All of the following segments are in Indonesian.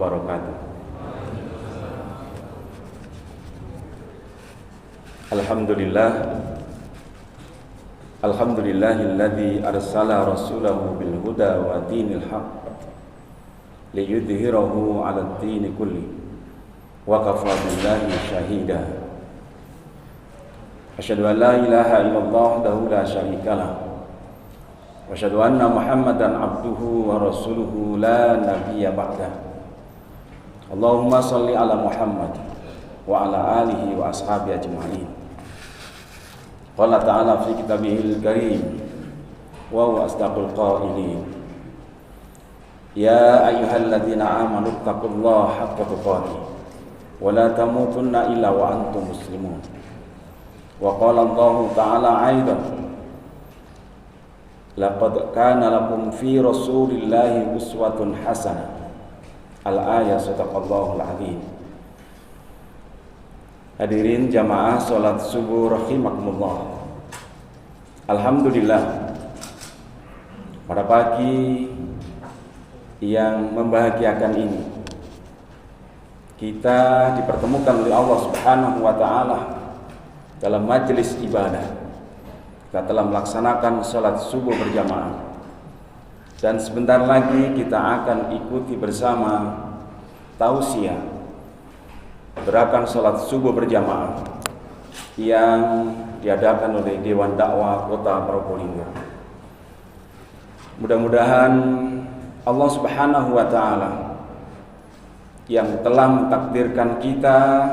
wabarakatuh. Alhamdulillahilladzi arsala rasulahu bil huda wa dinil haqq liyudhhirahu 'alad dini kulli wa kafaa billahi shahida. Asyhadu an la ilaha illallah wahdahu la syarikalah wa asyhadu anna Muhammadan abduhu wa rasuluhu la nabiyya ba'dah. Allahumma shalli ala Muhammad wa ala alihi wa ashabihi ajma'in. Qala ta'ala fi kitabihil karim wa huwa asdaqul qailin. Ya ayyuhalladzina amanu taqullaha haqqa tuqatih wa la tamutunna illa wa antum muslimun. Wa qala Allah ta'ala aidan laqad kana lakum fi rasulillahi uswatun hasanah. Al-ayah sadaqallahul azim. Hadirin jamaah salat subuh rahimakumullah. Alhamdulillah, pada pagi yang membahagiakan ini kita dipertemukan oleh Allah Subhanahu wa taala dalam majelis ibadah. Kita telah melaksanakan salat subuh berjamaah. Dan sebentar lagi kita akan ikuti bersama tausiah gerakan salat subuh berjamaah yang diadakan oleh Dewan Dakwah Kota Probolinggo. Mudah-mudahan Allah Subhanahu wa taala yang telah mentakdirkan kita,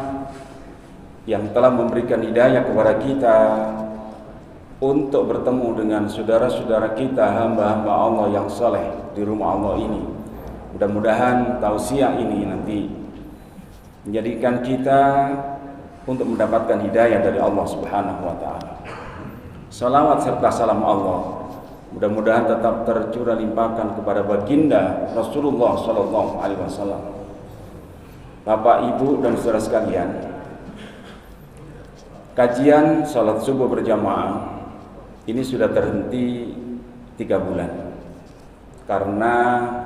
yang telah memberikan hidayah kepada kita untuk bertemu dengan saudara-saudara kita, hamba-hamba Allah yang saleh di rumah Allah ini. Mudah-mudahan tausiah ini nanti menjadikan kita untuk mendapatkan hidayah dari Allah Subhanahu wa taala. Salawat serta salam Allah mudah-mudahan tetap tercurah limpahkan kepada baginda Rasulullah sallallahu alaihi wasallam. Bapak, Ibu dan saudara sekalian, kajian salat subuh berjamaah ini sudah terhenti 3 bulan karena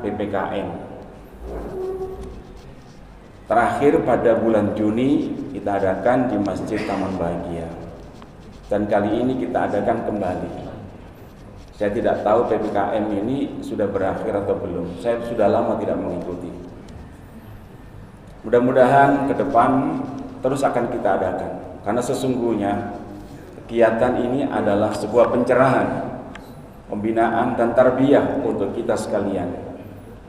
PPKM. Terakhir pada bulan Juni kita adakan di Masjid Taman Bahagia, dan kali ini kita adakan kembali. Saya tidak tahu PPKM ini sudah berakhir atau belum. Saya sudah lama tidak mengikuti. Mudah-mudahan ke depan terus akan kita adakan, karena sesungguhnya kegiatan ini adalah sebuah pencerahan, pembinaan dan tarbiyah untuk kita sekalian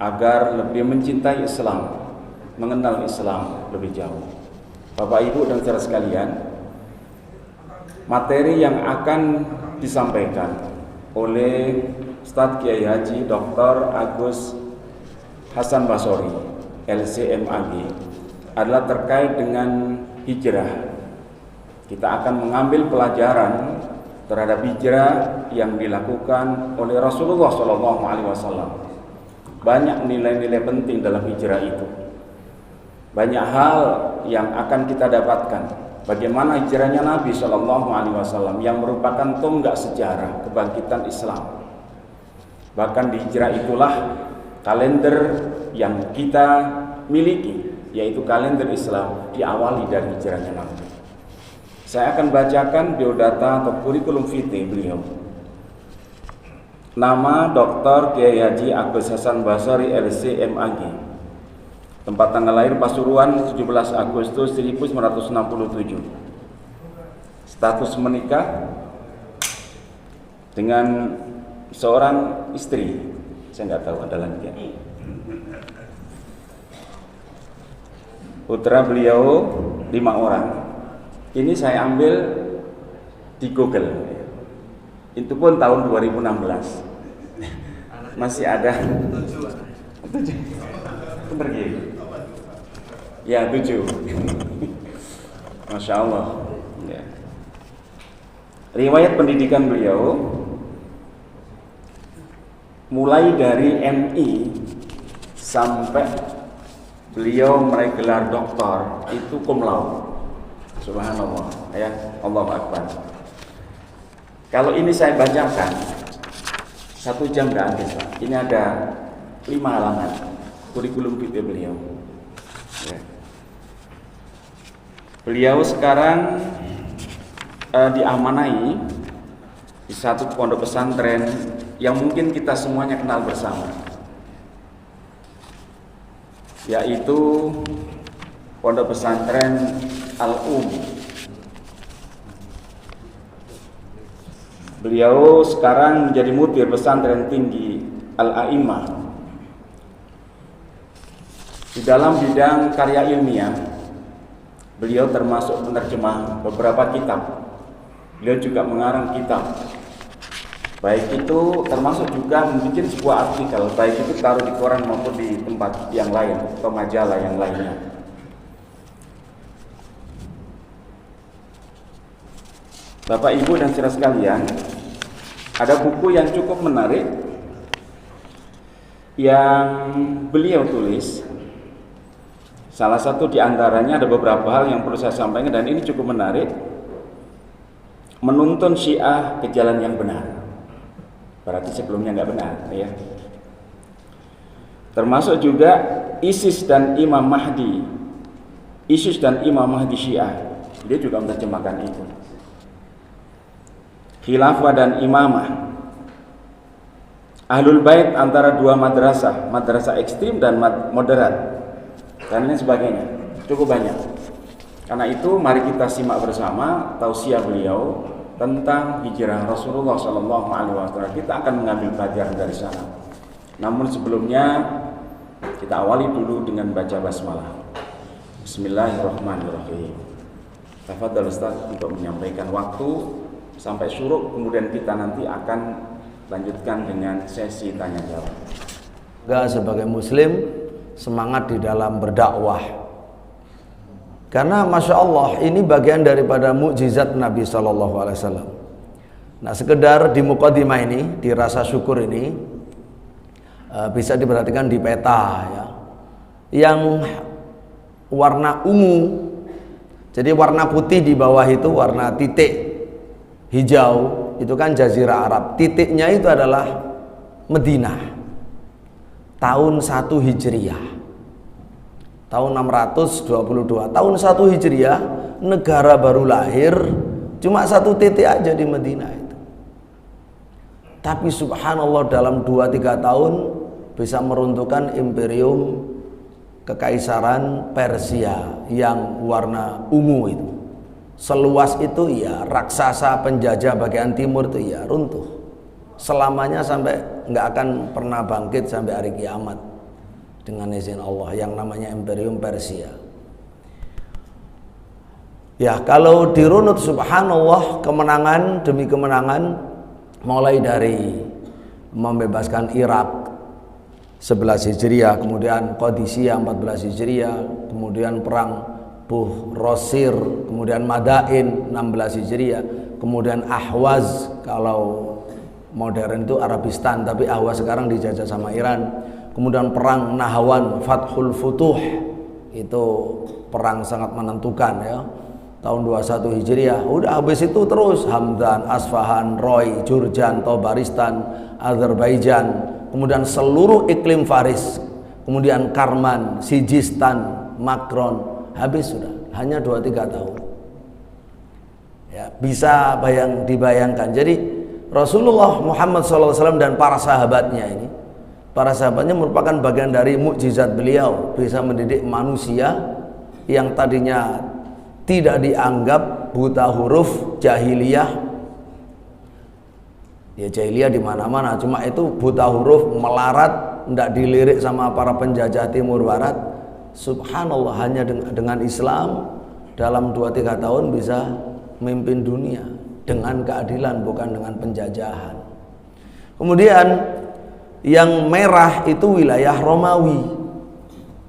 agar lebih mencintai Islam, mengenal Islam lebih jauh. Bapak, Ibu dan saudara sekalian, materi yang akan disampaikan oleh Ustadz Kiai Haji Dr. Agus Hasan Basori, LCMAG, adalah terkait dengan hijrah. Kita akan mengambil pelajaran terhadap hijrah yang dilakukan oleh Rasulullah SAW. Banyak nilai-nilai penting dalam hijrah itu. Banyak hal yang akan kita dapatkan. Bagaimana hijrahnya Nabi SAW yang merupakan tonggak sejarah kebangkitan Islam. Bahkan di hijrah itulah kalender yang kita miliki, yaitu kalender Islam, diawali dari hijrahnya Nabi. Saya akan bacakan biodata atau kurikulum vitae beliau. Nama Dr. Kiai Haji Agus Hasan Basori LCMAG. Tempat tanggal lahir Pasuruan 17 Agustus 1967. Status menikah dengan seorang istri. Saya nggak tahu ada lagi ya. Putra beliau 5 orang. Ini saya ambil di Google. Itu pun tahun 2016. Masih ada 7. Bener gitu. Ya 7. Masya Allah ya. Riwayat pendidikan beliau mulai dari MI sampai beliau meraih gelar doktor itu cum laude. Subhanallah ya, Allahu Akbar. Kalau ini saya bacakan 1 jam nggak habis Pak. Ini ada 5 halaman. kurikulum vitae beliau. Ya. Beliau sekarang diamanai di satu pondok pesantren yang mungkin kita semuanya kenal bersama, yaitu pondok pesantren Al-Um. Beliau sekarang menjadi mudir pesantren tinggi Al-A'immah. Di dalam bidang karya ilmiah, beliau termasuk penerjemah beberapa kitab. Beliau juga mengarang kitab. Baik itu termasuk juga membuat sebuah artikel, baik itu taruh di koran maupun di tempat yang lain atau majalah yang lainnya. Bapak Ibu dan saudara sekalian, ada buku yang cukup menarik yang beliau tulis. Salah satu di antaranya, ada beberapa hal yang perlu saya sampaikan dan ini cukup menarik. Menuntun Syiah ke jalan yang benar. Berarti sebelumnya nggak benar, ya. Termasuk juga ISIS dan Imam Mahdi. ISIS dan Imam Mahdi Syiah. Dia juga menerjemahkan itu. Khilafah dan Imamah. Ahlul Bait antara dua madrasah, madrasah ekstrim dan moderat, dan lain sebagainya. Cukup banyak. Karena itu mari kita simak bersama tausiah beliau tentang hijrah Rasulullah SAW. Kita akan mengambil pelajaran dari sana. Namun sebelumnya kita awali dulu dengan baca basmalah. Bismillahirrahmanirrahim. Tafadhal Ustaz untuk menyampaikan waktu sampai syuruk, kemudian kita nanti akan lanjutkan dengan sesi tanya jawab. Sebagai muslim semangat di dalam berdakwah. Karena Masya Allah ini bagian daripada mukjizat Nabi SAW. Nah, sekedar di muqaddimah ini, di rasa syukur ini bisa diperhatikan di peta ya, yang warna ungu. Jadi warna putih di bawah itu warna titik hijau, itu kan Jazirah Arab. Titiknya itu adalah Madinah. Tahun 1 Hijriah. Tahun 622. Tahun 1 Hijriah, negara baru lahir, cuma satu titik aja di Madinah itu. Tapi subhanallah dalam 2-3 tahun bisa meruntuhkan imperium kekaisaran Persia yang warna ungu itu. Seluas itu ya, raksasa penjajah bagian timur itu ya runtuh. Selamanya sampai nggak akan pernah bangkit sampai hari kiamat dengan izin Allah yang namanya imperium Persia. Ya, kalau dirunut subhanallah kemenangan demi kemenangan, mulai dari membebaskan Irak 11 Hijriah, kemudian Qadisiyah 14 Hijriah, kemudian perang Buh Rosir, kemudian Madain 16 Hijriah, kemudian Ahwaz, kalau modern itu Arabistan, tapi Ahwaz sekarang dijajah sama Iran. Kemudian perang Nahwan, Fathul Futuh, itu perang sangat menentukan ya, tahun 21 Hijriah. Udah habis itu terus Hamdan, Asfahan, Roy, Jurjan, Tobaristan, Azerbaijan, kemudian seluruh iklim Faris, kemudian Karman, Sijistan, Makron, habis sudah, hanya 2-3 tahun. Ya, bisa dibayangkan. Jadi Rasulullah Muhammad SAW dan para sahabatnya ini, para sahabatnya merupakan bagian dari mukjizat beliau, bisa mendidik manusia yang tadinya tidak dianggap buta huruf jahiliyah. Ya jahiliyah di mana-mana, cuma itu buta huruf melarat, tidak dilirik sama para penjajah timur barat. Subhanallah, hanya dengan Islam dalam 2-3 tahun bisa memimpin dunia dengan keadilan, bukan dengan penjajahan. Kemudian yang merah itu wilayah Romawi,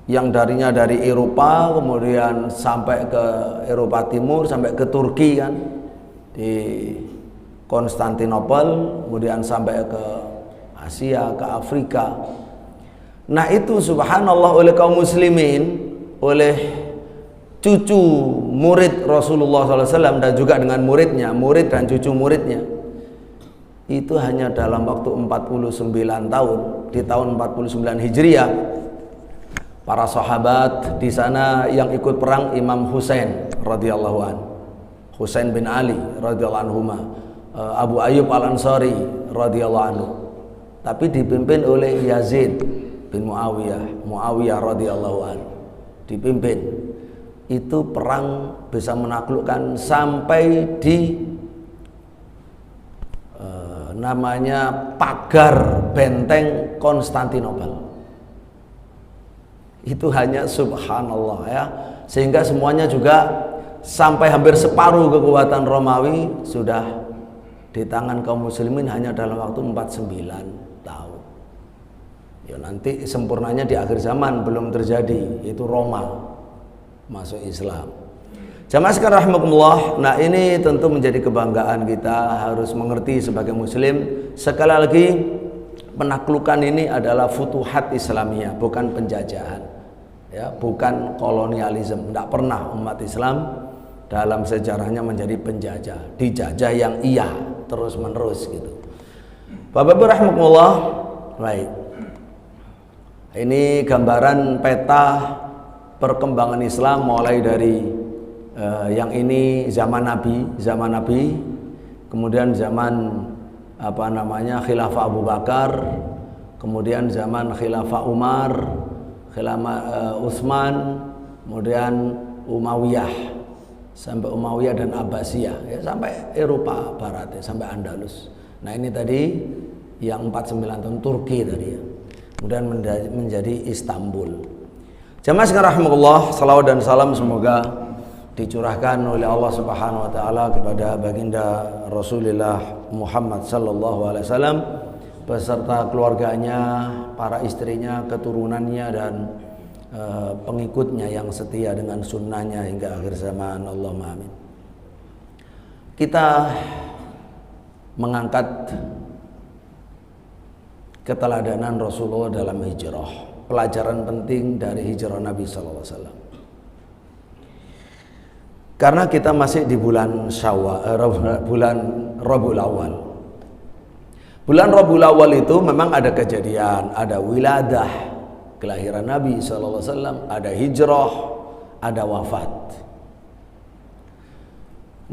yang darinya dari Eropa kemudian sampai ke Eropa Timur, sampai ke Turki kan, di Konstantinopel, kemudian sampai ke Asia, ke Afrika. Nah itu subhanallah oleh kaum muslimin, oleh cucu murid Rasulullah SAW dan juga dengan muridnya, murid dan cucu muridnya, itu hanya dalam waktu 49 tahun, di tahun 49 Hijriah para sahabat di sana yang ikut perang Imam Husain radhiyallahu an, Husain bin Ali radhiyallahu anhuma, Abu Ayyub Al-Ansari radhiyallahu anhu, tapi dipimpin oleh Yazid bin Muawiyah radhiyallahu an, dipimpin. Itu perang bisa menaklukkan sampai di namanya pagar benteng Konstantinopel. Itu hanya subhanallah ya, sehingga semuanya juga sampai hampir separuh kekuatan Romawi sudah di tangan kaum muslimin hanya dalam waktu 49 tahun. Ya nanti sempurnanya di akhir zaman belum terjadi, itu Roma masuk Islam. Jamaah sekalian rahimakumullah, nah ini tentu menjadi kebanggaan kita, harus mengerti sebagai muslim. Sekali lagi, penaklukan ini adalah futuhat Islamiyah, bukan penjajahan, ya, bukan kolonialisme. Tidak pernah umat Islam dalam sejarahnya menjadi penjajah, dijajah yang iya terus menerus gitu. Bapak-bapak rahimakumullah, baik. Ini gambaran peta perkembangan Islam mulai dari yang ini zaman Nabi, kemudian zaman Khilafah Abu Bakar, kemudian zaman Khilafah Umar, Khilafah Utsman, kemudian Umayyah, sampai Umayyah dan Abbasiyah, ya, sampai Eropa Barat, ya, sampai Andalus. Nah ini tadi yang 49 tahun Turki tadi, ya. Kemudian menjadi Istanbul. Jamaah sekalian rahimakumullah, salawat dan salam semoga dicurahkan oleh Allah Subhanahu wa taala kepada baginda Rasulullah Muhammad sallallahu alaihi wasallam beserta keluarganya, para istrinya, keturunannya dan pengikutnya yang setia dengan sunnahnya hingga akhir zaman. Allahumma amin. Kita mengangkat keteladanan Rasulullah dalam hijrah, pelajaran penting dari hijrah Nabi sallallahu alaihi wasallam. Karena kita masih di bulan bulan Rabiul Awal. Bulan Rabiul Awal itu memang ada kejadian, ada wiladah, kelahiran Nabi sallallahu alaihi wasallam, ada hijrah, ada wafat.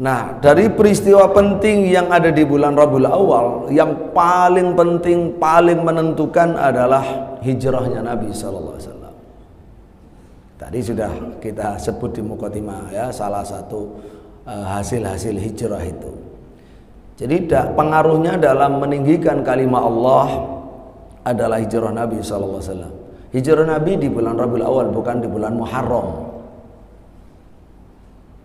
Nah, dari peristiwa penting yang ada di bulan Rabiul Awal, yang paling penting, paling menentukan adalah hijrahnya Nabi sallallahu alaihi wasallam. Tadi sudah kita sebut di Muqaddimah, ya, salah satu hasil-hasil hijrah itu. Jadi pengaruhnya dalam meninggikan kalimat Allah adalah hijrah Nabi sallallahu alaihi wasallam. Hijrah Nabi di bulan Rabiul Awal, bukan di bulan Muharram.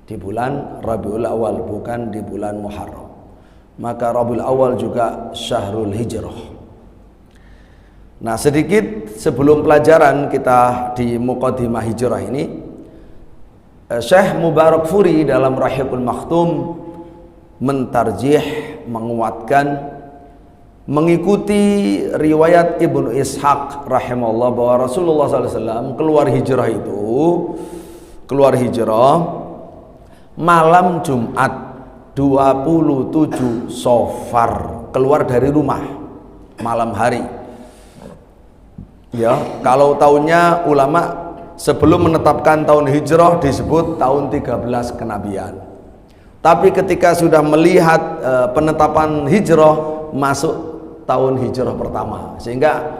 Di bulan Rabiul Awal, bukan di bulan Muharram. Maka Rabiul Awal juga syahrul hijrah. Nah, sedikit sebelum pelajaran kita di Muqaddimah hijrah ini, Syekh Mubarakfuri dalam Rahiqul Maktum mentarjih, menguatkan, mengikuti riwayat Ibnu Ishaq rahimahullah bahwa Rasulullah SAW keluar hijrah malam Jumat 27 Safar, keluar dari rumah malam hari. Ya, kalau tahunnya ulama sebelum menetapkan tahun hijrah disebut tahun 13 kenabian. Tapi ketika sudah melihat penetapan hijrah, masuk tahun hijrah pertama. Sehingga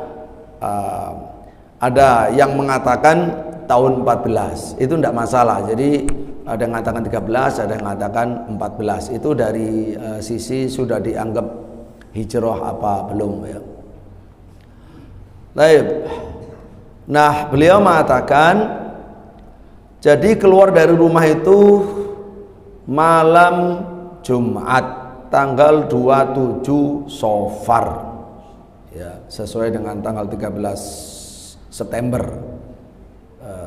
ada yang mengatakan tahun 14. Itu tidak masalah. Jadi ada yang mengatakan 13, ada yang mengatakan 14. Itu dari sisi sudah dianggap hijrah apa belum, ya. Baik. Nah, beliau mengatakan jadi keluar dari rumah itu malam Jumat tanggal 27 Safar, ya, sesuai dengan tanggal 13 September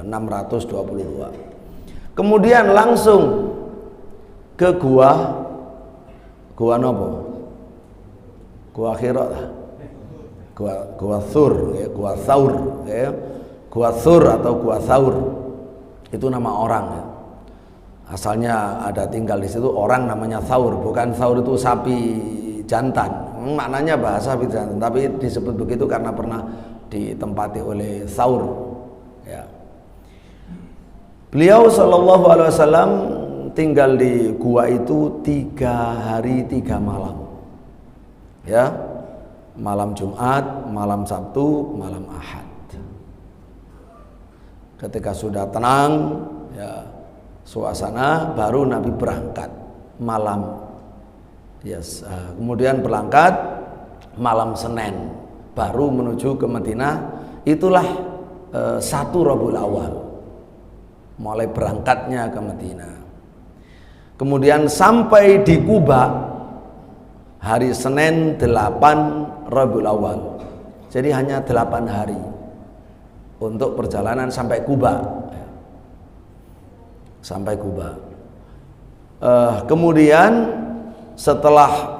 622. Kemudian langsung ke gua nopo? Gua Hira lah. Gua Thur, ya, Gua Thaur, ya. Gua Thur atau Gua Thaur itu nama orang, ya. Asalnya ada tinggal di situ orang namanya Thaur, bukan Thaur itu sapi jantan. Maknanya bahasa sapi jantan, tapi disebut begitu karena pernah ditempati oleh Thaur, Ya. Beliau Shallallahu Alaihi Wasallam tinggal di gua itu 3 hari 3 malam. Ya, malam Jumat, malam Sabtu, malam Ahad. Ketika sudah tenang, ya, suasana, baru Nabi berangkat malam. Yes, kemudian berangkat malam Senin, baru menuju ke Madinah. Itulah 1 Rabiul Awal, mulai berangkatnya ke Madinah. Kemudian sampai di Kuba hari Senin 8 Rabiul Awal. Jadi hanya 8 hari untuk perjalanan sampai Kuba. Sampai Kuba. Kemudian setelah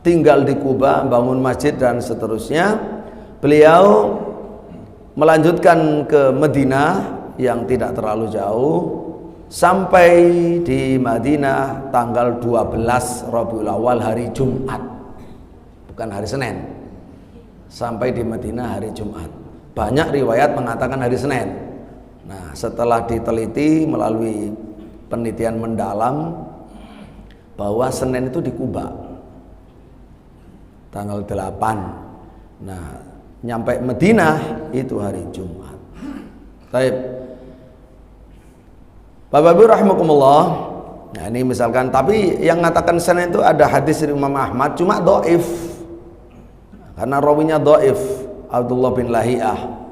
tinggal di Kuba, bangun masjid dan seterusnya, beliau melanjutkan ke Madinah yang tidak terlalu jauh sampai di Madinah tanggal 12 Rabiul Awal hari Jumat, bukan hari Senin. Sampai di Madinah hari Jumat. Banyak riwayat mengatakan hari Senin. Nah, setelah diteliti melalui penelitian mendalam bahwa Senin itu di Kuba tanggal 8. Nah, nyampe Madinah itu hari Jumat. Baik. Bapak Ibu rahimakumullah. Nah, ini misalkan, tapi yang mengatakan Senin itu ada hadis dari Imam Ahmad, cuma dhaif. Karena rawinya dhaif, Abdullah bin Lahiyah.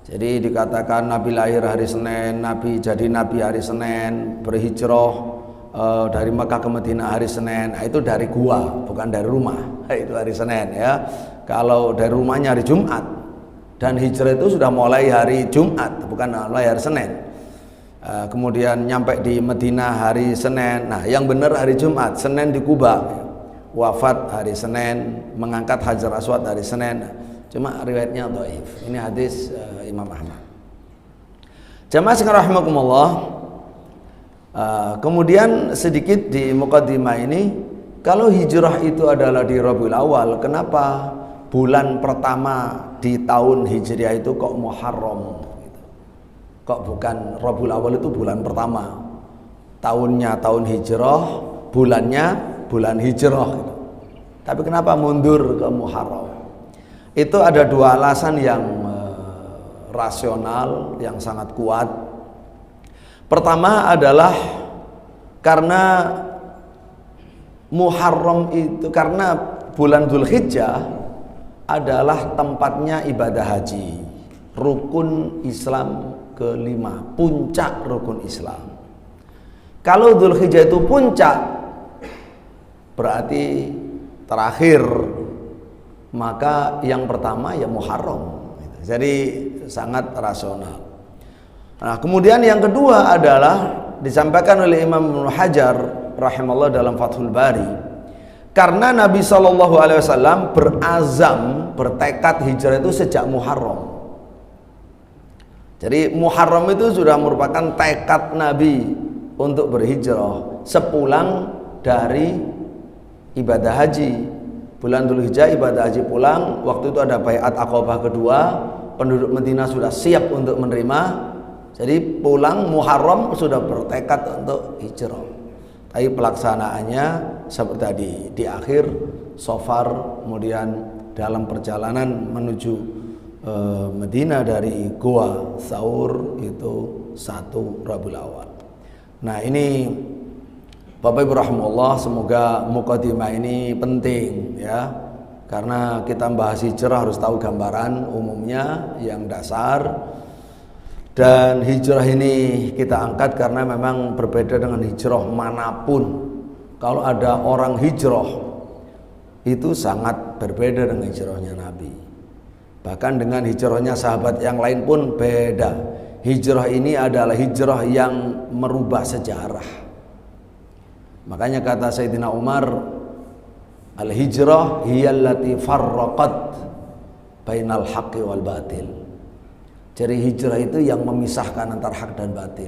Jadi dikatakan Nabi lahir hari Senin, Nabi jadi Nabi hari Senin, berhijrah dari Mekah ke Madinah hari Senin. Nah, itu dari gua, bukan dari rumah. Itu hari Senin ya. Kalau dari rumahnya hari Jumat, dan hijrah itu sudah mulai hari Jumat, bukan mulai hari Senin. Kemudian nyampe di Madinah hari Senin. Nah, yang benar hari Jumat. Senin di Kuba, wafat hari Senin, mengangkat Hajar Aswad hari Senin. Cuma riwayatnya dhaif. Ini hadis Imam Ahmad. Jamaah sekalian rahimakumullah. Kemudian sedikit di muqaddimah ini, kalau hijrah itu adalah di Rabiul Awal, kenapa bulan pertama di tahun Hijriah itu kok Muharram? Kok bukan Rabiul Awal itu bulan pertama? Tahunnya tahun hijrah, bulannya bulan hijrah. Tapi kenapa mundur ke Muharram? Itu ada 2 alasan yang rasional, yang sangat kuat. Pertama adalah karena Muharram itu, karena bulan Dzulhijjah adalah tempatnya ibadah haji, rukun Islam ke-5, puncak rukun Islam. Kalau Dzulhijjah itu puncak, berarti terakhir, maka yang pertama ya Muharram. Jadi sangat rasional. Nah, kemudian yang kedua adalah disampaikan oleh Imam Ibnu Hajar rahimahullah dalam Fathul Bari, karena Nabi SAW berazam, bertekad hijrah itu sejak Muharram. Jadi Muharram itu sudah merupakan tekad Nabi untuk berhijrah sepulang dari ibadah haji. Bulan Dzulhijjah ibadah haji pulang, waktu itu ada baiat Aqabah kedua, penduduk Madinah sudah siap untuk menerima. Jadi pulang Muharram sudah bertekad untuk hijrah. Tapi pelaksanaannya seperti tadi, di akhir Safar, kemudian dalam perjalanan menuju Madinah dari Gua Tsaur itu 1 Rabiul Awal. Nah, ini Bapak Ibu rahimahullah, semoga muqaddimah ini penting ya. Karena kita bahas hijrah harus tahu gambaran umumnya yang dasar. Dan hijrah ini kita angkat karena memang berbeda dengan hijrah manapun. Kalau ada orang hijrah itu sangat berbeda dengan hijrahnya Nabi. Bahkan dengan hijrahnya sahabat yang lain pun beda. Hijrah ini adalah hijrah yang merubah sejarah. Makanya kata Sayyidina Umar, al-hijrah hiyallati farraqat bainal haqqi wal batil. Jadi hijrah itu yang memisahkan antara hak dan batil.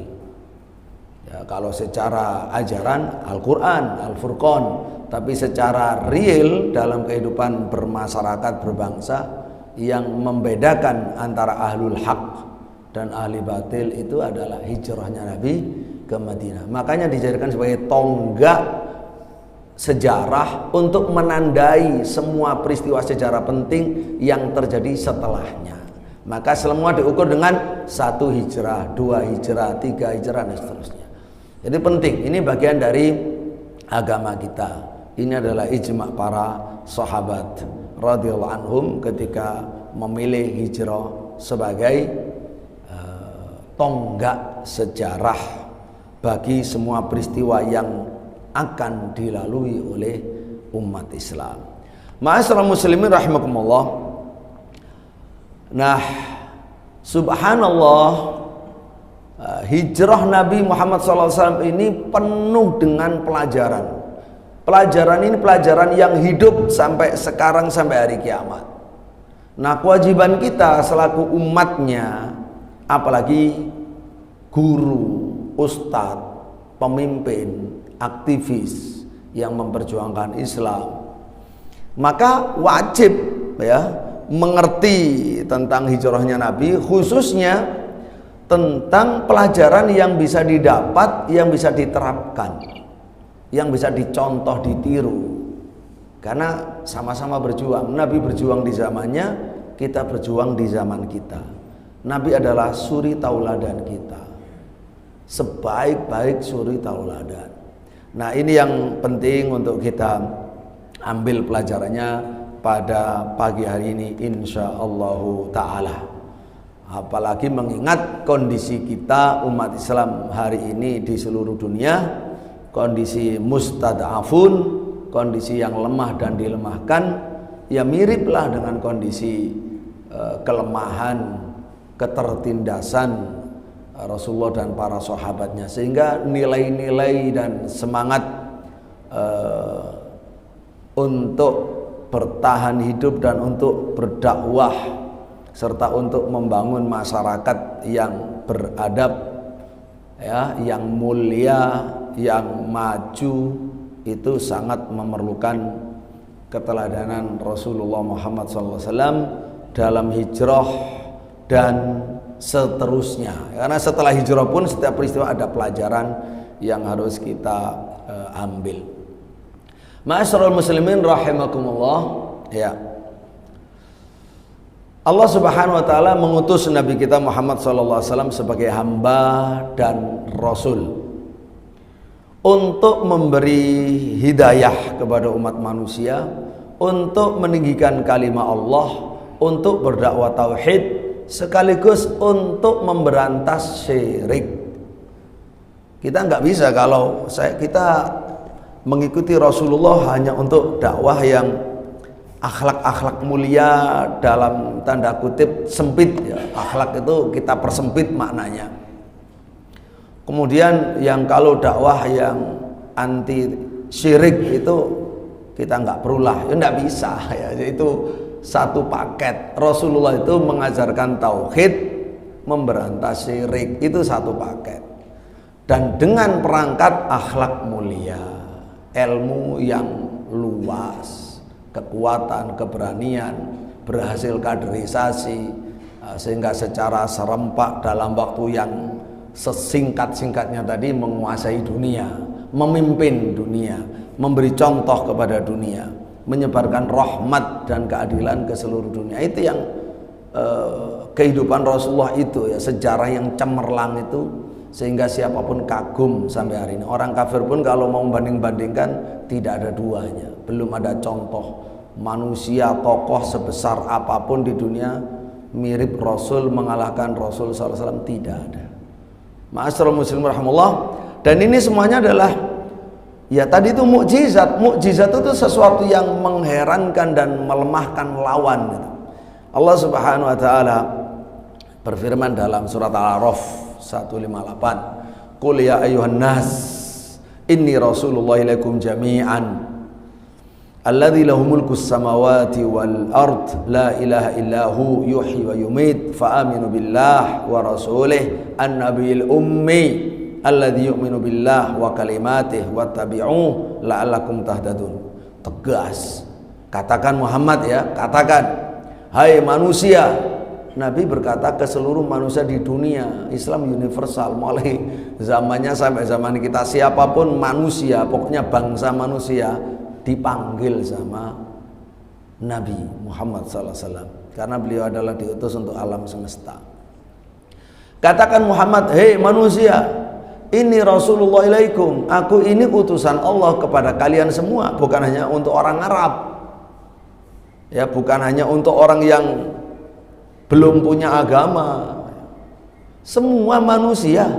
Ya, kalau secara ajaran Al-Quran, Al-Furqan, tapi secara real dalam kehidupan bermasyarakat, berbangsa, yang membedakan antara ahlul haq dan ahli batil itu adalah hijrahnya Nabi ke Madinah. Makanya dijadikan sebagai tonggak sejarah untuk menandai semua peristiwa sejarah penting yang terjadi setelahnya. Maka semua diukur dengan 1 hijrah, 2 hijrah, 3 hijrah dan seterusnya. Jadi penting, ini bagian dari agama kita. Ini adalah ijma' para sahabat radhiyallahu anhum ketika memilih hijrah sebagai tonggak sejarah bagi semua peristiwa yang akan dilalui oleh umat Islam. Ma'asyiral muslimin rahimakumullah. Nah, subhanallah, hijrah Nabi Muhammad SAW ini penuh dengan pelajaran. Pelajaran ini pelajaran yang hidup sampai sekarang, sampai hari kiamat. Nah, kewajiban kita selaku umatnya, apalagi guru, ustadz, pemimpin, aktivis yang memperjuangkan Islam, maka wajib ya mengerti tentang hijrahnya Nabi, khususnya tentang pelajaran yang bisa didapat, yang bisa diterapkan, yang bisa dicontoh, ditiru. Karena sama-sama berjuang. Nabi berjuang di zamannya, kita berjuang di zaman kita. Nabi adalah suri tauladan kita, sebaik-baik suri tauladan. Nah, ini yang penting untuk kita ambil pelajarannya pada pagi hari ini insyaallah ta'ala. Apalagi mengingat kondisi kita umat Islam hari ini di seluruh dunia, kondisi mustad'afun, kondisi yang lemah dan dilemahkan, ya miriplah dengan kondisi kelemahan, ketertindasan Rasulullah dan para sahabatnya, sehingga nilai-nilai dan semangat untuk bertahan hidup dan untuk berdakwah serta untuk membangun masyarakat yang beradab, ya, yang mulia, yang maju, itu sangat memerlukan keteladanan Rasulullah Muhammad SAW dalam hijrah dan seterusnya. Karena setelah hijrah pun setiap peristiwa ada pelajaran yang harus kita ambil. Ma'asyiral muslimin rahimakumullah, ya. Allah Subhanahu wa taala mengutus Nabi kita Muhammad SAW sebagai hamba dan rasul untuk memberi hidayah kepada umat manusia, untuk meninggikan kalimat Allah, untuk berdakwah tauhid, sekaligus untuk memberantas syirik. Kita nggak bisa kalau kita mengikuti Rasulullah hanya untuk dakwah yang akhlak-akhlak mulia dalam tanda kutip sempit, ya. Akhlak itu kita persempit maknanya. Kemudian yang kalau dakwah yang anti syirik itu kita nggak perulah, ya nggak bisa, ya. Itu satu paket. Rasulullah itu mengajarkan tauhid, memberantas syirik, itu satu paket. Dan dengan perangkat akhlak mulia, ilmu yang luas, kekuatan, keberanian, berhasil kaderisasi, sehingga secara serempak dalam waktu yang sesingkat-singkatnya tadi menguasai dunia, memimpin dunia, memberi contoh kepada dunia, menyebarkan rahmat dan keadilan ke seluruh dunia. Itu yang kehidupan Rasulullah itu, ya, sejarah yang cemerlang itu, sehingga siapapun kagum sampai hari ini. Orang kafir pun kalau mau membanding-bandingkan tidak ada duanya. Belum ada contoh manusia tokoh sebesar apapun di dunia mirip Rasul, mengalahkan Rasul SAW, tidak ada. Ma'asyiral muslimin rahimahullah. Dan ini semuanya adalah, ya tadi itu mukjizat. Mukjizat itu sesuatu yang mengherankan dan melemahkan lawan. Allah Subhanahu wa taala berfirman dalam surat Al-A'raf 158, "Qul ya ayyuhan nas, inni rasulullah ilaikum jami'an alladzi lahu mulkus samawati wal ard la ilaha illahu yuhyi wa yumit fa aminu billah wa rasulih an-nabiyil ummi alladzi yu'minu billah wa kalimatih wattabi'uh la'allakum tahtadun." Tegas katakan Muhammad, ya, katakan, hai manusia, Nabi berkata ke seluruh manusia di dunia. Islam universal, mulai zamannya sampai zaman kita, siapapun manusia, pokoknya bangsa manusia dipanggil sama Nabi Muhammad SAW, karena beliau adalah diutus untuk alam semesta. Katakan Muhammad, hei manusia, ini Rasulullah ilaikum, aku ini utusan Allah kepada kalian semua, bukan hanya untuk orang Arab, ya, bukan hanya untuk orang yang belum punya agama, semua manusia.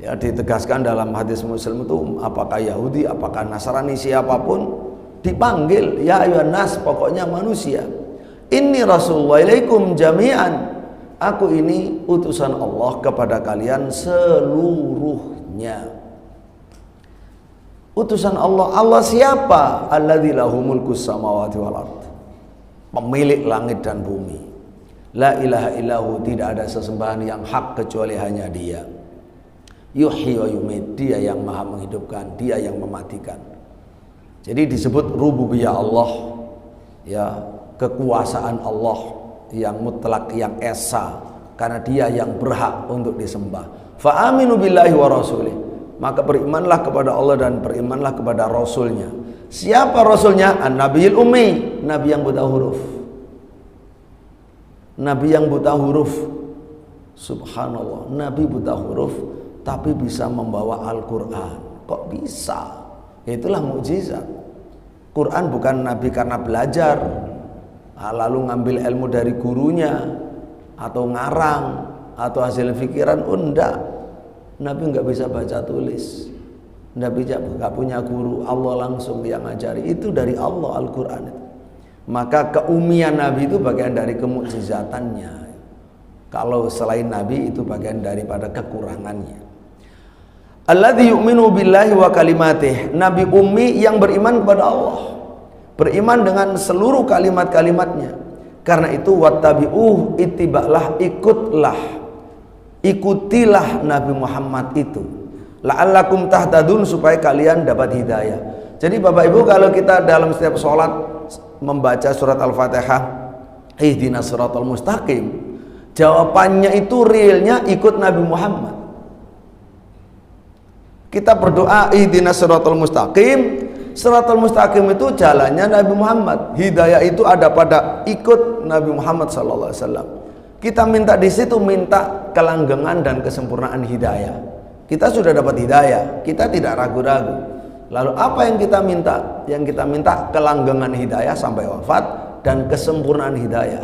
Ya, ditegaskan dalam hadis Muslim itu, apakah Yahudi, apakah Nasrani, siapapun dipanggil ya ayuhan nas, pokoknya manusia. Inni Rasulullah ilaikum jami'an, aku ini utusan Allah kepada kalian seluruhnya. Utusan Allah. Allah siapa? Alladzi lahu mulkus samawati wal ardh, pemilik langit dan bumi. La ilaha illahu, tidak ada sesembahan yang hak kecuali hanya Dia. Yuhyi wa yumit, Dia yang maha menghidupkan, Dia yang mematikan. Jadi disebut rububiyah Allah, ya, kekuasaan Allah yang mutlak, yang esa, karena Dia yang berhak untuk disembah. Fa aminu billahi wa rasulih, maka berimanlah kepada Allah dan berimanlah kepada Rasulnya. Siapa Rasulnya? An-Nabiyul Ummi, Nabi yang buta huruf. Nabi yang buta huruf. Subhanallah, Nabi buta huruf tapi bisa membawa Al-Quran. Kok bisa? Itulah mukjizat. Quran bukan Nabi karena belajar, lalu ngambil ilmu dari gurunya, atau ngarang, atau hasil pikiran. Enggak. Nabi nggak bisa baca tulis. Nabi nggak punya guru, Allah langsung yang ngajari. Itu dari Allah, Al-Quran itu. Maka keumian Nabi itu bagian dari kemukjizatannya. Kalau selain Nabi itu bagian daripada kekurangannya. Alladzi yu'minu billahi wa kalimatih, Nabi ummi yang beriman kepada Allah, beriman dengan seluruh kalimat-kalimatnya. Karena itu wattabi'uh, ittiba'lah, ikutilah Nabi Muhammad itu, la'allakum tahtadun, supaya kalian dapat hidayah. Jadi Bapak Ibu, kalau kita dalam setiap sholat membaca surat Al-Fatihah, ihdinas siratal mustaqim, jawabannya itu realnya ikut Nabi Muhammad. Kita berdoa ihdinas siratal mustaqim, siratal mustaqim itu jalannya Nabi Muhammad. Hidayah itu ada pada ikut Nabi Muhammad SAW. Kita minta di situ, minta kelanggengan dan kesempurnaan hidayah. Kita sudah dapat hidayah, kita tidak ragu-ragu. Lalu apa yang kita minta? Yang kita minta kelanggengan hidayah sampai wafat dan kesempurnaan hidayah.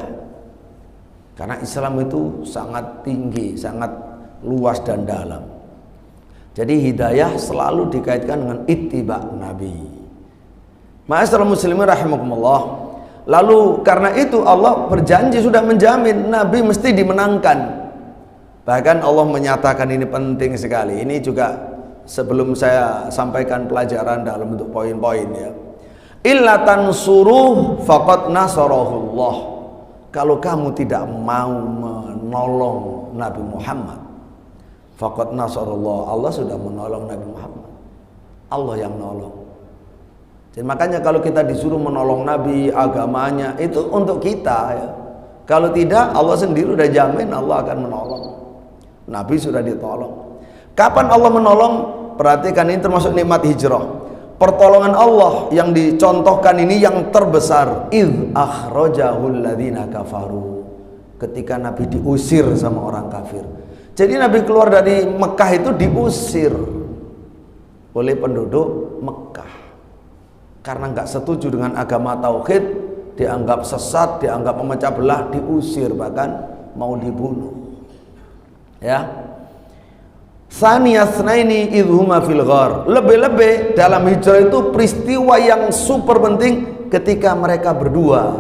Karena Islam itu sangat tinggi, sangat luas dan dalam. Jadi hidayah selalu dikaitkan dengan ittiba Nabi. Ma'asyiral muslimin rahimakumullah. Lalu karena itu Allah berjanji, sudah menjamin Nabi mesti dimenangkan. Bahkan Allah menyatakan, ini penting sekali. Ini juga sebelum saya sampaikan pelajaran dalam bentuk poin-poin, ya. Illa tansuruh faqad nasarahullah. Kalau kamu tidak mau menolong Nabi Muhammad, faqad nasarullah, Allah sudah menolong Nabi Muhammad. Allah yang nolong. Jadi makanya kalau kita disuruh menolong Nabi, agamanya, itu untuk kita, ya. Kalau tidak, Allah sendiri udah jamin Allah akan menolong. Nabi sudah ditolong. Kapan Allah menolong? Perhatikan, ini termasuk nikmat hijrah. Pertolongan Allah yang dicontohkan ini yang terbesar. Idh akhrajahul ladzina kafaru, ketika Nabi diusir sama orang kafir. Jadi Nabi keluar dari Mekah itu diusir oleh penduduk Mekah karena nggak setuju dengan agama tauhid, dianggap sesat, dianggap memecah belah, diusir, bahkan mau dibunuh. Ya. Tsaniyasnaini idhuma fil ghar. Lebih-lebih dalam hijrah itu peristiwa yang super penting ketika mereka berdua,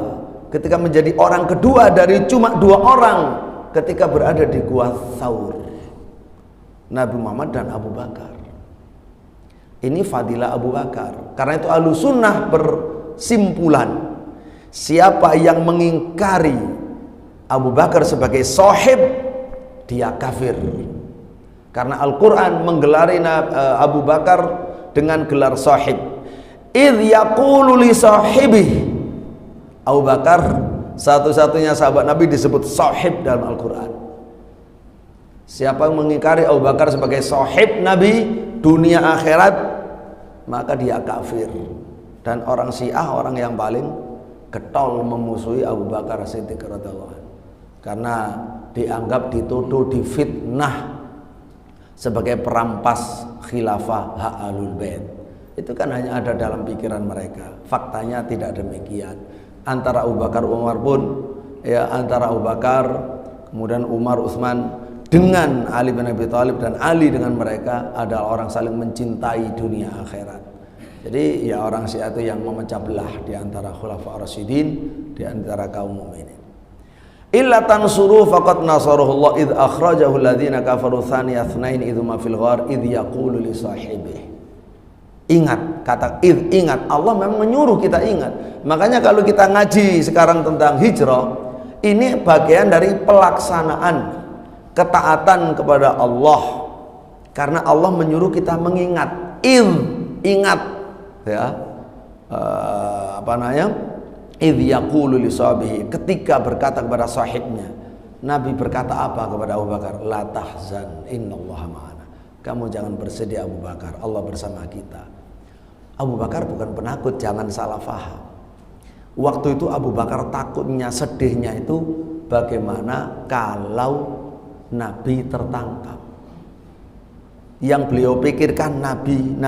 ketika menjadi orang kedua dari cuma 2 orang, ketika berada di Gua Tsaur, Nabi Muhammad dan Abu Bakar. Ini fadilah Abu Bakar. Karena itu Ahlussunnah bersimpulan, siapa yang mengingkari Abu Bakar sebagai sahib, dia kafir. Karena Al-Quran menggelari Abu Bakar dengan gelar sahib. Idh yaqulu li sahibih, Abu Bakar Satu-satunya sahabat Nabi disebut sahib dalam Al-Quran. Siapa yang mengingkari Abu Bakar sebagai sahib Nabi dunia akhirat, maka dia kafir. Dan orang Syiah orang yang paling getol memusuhi Abu Bakar Siddiq radhiyallahu anhu, karena dianggap, dituduh, difitnah sebagai perampas khilafah hak Ahlul Bait. Itu kan hanya ada dalam pikiran mereka. Faktanya tidak demikian. Antara Abu Bakar Umar pun, ya, antara Abu Bakar kemudian Umar Utsman dengan Ali bin Abi Thalib, dan Ali dengan mereka adalah orang saling mencintai dunia akhirat. Jadi ya orang Syiah itu yang memecah belah di antara khulafa Rasyidin, di antara kaum mukminin. Illa tansuru faqad nasarahullah id akhrajahu alladziina kafaru tsaniya tsnain idh ma fil ghar idh yaqulu li sahibihi. Ingat, kata id, ingat. Allah memang menyuruh kita ingat. Makanya kalau kita ngaji sekarang tentang hijrah, ini bagian dari pelaksanaan ketaatan kepada Allah, karena Allah menyuruh kita mengingat. Ingat, ya, apa namanya, idh yaqulu li sahibihi, ketika berkata kepada sahibnya. Nabi berkata apa kepada Abu Bakar? La tahzan innallaha ma'ana. Kamu jangan bersedih Abu Bakar, Allah bersama kita. Abu Bakar bukan penakut, jangan salah faham. Waktu itu Abu Bakar takutnya, sedihnya itu bagaimana kalau Nabi tertangkap. Yang beliau pikirkan Nabi.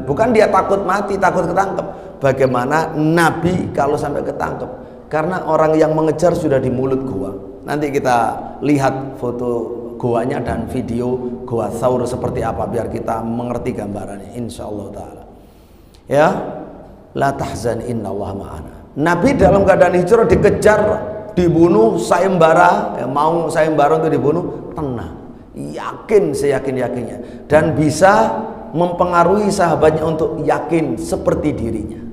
Bukan dia takut mati, takut ketangkep. Bagaimana Nabi kalau sampai ketangkep? Karena orang yang mengejar sudah di mulut gua. Nanti kita lihat foto goanya dan video Goa Thaur seperti apa, biar kita mengerti gambarannya insyaallah ta'ala. Ya, la tahzan innallaha ma'ana. Nabi dalam keadaan hijrah dikejar, dibunuh sayembara, ya, mau sayembara untuk dibunuh, tenang, yakin seyakin-yakinnya, dan bisa mempengaruhi sahabatnya untuk yakin seperti dirinya.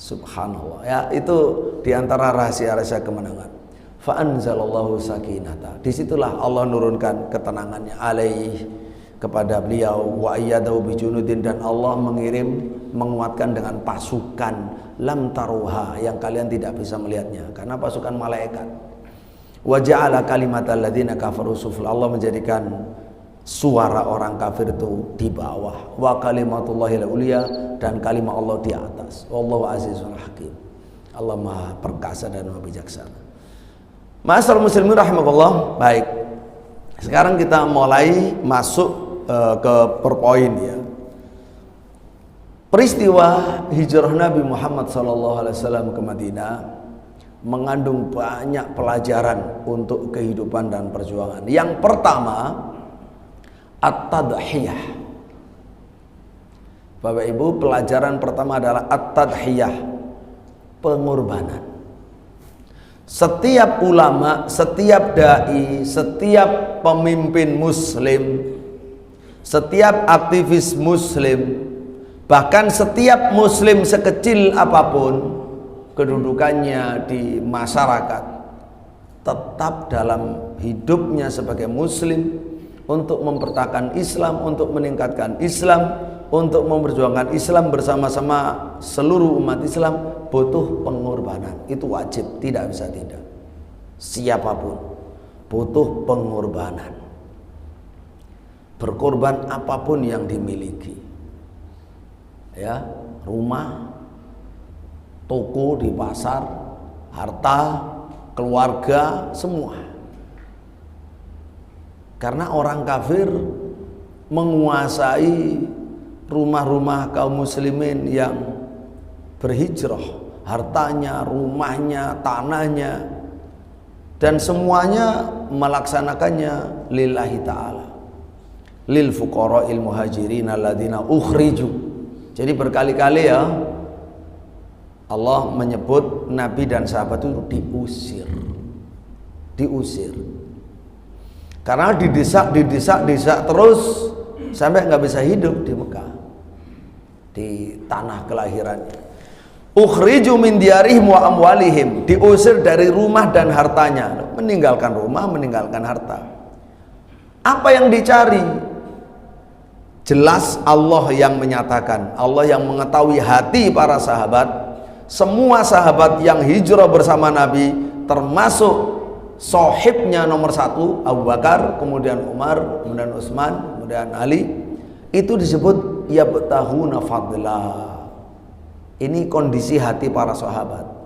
Subhanallah, ya, itu diantara rahasia-rahasia kemenangan. Fa anzalallahu sakinata, disitulah Allah nurunkan ketenangannya alaih, kepada beliau, wa ayyadahu bijunudin, dan Allah menguatkan dengan pasukan lam taruha, yang kalian tidak bisa melihatnya karena pasukan malaikat. Wa ja'ala kalimatal ladzina kafaru sufla, Allah menjadikan suara orang kafir itu di bawah, wa kalimatullahil ulia, dan kalimat Allah di atas. Wallahu azizun hakim. Allah Maha perkasa dan Maha bijaksana. Ma'asyiral muslimin rahimakumullah. Baik. Sekarang kita mulai masuk ke perpoin, ya. Peristiwa hijrah Nabi Muhammad SAW ke Madinah mengandung banyak pelajaran untuk kehidupan dan perjuangan. Yang pertama, at-tadhiyah. Bapak Ibu, pelajaran pertama adalah at-tadhiyah, pengorbanan. Setiap ulama, setiap dai, setiap pemimpin muslim, setiap aktivis muslim, bahkan setiap muslim sekecil apapun kedudukannya di masyarakat, tetap dalam hidupnya sebagai muslim untuk mempertahankan Islam, untuk meningkatkan Islam, untuk memperjuangkan Islam bersama-sama seluruh umat Islam, butuh pengorbanan. Itu wajib, tidak bisa tidak. Siapapun butuh pengorbanan. Berkorban apapun yang dimiliki, ya, rumah, toko di pasar, harta, keluarga, semua. Karena orang kafir menguasai rumah-rumah kaum muslimin yang berhijrah, hartanya, rumahnya, tanahnya, dan semuanya melaksanakannya lillahi ta'ala, lil fuqara'il muhajirin alladzina ukhriju. Jadi berkali-kali, ya, Allah menyebut Nabi dan sahabat itu diusir. Karena didesak terus sampai nggak bisa hidup di Mekah, di tanah kelahirannya. Ukhriju min diarihim wa amwalihim, diusir dari rumah dan hartanya, meninggalkan rumah, meninggalkan harta. Apa yang dicari? Jelas Allah yang menyatakan, Allah yang mengetahui hati para sahabat, semua sahabat yang hijrah bersama Nabi, termasuk sohibnya nomor 1 Abu Bakar, kemudian Umar, kemudian Utsman, kemudian Ali, itu disebut yabtahuna fadlah. Ini kondisi hati para sahabat.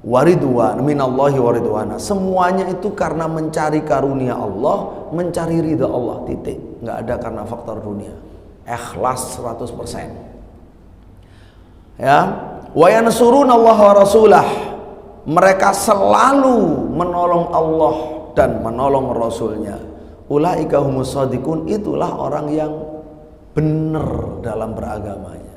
Waridwan minallahi waridwana, semuanya itu karena mencari karunia Allah, mencari ridha Allah, titik. Nggak ada karena faktor dunia. Ikhlas 100%. Ya, wa yansurunallaha wa rasulah, mereka selalu menolong Allah dan menolong Rasulnya. Ulaika humus shadiqun, itulah orang yang benar dalam beragamanya,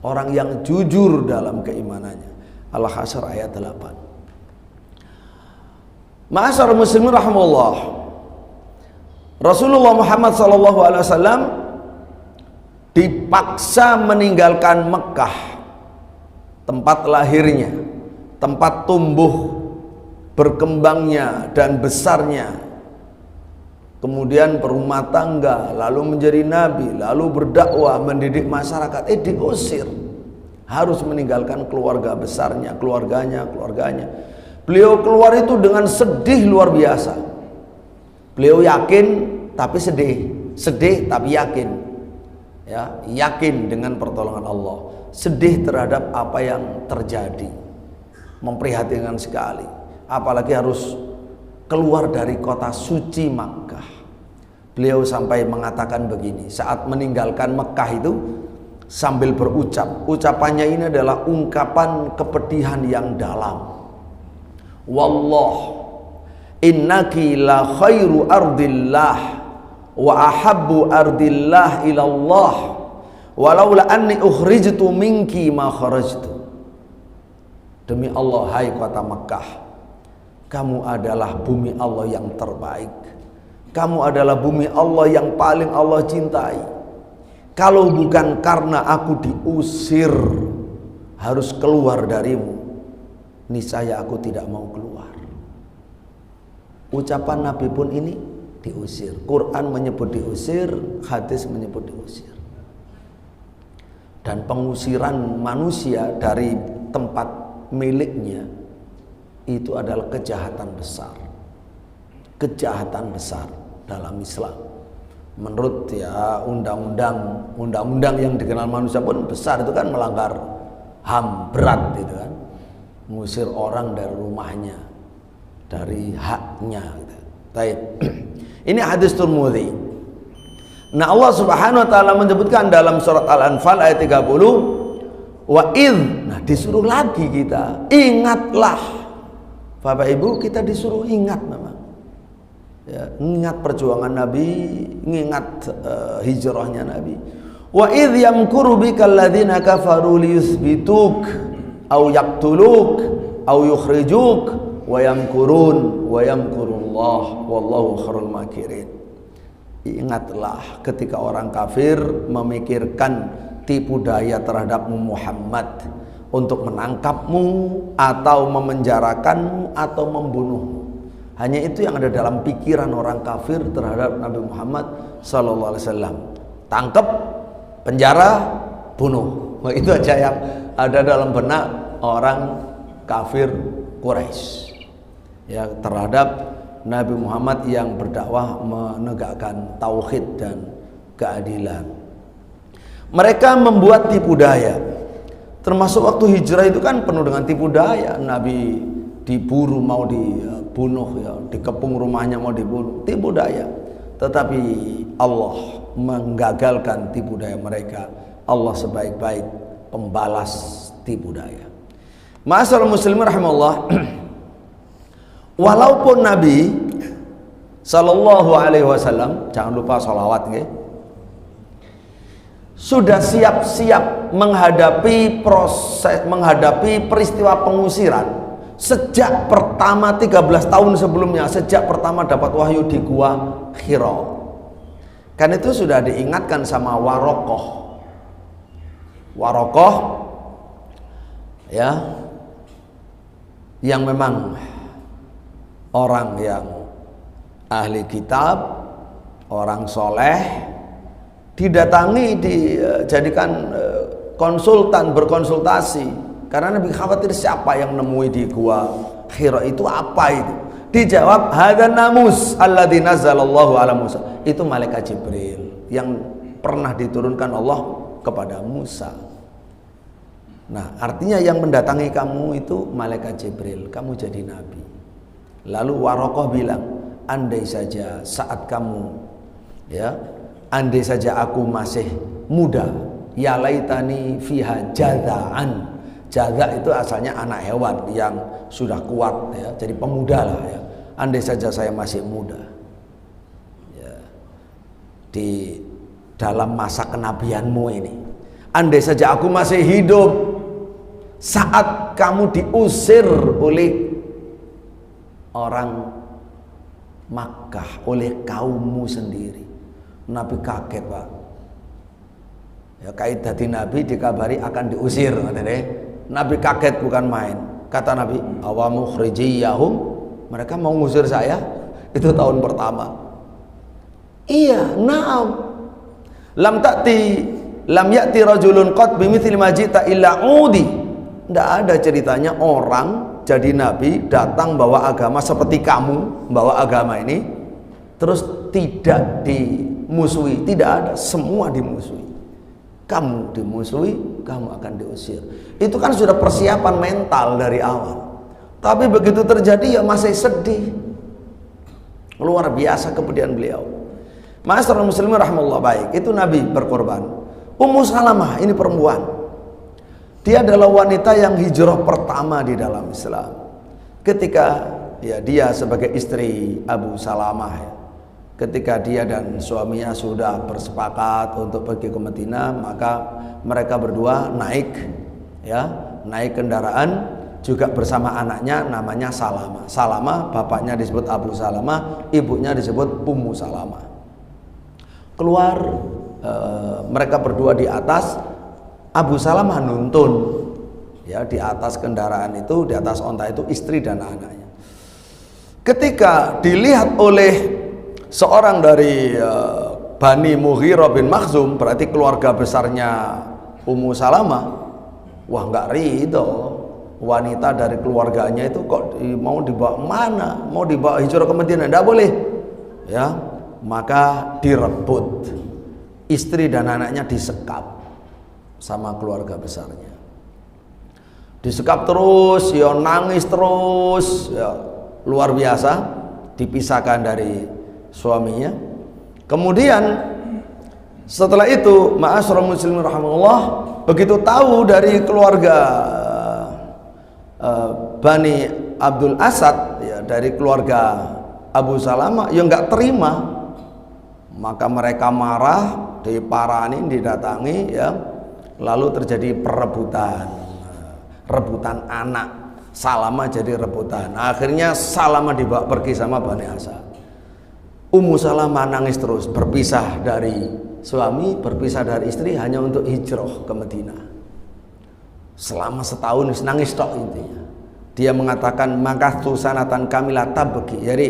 orang yang jujur dalam keimanannya. Al-Hasyr ayat 8. Ma'asyar muslimin rahimahullah, Rasulullah Muhammad SAW dipaksa meninggalkan Mekah, tempat lahirnya, tempat tumbuh berkembangnya dan besarnya, kemudian berumah tangga, lalu menjadi nabi, lalu berdakwah, mendidik masyarakat, diusir, harus meninggalkan keluarga besarnya, keluarganya. Beliau keluar itu dengan sedih luar biasa. Beliau yakin tapi sedih tapi yakin, ya, yakin dengan pertolongan Allah, sedih terhadap apa yang terjadi, memprihatinkan sekali, apalagi harus keluar dari kota suci Makkah. Beliau sampai mengatakan begini saat meninggalkan Mekah itu, sambil berucap, ucapannya ini adalah ungkapan kepedihan yang dalam. Wallah innaki la khairu ardillah wa ahabbu ardillah ilallah walaula anni ukhrijtu minki ma kharajtu. Demi Allah, hai kota Mekah, kamu adalah bumi Allah yang terbaik, kamu adalah bumi Allah yang paling Allah cintai. Kalau bukan karena aku diusir harus keluar darimu, niscaya aku tidak mau keluar. Ucapan Nabi pun ini diusir. Quran menyebut diusir, hadis menyebut diusir. Dan pengusiran manusia dari tempat miliknya itu adalah kejahatan besar. Kejahatan besar dalam Islam. Menurut ya undang-undang yang dikenal manusia pun besar, itu kan melanggar HAM berat itu kan, mengusir orang dari rumahnya, dari haknya gitu. Baik. Ini hadis Tirmidzi. Nah, Allah Subhanahu wa taala menyebutkan dalam surat Al-Anfal ayat 30, wa idz, nah disuruh lagi kita, ingatlah. Bapak Ibu, kita disuruh ingat memang. Ya, ingat perjuangan Nabi, ingat hijrahnya Nabi. Wa idz yamkuru bikal ladzina kafaru liyuthbituk au yaqtuluk au yukhrijuk wa yamkurun wa yamkurullah wallahu khairul makirin. Ingatlah ketika orang kafir memikirkan tipu daya terhadapmu Muhammad untuk menangkapmu atau memenjarakanmu atau membunuhmu. Hanya itu yang ada dalam pikiran orang kafir terhadap Nabi Muhammad sallallahu alaihi wasallam. Tangkap, penjara, bunuh. Nah, itu aja yang ada dalam benak orang kafir Quraisy. Ya, terhadap Nabi Muhammad yang berdakwah menegakkan tauhid dan keadilan. Mereka membuat tipu daya. Termasuk waktu hijrah itu kan penuh dengan tipu daya. Nabi diburu mau dibunuh, ya, dikepung rumahnya mau dibunuh, tipu daya. Tetapi Allah menggagalkan tipu daya mereka. Allah sebaik-baik pembalas tipu daya. Ma'asyiral muslimin rahimallah. Walaupun Nabi sallallahu alaihi wasallam, jangan lupa sholawat nggih, sudah siap-siap menghadapi peristiwa pengusiran sejak pertama 13 tahun sebelumnya, sejak pertama dapat wahyu di Gua Hira. Kan itu sudah diingatkan sama Warokoh ya, yang memang orang yang ahli kitab, orang soleh, didatangi, dijadikan konsultan, berkonsultasi Karena Nabi khawatir siapa yang nemui di gua Hira itu apa itu. Dijawab, hadan namus alladzi nazzalallahu ala Musa. Itu malaikat Jibril yang pernah diturunkan Allah kepada Musa. Nah, artinya yang mendatangi kamu itu malaikat Jibril, kamu jadi nabi. Lalu Waraqah bilang, andai saja saat kamu, ya, andai saja aku masih muda, ya laitani fiha jazaan. Jaza itu asalnya anak hewan yang sudah kuat, ya, jadi pemuda lah, ya. Andai saja saya masih muda, ya, di dalam masa kenabianmu ini. Andai saja aku masih hidup saat kamu diusir oleh orang Makkah, oleh kaummu sendiri. Nabi kaget, Pak. Ya, kaidah di Nabi dikabari akan diusir, Nabi kaget bukan main. Kata Nabi, awamukhrijiyahum, mereka mau ngusir saya. Itu tahun pertama. Iya, na'am. Lam ya'ti rajulun qad bimithli ma ji'ta illa udi. Tidak ada ceritanya orang jadi nabi datang bawa agama seperti kamu bawa agama ini terus tidak dimusuhi. Tidak ada, semua dimusuhi. Kamu dimusuhi, kamu akan diusir. Itu kan sudah persiapan mental dari awal. Tapi begitu terjadi ya masih sedih. Luar biasa kemudian beliau. Ma'asyiral muslimin rahimahullah, baik. Itu Nabi berkorban. Ummu Salamah ini perempuan. Dia adalah wanita yang hijrah pertama di dalam Islam. Ketika ya dia sebagai istri Abu Salamah, ya, ketika dia dan suaminya sudah bersepakat untuk pergi ke Madinah, maka mereka berdua naik kendaraan juga bersama anaknya namanya Salamah. Salamah bapaknya disebut Abu Salamah, ibunya disebut Ummu Salamah. Keluar mereka berdua di atas, Abu Salamah nuntun, ya, di atas kendaraan itu, di atas onta itu istri dan anaknya. Ketika dilihat oleh seorang dari Bani Mughirah bin Makhzum, berarti keluarga besarnya Ummu Salamah, wah nggak ridho, wanita dari keluarganya itu kok mau dibawa mana, mau dibawa hijrah ke Madinah, tidak boleh, ya, maka direbut, istri dan anaknya disekap sama keluarga besarnya, disekap terus, ya, nangis terus, ya, luar biasa, dipisahkan dari suaminya. Kemudian setelah itu, ma'asyiral muslimin rahimahullah, begitu tahu dari keluarga Bani Abdul Asad, ya, dari keluarga Abu Salamah, yang nggak terima, maka mereka marah, diparani, didatangi, ya, lalu terjadi rebutan anak. Salamah jadi rebutan. Akhirnya Salamah dibawa pergi sama Bani Asad. Ummu Salamah nangis terus, berpisah dari suami, berpisah dari istri hanya untuk hijrah ke Madinah. Selama setahun nangis tok intinya. Dia mengatakan makastu sanatan kamilah tabki. Jadi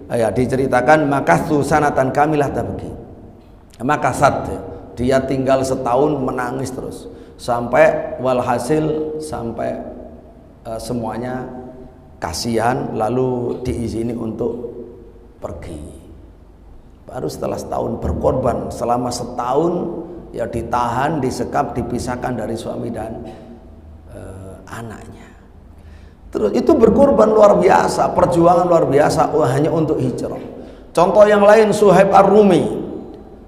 ya diceritakan makastu sanatan kamilah tabki. Makasat, dia tinggal setahun menangis terus sampai walhasil sampai semuanya kasihan, lalu diizini untuk pergi. Baru setelah setahun berkorban, selama setahun ya ditahan, disekap, dipisahkan dari suami dan anaknya. Terus itu berkorban luar biasa, perjuangan luar biasa, hanya untuk hijrah. Contoh yang lain, Suhaib Ar-Rumi,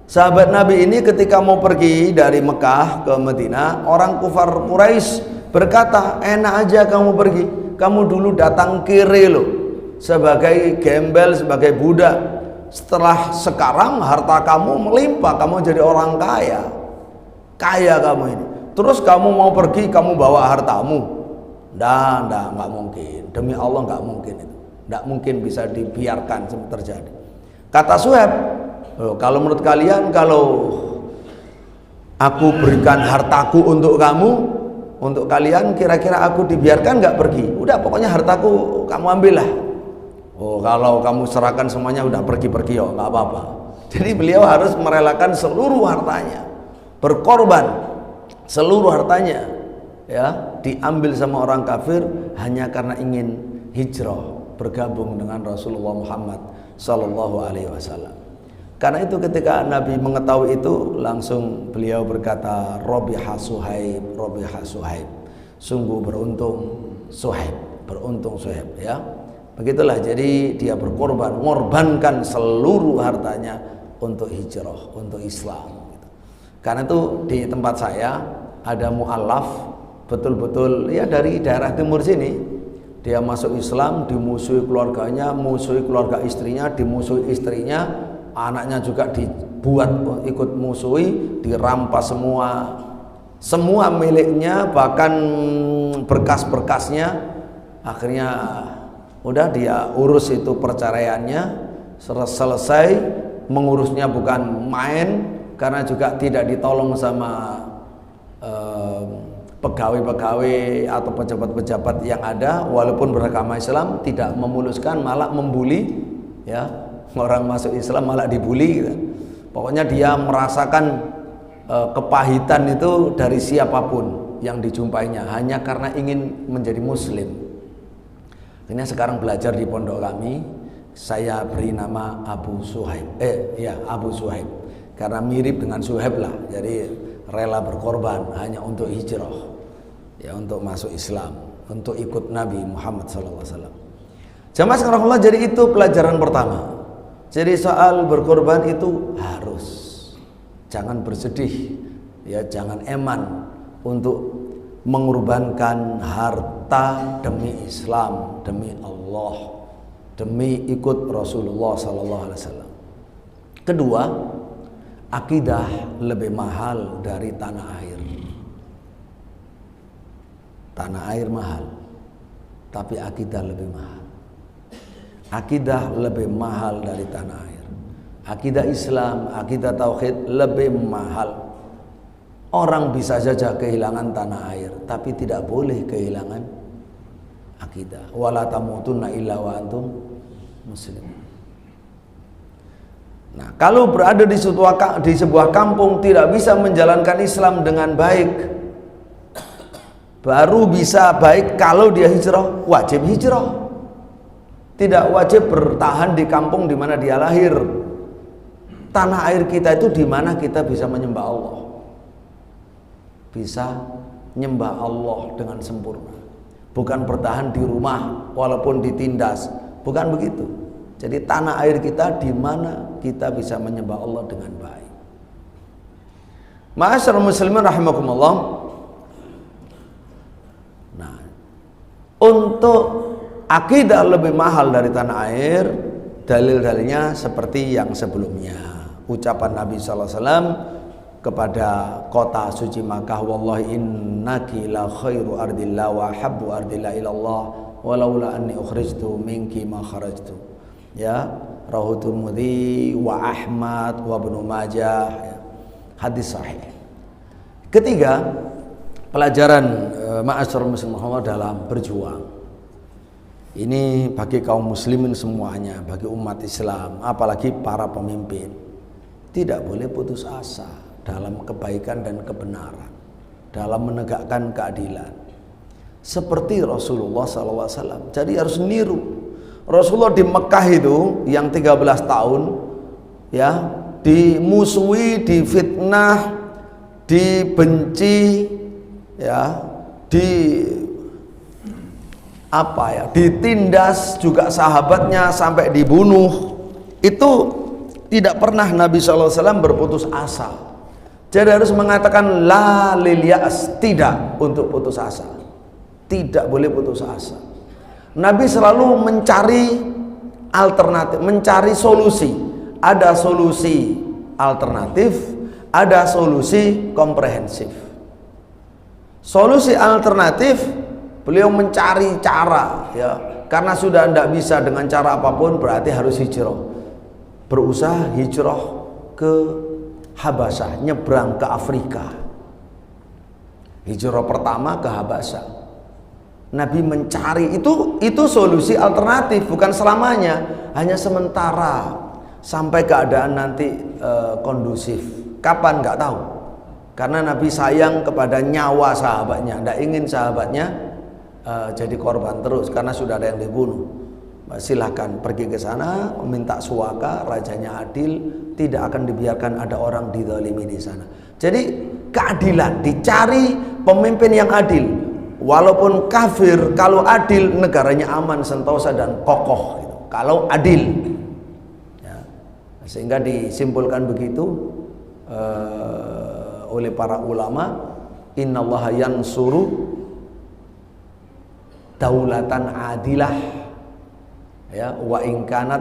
sahabat Nabi ini ketika mau pergi dari Mekah ke Madinah, orang kufar Quraisy berkata, enak aja kamu pergi, kamu dulu datang kiri loh, sebagai gembel, sebagai budak. Setelah sekarang harta kamu melimpah, kamu jadi orang kaya, kaya kamu ini. Terus kamu mau pergi, kamu bawa hartamu? Nggak mungkin. Demi Allah nggak mungkin itu. Nggak mungkin bisa dibiarkan terjadi. Kata Suhaib, kalau menurut kalian, kalau aku berikan hartaku untuk kamu, untuk kalian, kira-kira aku dibiarkan nggak pergi? Udah, pokoknya hartaku kamu ambillah. Oh, kalau kamu serahkan semuanya, udah pergi-pergi, oh nggak apa-apa. Jadi beliau harus merelakan seluruh hartanya, berkorban seluruh hartanya, ya, diambil sama orang kafir hanya karena ingin hijrah bergabung dengan Rasulullah Muhammad sallallahu alaihi wasallam. Karena itu ketika Nabi mengetahui itu, langsung beliau berkata, Rabiha Suhaib, Rabiha Suhaib. Sungguh beruntung Suhaib, beruntung Suhaib, ya. Begitulah, jadi dia berkorban, mengorbankan seluruh hartanya untuk hijrah, untuk Islam. Karena itu di tempat saya ada mu'alaf, betul-betul ya dari daerah timur sini. Dia masuk Islam, dimusuhi keluarganya, musuhi keluarga istrinya, dimusuhi istrinya, anaknya juga dibuat ikut musuhi, dirampas semua miliknya, bahkan berkas-berkasnya. Akhirnya udah dia urus itu perceraiannya, selesai, mengurusnya bukan main, karena juga tidak ditolong sama pegawai-pegawai atau pejabat-pejabat yang ada, walaupun beragama Islam, tidak memuluskan, malah membuli, ya. Orang masuk Islam malah dibully gitu. Pokoknya dia merasakan kepahitan itu dari siapapun yang dijumpainya hanya karena ingin menjadi muslim. Ini sekarang belajar di pondok kami, saya beri nama Abu Suhaib. Abu Suhaib. Karena mirip dengan Suhaib lah. Jadi rela berkorban hanya untuk hijrah. Ya, untuk masuk Islam, untuk ikut Nabi Muhammad SAW. Jamaah sekalian, jadi itu pelajaran pertama. Jadi soal berkorban itu harus, jangan bersedih, ya, jangan eman untuk mengorbankan harta demi Islam, demi Allah, demi ikut Rasulullah SAW. Kedua, akidah lebih mahal dari tanah air. Tanah air mahal, tapi akidah lebih mahal. Akidah lebih mahal dari tanah air. Akidah Islam, akidah tauhid lebih mahal. Orang bisa saja kehilangan tanah air, tapi tidak boleh kehilangan akidah. Wala tamutunna illa wa antum muslimun. Nah, kalau berada di sebuah kampung tidak bisa menjalankan Islam dengan baik, baru bisa baik kalau dia hijrah, wajib hijrah. Tidak wajib bertahan di kampung di mana dia lahir. Tanah air kita itu di mana kita bisa menyembah Allah. Bisa menyembah Allah dengan sempurna. Bukan bertahan di rumah walaupun ditindas, bukan begitu. Jadi tanah air kita di mana kita bisa menyembah Allah dengan baik. Ma'asyiral muslimin rahimakumullah. Nah, untuk akidah lebih mahal dari tanah air, dalil-dalilnya seperti yang sebelumnya. Ucapan Nabi SAW kepada kota suci Makkah, wallahi innaki la khairu ardillah wa habbu ardillah ilallah walaula anni ukhrijtu minki ma kharajtu. Ya, rawahu Tirmidzi wa Ahmad wa Ibnu Majah, ya. Hadis sahih. Ketiga, pelajaran ma'asyiral muslimin dalam berjuang. Ini bagi kaum muslimin semuanya, bagi umat Islam, apalagi para pemimpin. Tidak boleh putus asa dalam kebaikan dan kebenaran, dalam menegakkan keadilan. Seperti Rasulullah SAW. Jadi harus niru. Rasulullah di Mekah itu yang 13 tahun, ya, dimusuhi, difitnah, dibenci, ya, ditindas juga sahabatnya sampai dibunuh. Itu tidak pernah Nabi SAW berputus asa. Jadi harus mengatakan la lil ya'as, tidak untuk putus asa. Tidak boleh putus asa. Nabi selalu mencari alternatif, mencari solusi. Ada solusi alternatif, ada solusi komprehensif. Solusi alternatif, beliau mencari cara, ya, karena sudah tidak bisa dengan cara apapun, berarti harus hijrah. Berusaha hijrah ke Habasyah, nyebrang ke Afrika. Hijrah pertama ke Habasyah. Nabi mencari itu solusi alternatif, bukan selamanya, hanya sementara sampai keadaan nanti kondusif. Kapan nggak tahu. Karena Nabi sayang kepada nyawa sahabatnya, tidak ingin sahabatnya jadi korban terus karena sudah ada yang dibunuh. Silahkan pergi ke sana, minta suaka, rajanya adil, tidak akan dibiarkan ada orang dizalimi di sana. Jadi keadilan, dicari pemimpin yang adil, walaupun kafir, kalau adil negaranya aman, sentosa dan kokoh. Gitu. Kalau adil, ya. Sehingga disimpulkan begitu oleh para ulama, innallaha yansuru daulatan adilah, ya, wa in kanat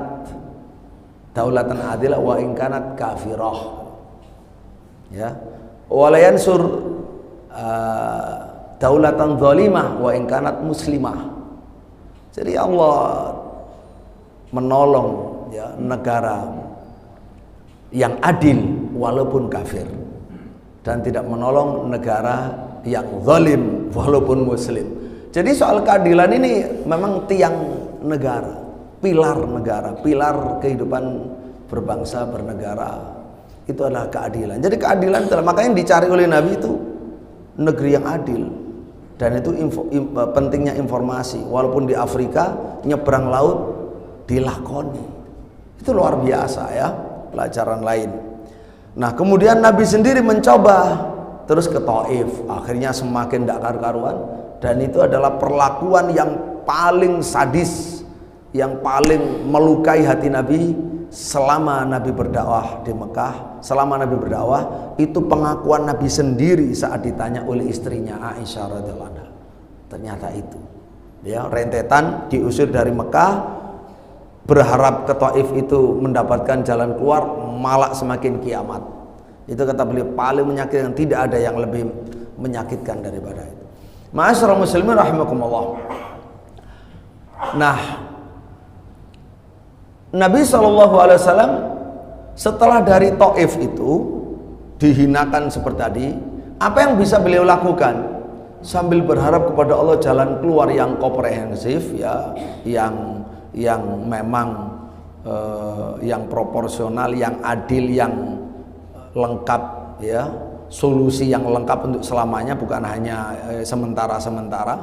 daulatan adilah wa in kanat kafirah, ya, wa la yansur daulatan zalimah wa in kanat muslimah. Jadi Allah menolong, ya, negara yang adil walaupun kafir, dan tidak menolong negara yang zalim walaupun muslim. Jadi soal keadilan ini memang tiang negara, pilar kehidupan berbangsa bernegara itu adalah keadilan. Jadi keadilan itulah makanya yang dicari oleh Nabi itu negeri yang adil, dan itu pentingnya informasi. Walaupun di Afrika nyebrang laut dilakoni, itu luar biasa, ya, pelajaran lain. Nah kemudian Nabi sendiri mencoba terus ke Taif, akhirnya semakin tidak karu-karuan, dan itu adalah perlakuan yang paling sadis, yang paling melukai hati Nabi selama Nabi berdakwah di Mekah. Selama Nabi berdakwah, itu pengakuan Nabi sendiri saat ditanya oleh istrinya Aisyah radhiyallahu anha. Ternyata itu, ya, rentetan diusir dari Mekah, berharap ke Taif itu mendapatkan jalan keluar, malah semakin kiamat. Itu kata beliau paling menyakitkan, tidak ada yang lebih menyakitkan daripada itu. Ma'asyiral muslimin rahimakumullah. Nah, Nabi SAW setelah dari Taif itu dihinakan seperti tadi, apa yang bisa beliau lakukan? Sambil berharap kepada Allah jalan keluar yang komprehensif, ya, yang memang yang proporsional, yang adil, yang lengkap, ya, solusi yang lengkap untuk selamanya, bukan hanya sementara-sementara.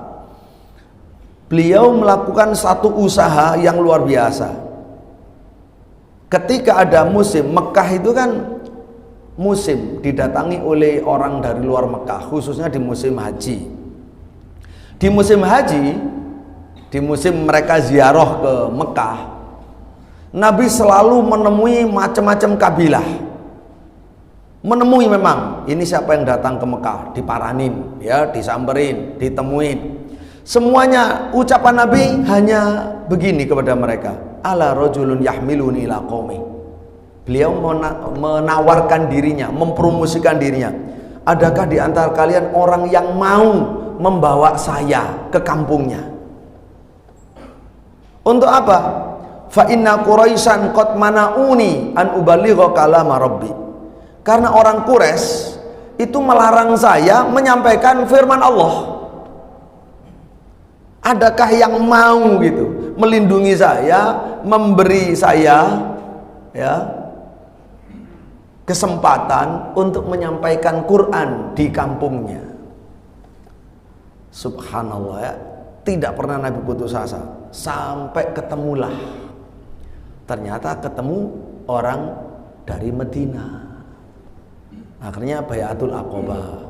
Beliau melakukan satu usaha yang luar biasa. Ketika ada musim, Mekah itu kan musim didatangi oleh orang dari luar Mekah, khususnya di musim haji. Di musim haji, di musim mereka ziarah ke Mekah, Nabi selalu menemui macam-macam kabilah. Menemui memang, ini siapa yang datang ke Mekah, diparanin, ya, disamperin, ditemuin. Semuanya ucapan Nabi hanya begini kepada mereka, ala rajulun yahmiluni ila qaumi. Beliau menawarkan dirinya, mempromosikan dirinya. Adakah di antara kalian orang yang mau membawa saya ke kampungnya? Untuk apa? Fa inna Quraisyan qad mana'uni an ubaligha kalama rabbi. Karena orang Quraisy itu melarang saya menyampaikan firman Allah. Adakah yang mau gitu melindungi saya, memberi saya, ya, kesempatan untuk menyampaikan Quran di kampungnya? Subhanallah, ya, tidak pernah Nabi putus asa sampai ketemulah. Ternyata ketemu orang dari Medina. Akhirnya Bayatul Aqabah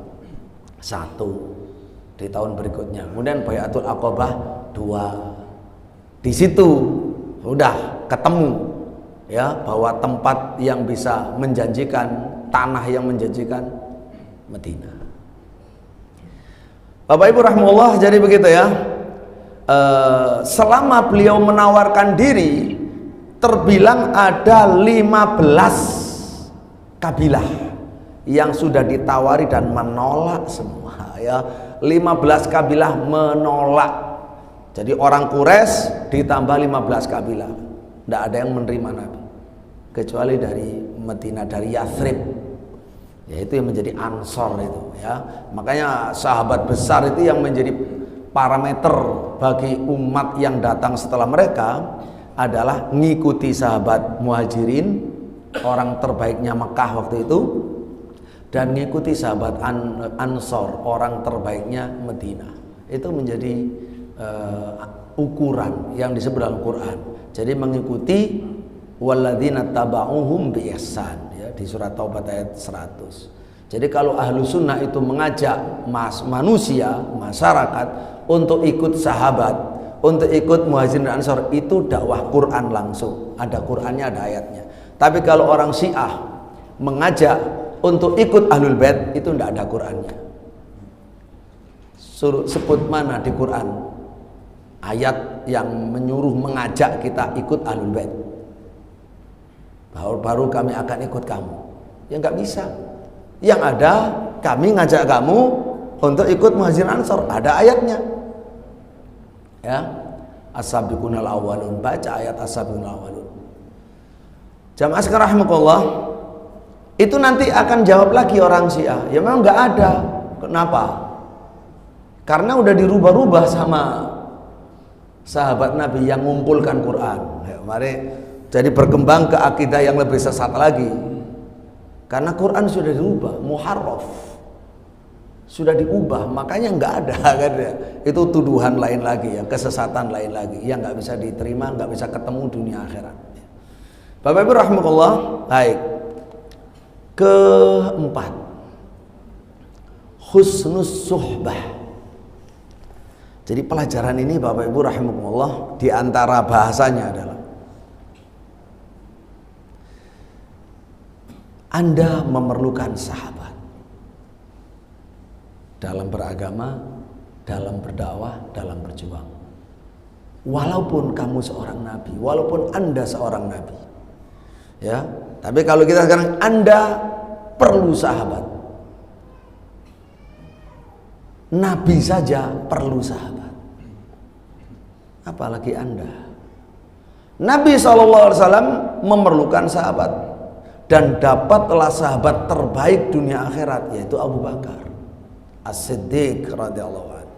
1 di tahun berikutnya, kemudian Bayatul Aqabah 2. Di situ sudah ketemu, ya, bahwa tempat yang bisa menjanjikan, tanah yang menjanjikan, Medina. Bapak Ibu rahimahullah, jadi begitu, ya. Selama beliau menawarkan diri, terbilang ada 15 kabilah yang sudah ditawari dan menolak semua, ya. 15 kabilah menolak. Jadi orang Quraisy ditambah 15 kabilah, tidak ada yang menerima Nabi kecuali dari Madinah, dari Yathrib, yaitu yang menjadi Ansor itu, ya. Makanya sahabat besar itu yang menjadi parameter bagi umat yang datang setelah mereka adalah mengikuti sahabat Muhajirin, orang terbaiknya Mekah waktu itu, dan mengikuti sahabat Ansor, orang terbaiknya Madinah. Itu menjadi ukuran yang disebut dalam Quran. Jadi mengikuti walladzina taba'uhum bi ihsan, ya, di surat Taubat ayat 100. Jadi kalau ahlu sunnah itu mengajak manusia, masyarakat untuk ikut sahabat, untuk ikut muhajirin dan ansor, itu dakwah Quran langsung. Ada Qurannya, ada ayatnya. Tapi kalau orang Syiah mengajak untuk ikut ahlul bait, itu tidak ada Qurannya. Suruh sebut mana di Quran ayat yang menyuruh mengajak kita ikut ahlul bait. Baru kami akan ikut kamu. Ya nggak bisa. Yang ada kami ngajak kamu untuk ikut muhajirin ansor, ada ayatnya. Ya. As-sabiqunal awwalun, baca ayat as-sabiqunal awwalun. Jamaah sekalian rahimakumullah, itu nanti akan jawab lagi orang Syiah, ya memang nggak ada. Kenapa? Karena udah dirubah-rubah sama sahabat Nabi yang mengumpulkan Quran. Ya, mari jadi berkembang ke akidah yang lebih sesat lagi. Karena Quran sudah dirubah, muharraf, sudah diubah, makanya nggak ada kan ya. Itu tuduhan lain lagi, ya, kesesatan lain lagi, yang nggak bisa diterima, nggak bisa ketemu dunia akhirat. Bapak Ibu rahmatullah, baik. Keempat, husnus suhbah. Jadi pelajaran ini Bapak Ibu rahmatullah, di antara bahasanya adalah Anda memerlukan sahabat dalam beragama, dalam berdakwah, dalam berjuang. Walaupun kamu seorang nabi, walaupun Anda seorang nabi. Ya, tapi kalau kita sekarang Anda perlu sahabat. Nabi saja perlu sahabat. Apalagi Anda. Nabi SAW memerlukan sahabat. Dan dapatlah sahabat terbaik dunia akhirat, yaitu Abu Bakar As-Siddiq radhiyallahu anhu.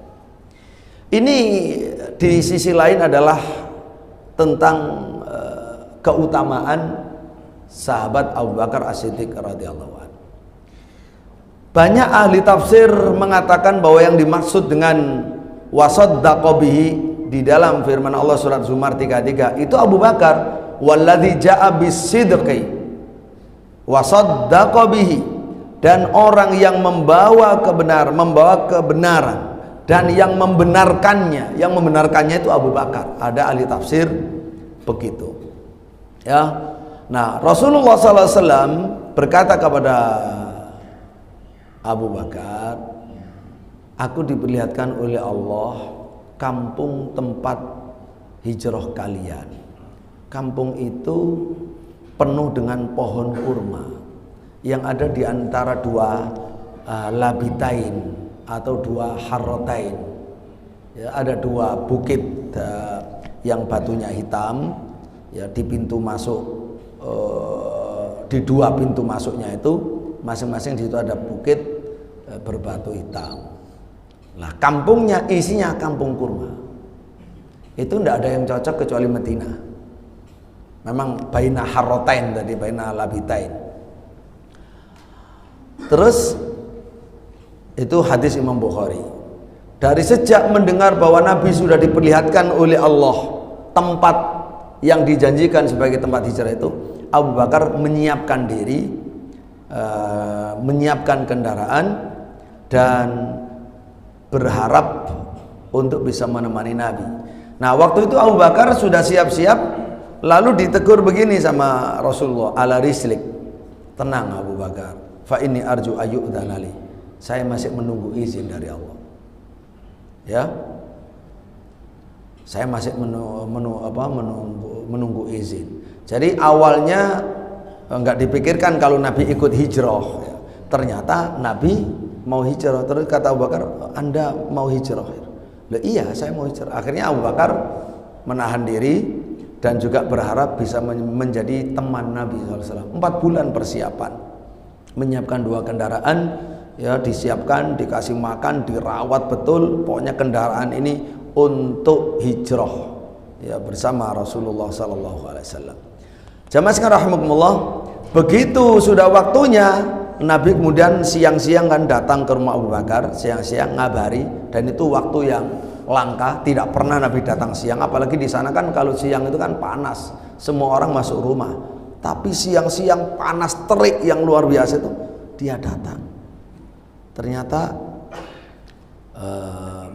Ini di sisi lain adalah tentang keutamaan sahabat Abu Bakar As-Siddiq radhiyallahu anhu. Banyak ahli tafsir mengatakan bahwa yang dimaksud dengan wasaddaqa bihi di dalam firman Allah surat Zumar 33 itu Abu Bakar, walladzi jaa bis-sidqi wasaddaqa bihi, dan orang yang membawa kebenaran dan yang membenarkannya itu Abu Bakar. Ada ahli tafsir begitu. Ya. Nah, Rasulullah SAW berkata kepada Abu Bakar, aku diperlihatkan oleh Allah kampung tempat hijrah kalian. Kampung itu penuh dengan pohon kurma yang ada di antara dua labitain atau dua harrotain. Ya, ada dua bukit yang batunya hitam. Ya, di pintu masuk di dua pintu masuknya itu masing-masing di situ ada bukit berbatu hitam. Nah, kampungnya isinya kampung kurma. Itu tidak ada yang cocok kecuali Madinah. Memang baina harrotain tadi, baina labitain. Terus itu hadis Imam Bukhari. Dari sejak mendengar bahwa Nabi sudah diperlihatkan oleh Allah tempat yang dijanjikan sebagai tempat hijrah itu, Abu Bakar menyiapkan diri, menyiapkan kendaraan dan berharap untuk bisa menemani Nabi. Nah, waktu itu Abu Bakar sudah siap-siap. Lalu ditegur begini sama Rasulullah, ala rislik, tenang Abu Bakar, fa inni arju ayyu'dhanali, saya masih menunggu izin dari Allah. Ya, saya masih menunggu izin. Jadi awalnya enggak dipikirkan kalau Nabi ikut hijrah. Ya. Ternyata Nabi mau hijrah. Terus kata Abu Bakar, Anda mau hijrah? Loh, iya, saya mau hijrah. Akhirnya Abu Bakar menahan diri dan juga berharap bisa menjadi teman Nabi SAW. 4 bulan persiapan, menyiapkan 2 kendaraan, ya, disiapkan, dikasih makan, dirawat betul. Pokoknya kendaraan ini untuk hijrah, ya, bersama Rasulullah SAW. Jamaah sekalian rahimakumullah, begitu sudah waktunya Nabi kemudian siang-siang kan datang ke rumah Abu Bakar, siang-siang ngabari, dan itu waktu yang langka, tidak pernah Nabi datang siang, apalagi di sana kan kalau siang itu kan panas, semua orang masuk rumah. Tapi siang-siang panas terik yang luar biasa itu dia datang. Ternyata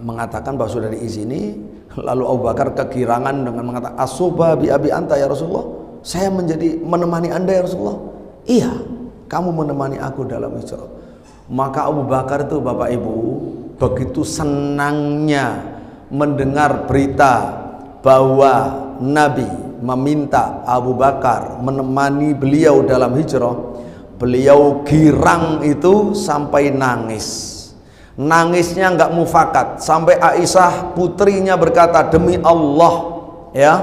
mengatakan bahwa sudah diizini. Lalu Abu Bakar kegirangan dengan mengatakan, "Asuba bi abi anta ya Rasulullah, saya menemani Anda ya Rasulullah." "Iya, kamu menemani aku dalam hijrah." Maka Abu Bakar itu, Bapak Ibu, begitu senangnya mendengar berita bahwa Nabi meminta Abu Bakar menemani beliau dalam hijrah, beliau girang itu sampai nangis. Nangisnya nggak mufakat, sampai Aisyah putrinya berkata, "Demi Allah, ya,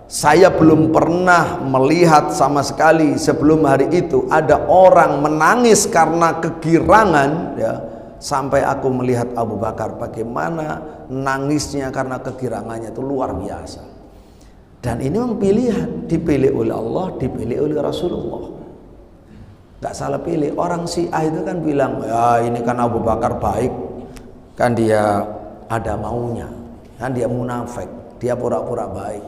saya belum pernah melihat sama sekali sebelum hari itu ada orang menangis karena kegirangan, ya, sampai aku melihat Abu Bakar bagaimana nangisnya karena kegirangannya itu luar biasa." Dan ini memang pilihan, dipilih oleh Allah, dipilih oleh Rasulullah. Gak salah pilih. Orang Syiah itu kan bilang, ya ini kan Abu Bakar baik, kan dia ada maunya, kan dia munafik, dia pura-pura baik.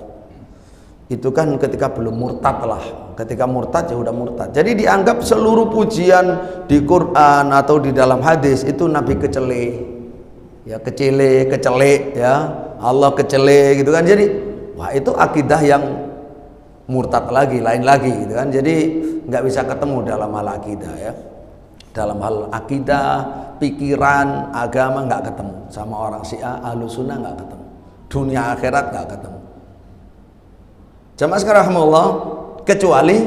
Itu kan ketika belum murtad lah. Ketika murtad ya udah murtad. Jadi dianggap seluruh pujian di Quran atau di dalam hadis itu Nabi kecele, ya kecele, ya Allah kecele gitu kan. Jadi wah itu akidah yang murtad lagi, lain lagi gitu kan. Jadi nggak bisa ketemu dalam hal akidah, ya. Dalam hal akidah, pikiran, agama nggak ketemu. Sama orang Syiah, Ahlus Sunnah nggak ketemu. Dunia akhirat nggak ketemu. Jamaah sekalian rahimahullah, kecuali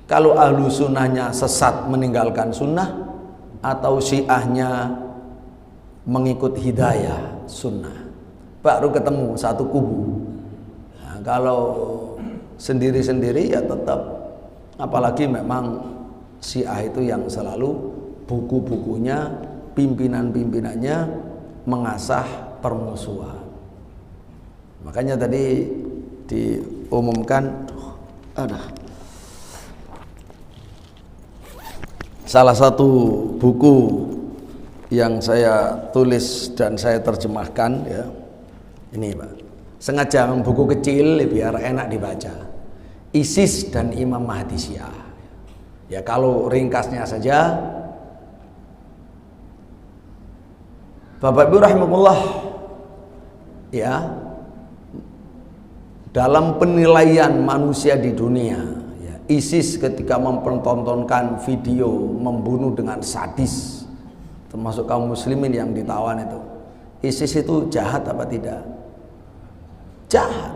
kalau Ahlus Sunnahnya sesat meninggalkan sunnah, atau Syiahnya mengikut hidayah sunnah, baru ketemu satu kubu. Nah, kalau sendiri-sendiri ya tetap, apalagi memang Syiah itu yang selalu buku-bukunya, pimpinan-pimpinannya mengasah permusuhan. Makanya tadi diumumkan salah satu buku yang saya tulis dan saya terjemahkan, ya ini Pak, sengaja buku kecil biar enak dibaca, ISIS dan Imam Mahdi Syiah. Ya kalau ringkasnya saja, Bapak Ibu rahimahullah, ya dalam penilaian manusia di dunia, ya, ISIS ketika mempertontonkan video membunuh dengan sadis, termasuk kaum muslimin yang ditawan itu, ISIS itu jahat apa tidak? Jahat.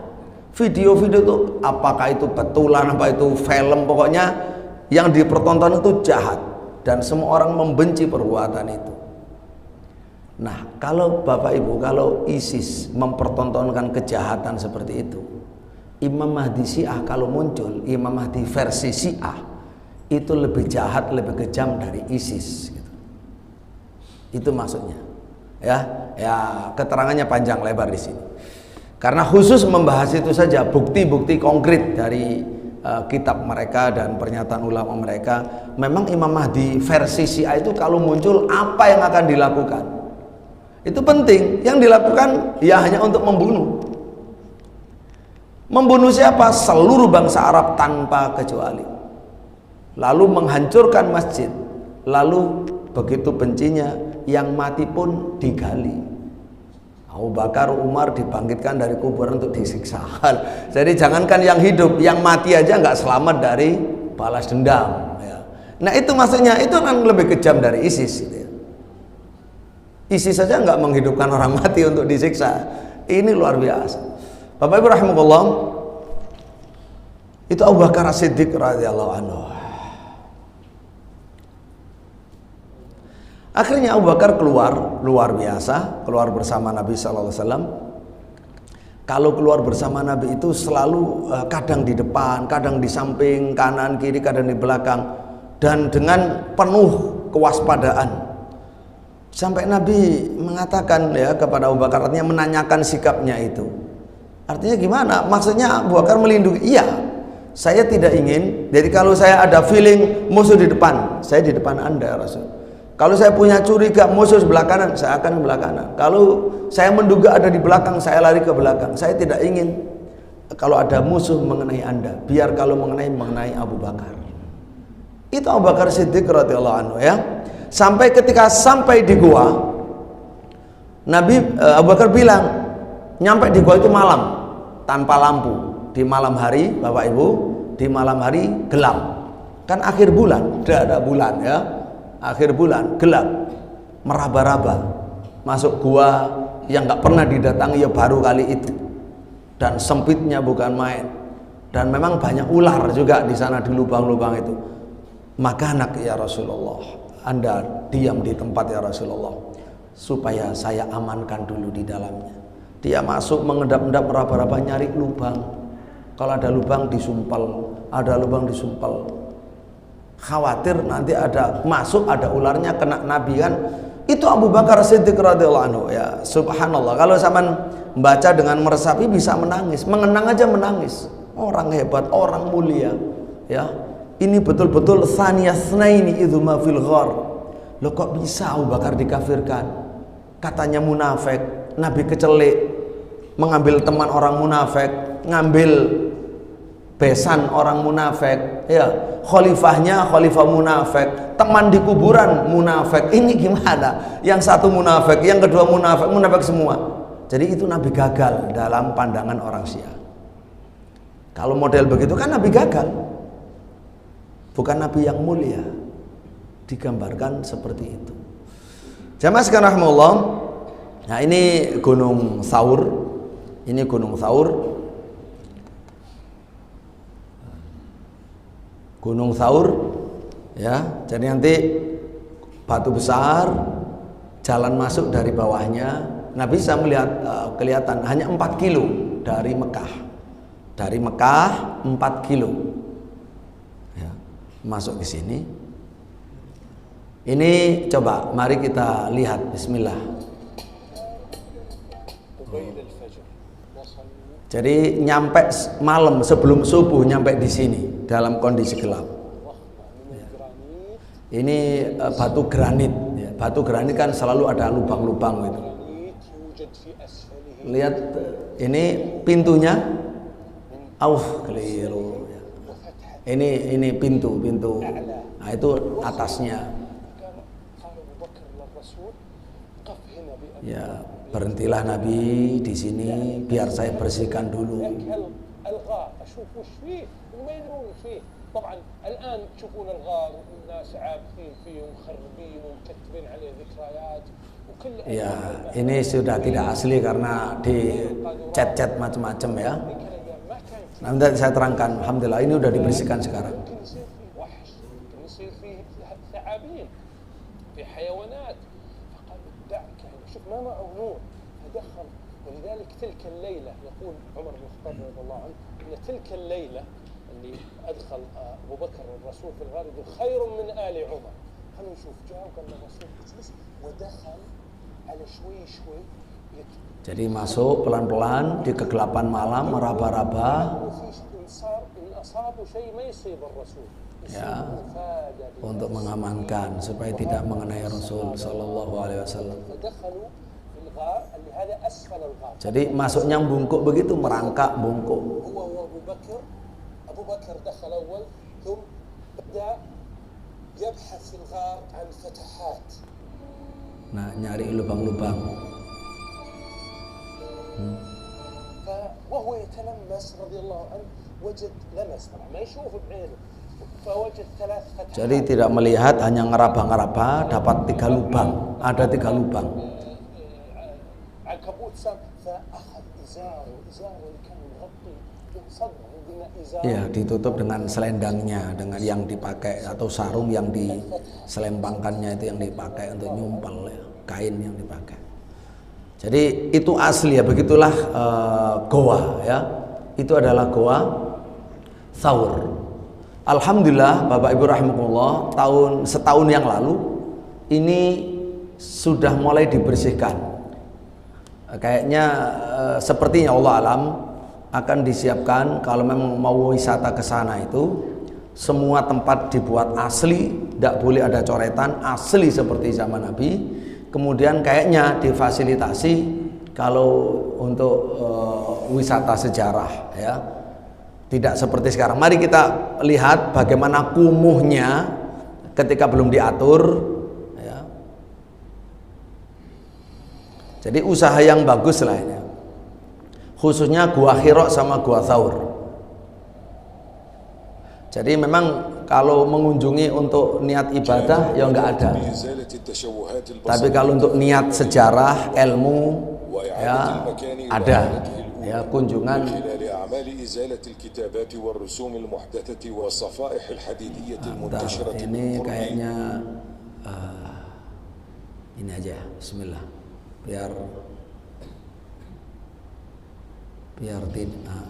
Video-video itu apakah itu betulan, apa itu film, pokoknya yang dipertonton itu jahat, dan semua orang membenci perbuatan itu. Nah, kalau Bapak Ibu, kalau ISIS mempertontonkan kejahatan seperti itu, Imam Mahdi Syiah kalau muncul, Imam Mahdi versi Syiah itu lebih jahat, lebih kejam dari ISIS gitu. Itu maksudnya. Ya keterangannya panjang lebar di sini. Karena khusus membahas itu saja, bukti-bukti konkret dari kitab mereka dan pernyataan ulama mereka, memang Imam Mahdi versi Syiah itu kalau muncul apa yang akan dilakukan? Itu penting. Yang dilakukan ya hanya untuk membunuh. Membunuh siapa? Seluruh bangsa Arab tanpa kecuali. Lalu menghancurkan masjid. Lalu begitu bencinya, yang mati pun digali. Abu Bakar, Umar dibangkitkan dari kuburan untuk disiksa. Jadi jangankan yang hidup, yang mati aja nggak selamat dari balas dendam. Ya. Nah itu maksudnya, itu kan lebih kejam dari ISIS. Gitu ya. ISIS saja nggak menghidupkan orang mati untuk disiksa. Ini luar biasa. Bapak Ibu rahimahullah, itu Abu Bakar As-Siddiq radhiyallahu anhu. Akhirnya Abu Bakar keluar, luar biasa, keluar bersama Nabi sallallahu alaihi wasallam. Kalau keluar bersama Nabi itu selalu kadang di depan, kadang di samping, kanan, kiri, kadang di belakang, dan dengan penuh kewaspadaan. Sampai Nabi mengatakan ya kepada Abu Bakar, artinya menanyakan sikapnya itu. Artinya gimana? Maksudnya Abu Bakar melindungi? Iya. Saya tidak ingin, jadi kalau saya ada feeling musuh di depan, saya di depan Anda ya Rasul. Kalau saya punya curiga musuh sebelah kanan, saya akan sebelah kanan. Kalau saya menduga ada di belakang, saya lari ke belakang. Saya tidak ingin kalau ada musuh mengenai Anda, biar kalau mengenai Abu Bakar. Itu Abu Bakar Siddiq radhiyallahu anhu ya. Sampai ketika sampai di gua, Nabi Abu Bakar bilang, nyampe di gua itu malam, tanpa lampu. Di malam hari, Bapak Ibu, di malam hari gelap. Kan akhir bulan, tidak ada bulan ya. Akhir bulan gelap, meraba-raba. Masuk gua yang nggak pernah didatangi ya baru kali itu. Dan sempitnya bukan main. Dan memang banyak ular juga di sana di lubang-lubang itu. Maka anak ya Rasulullah, Anda diam di tempat ya Rasulullah, supaya saya amankan dulu di dalamnya. Dia masuk mengendap-endap meraba-raba nyari lubang. Kalau ada lubang disumpel, ada lubang disumpel. Khawatir nanti ada masuk ada ularnya kena Nabi kan. Itu Abu Bakar Siddiq radhiyallahu anhu ya. Subhanallah. Kalau zaman membaca dengan meresapi bisa menangis, mengenang aja menangis. Orang hebat, orang mulia ya. Ini betul-betul tsaniyasnaini idzuma fil ghar. Loh kok bisa Abu Bakar dikafirkan? Katanya munafik, Nabi kecelik, mengambil teman orang munafik, ngambil besan orang munafik ya, khalifahnya khalifah munafik, teman di kuburan munafik. Ini gimana? Yang satu munafik, yang kedua munafik, munafik semua. Jadi itu Nabi gagal dalam pandangan orang Syiah. Kalau model begitu kan Nabi gagal, bukan Nabi yang mulia. Digambarkan seperti itu. Jamaah sekalian rahimahullah. Nah ini Gunung Thaur. Ini Gunung Thaur. Gunung Thaur ya. Jadi nanti batu besar, jalan masuk dari bawahnya. Nah bisa melihat kelihatan hanya 4 kilo dari Mekah. Dari Mekah 4 kilo ya, masuk ke sini. Ini coba mari kita lihat. Bismillah. Jadi nyampe malam sebelum subuh, nyampe di sini dalam kondisi gelap. Ini batu granit. Ya. Batu granit kan selalu ada lubang-lubang itu. Lihat ini pintunya. Keliru. Ini pintu. Nah itu atasnya. Ya. Berhentilah Nabi di sini biar saya bersihkan dulu. Ya, ini sudah tidak asli karena dicat-cat macam-macam ya. Nanti saya terangkan. Alhamdulillah ini sudah dibersihkan sekarang. ما معه نور فدخل ولذلك تلك الليلة يقول عمر بن الخطاب رضي الله عنه أن تلك الليلة اللي أدخل أبو بكر الرسول في الغار خير من آل عمر. خلينا نشوف جاء وقال الرسول اجلس ودخل على شوي jadi masuk pelan-pelan di kegelapan malam meraba-raba ya, untuk mengamankan supaya tidak mengenai Rasul Sallallahu Alaihi Wasallam. Jadi masuknya bungkuk begitu, merangkak bungkuk. Nah, nyari lubang-lubang. Jadi tidak melihat, hanya ngeraba-ngeraba, dapat 3 lubang. Ada 3 lubang. Ya, ditutup dengan selendangnya, dengan yang dipakai atau sarung yang diselempangkannya itu yang dipakai untuk nyumpel ya, kain yang dipakai. Jadi itu asli ya, begitulah goa ya. Itu adalah goa Thaur. Alhamdulillah Bapak Ibu rahimakumullah, setahun yang lalu ini sudah mulai dibersihkan. Kayaknya sepertinya Allah alam akan disiapkan kalau memang mau wisata ke sana itu semua tempat dibuat asli, tidak boleh ada coretan, asli seperti zaman Nabi. Kemudian kayaknya difasilitasi kalau untuk wisata sejarah ya. Tidak seperti sekarang. Mari kita lihat bagaimana kumuhnya ketika belum diatur ya. Jadi usaha yang bagus lah ini. Khususnya Gua Hira sama Gua Thaur. Jadi memang kalau mengunjungi untuk niat ibadah ya enggak ada. Tapi kalau untuk niat sejarah, ilmu ya ada. Ya kunjungan. Ini kayaknya ini aja. Bismillah. Biar tidak.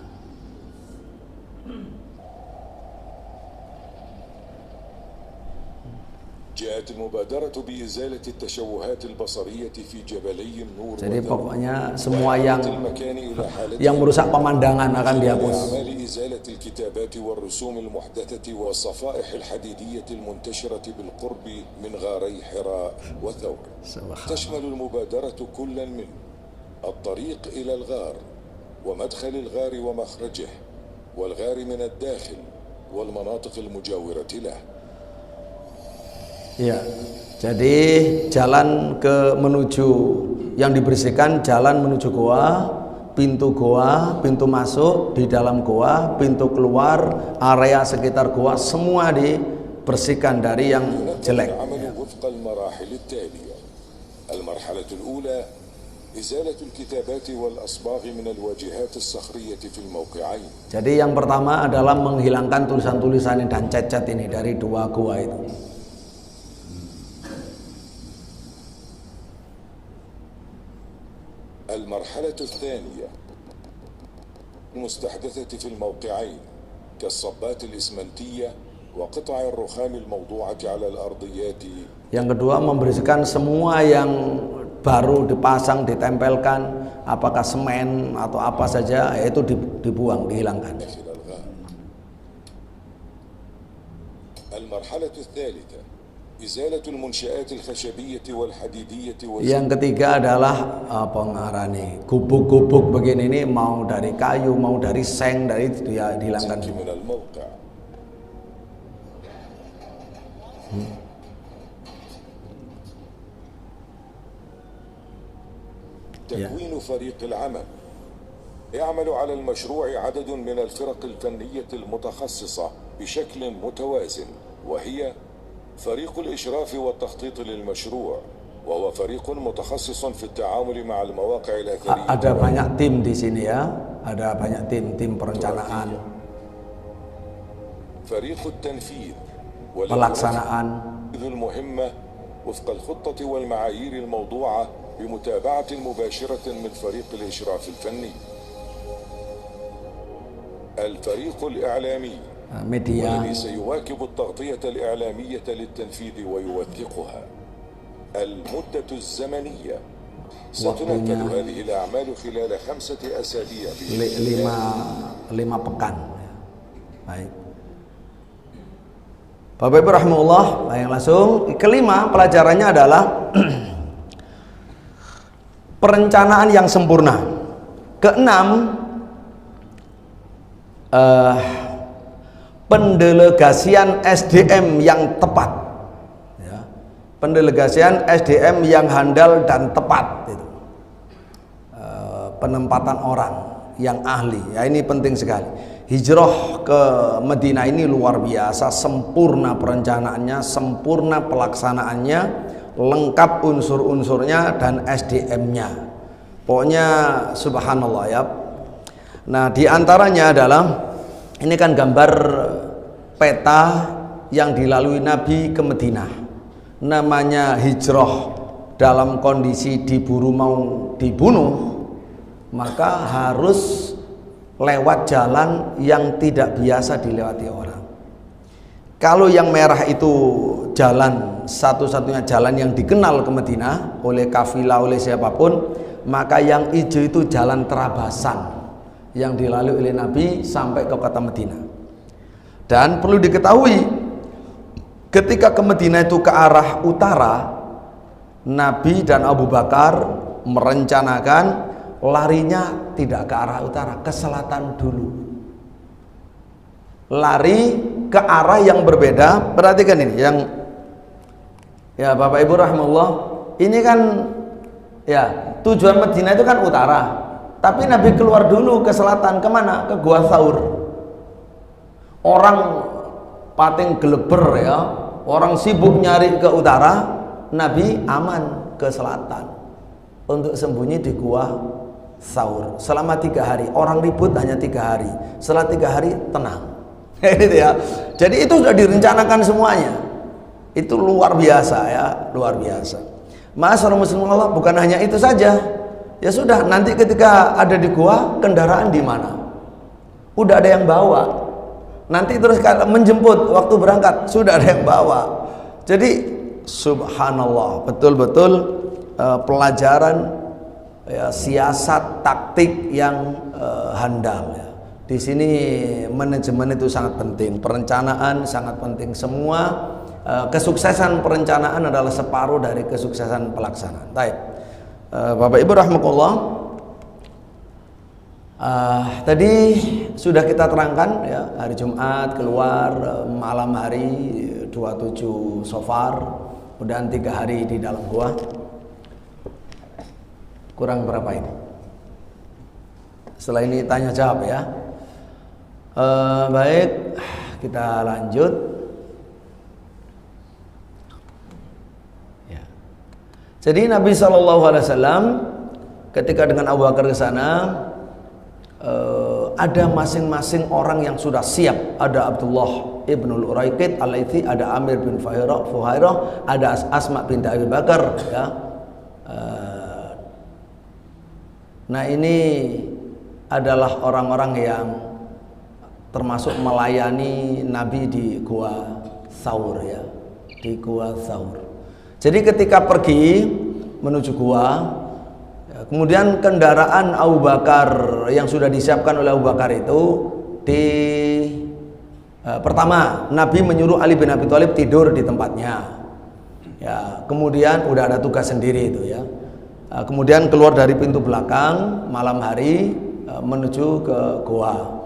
جاءت المبادرة بإزالة التشوهات البصرية في جبلي النور. Jadi pokoknya semua yang merusak pemandangan akan dihapus. إزالة الكتابات والرسوم المحدثة والصفائح الحديدية المنتشرة بالقرب من غاري حراء وثور. تشمل المبادرة كلا من الطريق إلى الغار ومدخل الغار ومخرجه والغار من الداخل والمناطق المجاورة له. Ya, jadi jalan menuju yang dibersihkan, jalan menuju goa, pintu masuk di dalam goa, pintu keluar, area sekitar goa semua dibersihkan dari yang jelek. Jadi yang pertama adalah menghilangkan tulisan-tulisan dan cat-cat ini dari dua goa itu. المرحلة الثانية المستحدثة في الموقعين كالصبات الإسمنتية وقطع الرخام الموضوعة على الأرضيات. Yang kedua membersihkan semua yang baru dipasang, ditempelkan, apakah semen atau apa saja, itu dibuang, dihilangkan. المرحلة الثالثة إزالة المنشآت الخشبية والحديدية. Yang ketiga adalah pengarane gubuk-gubuk begini ini, mau dari kayu, mau dari seng, dari itu ya dihilangkan. تكوين فريق العمل يعمل على المشروع عدد من الفرق الفنية المتخصصة بشكل متوازن، وهي فريق الإشراف والتخطيط للمشروع، وهو فريق متخصص في التعامل مع المواقع الأثرية. Ada banyak tim di sini ya, ada banyak tim perencanaan, فريق التنفيذ pelaksanaan المهمة وفق الخطة والمعايير الموضوعة بمتابعة مباشرة من فريق الإشراف الفني. الفريق الإعلامي media والذي سيواكب التغطية الإعلامية للتنفيذ ويوثقها. المدة الزمنية ستنفذ هذه الأعمال خلال 5 أسابيع. 5 pekan. Baik. Bapak Ibu rahimahullah, yang langsung kelima pelajarannya adalah perencanaan yang sempurna. Keenam, pendelegasian SDM yang tepat ya. Pendelegasian SDM yang handal dan tepat itu. Penempatan orang yang ahli ya, ini penting sekali. Hijrah ke Madinah ini luar biasa, sempurna perencanaannya, sempurna pelaksanaannya, lengkap unsur-unsurnya dan SDM-nya. Pokoknya subhanallah ya. Nah, diantaranya adalah ini kan gambar peta yang dilalui Nabi ke Madinah. Namanya hijrah dalam kondisi diburu mau dibunuh, maka harus lewat jalan yang tidak biasa dilewati orang. Kalau yang merah itu jalan, satu-satunya jalan yang dikenal ke Madinah oleh kafilah, oleh siapapun, maka yang hijau itu jalan terabasan, yang dilalui oleh Nabi sampai ke kota Madinah. Dan perlu diketahui, ketika ke Madinah itu ke arah utara, Nabi dan Abu Bakar merencanakan larinya tidak ke arah utara, ke selatan dulu. Lari ke arah yang berbeda. Perhatikan ini, yang ya Bapak Ibu rahimahullah, ini kan ya tujuan Madinah itu kan utara, tapi Nabi keluar dulu ke selatan. Kemana? Ke Gua Thaur. Orang pating geleber ya, orang sibuk nyari ke utara, Nabi aman ke selatan untuk sembunyi di Gua Thaur selama 3 hari. Orang ribut hanya 3 hari, setelah 3 hari tenang. Gitu ya. Jadi itu sudah direncanakan semuanya. Itu luar biasa ya, luar biasa. Ma'asyiral muslimin Allah, bukan hanya itu saja. Ya sudah, nanti ketika ada di gua, kendaraan di mana? Udah ada yang bawa. Nanti terus menjemput waktu berangkat, sudah ada yang bawa. Jadi subhanallah, betul-betul pelajaran ya, siasat taktik yang handal ya. Di sini manajemen itu sangat penting, perencanaan sangat penting. Semua kesuksesan perencanaan adalah separuh dari kesuksesan pelaksanaan. Baik, Bapak Ibu rahimakumullah, tadi sudah kita terangkan ya, hari Jumat keluar, malam hari 27 Safar, kemudian 3 hari di dalam gua. Kurang berapa ini? Setelah ini tanya jawab ya. Baik, kita lanjut ya. Jadi Nabi SAW ketika dengan Abu Bakar ke sana, ada masing-masing orang yang sudah siap. Ada Abdullah ibnul Uraiqid Al-Laitsi, ada Amir bin Fuhairah, ada Asma binti Abi Bakar ya. Nah ini adalah orang-orang yang termasuk melayani Nabi di Gua Thaur ya, di Gua Thaur. Jadi ketika pergi menuju gua, ya, kemudian kendaraan Abu Bakar yang sudah disiapkan oleh Abu Bakar itu pertama Nabi menyuruh Ali bin Abi Thalib tidur di tempatnya. Ya, kemudian udah ada tugas sendiri itu ya. Kemudian keluar dari pintu belakang malam hari menuju ke gua.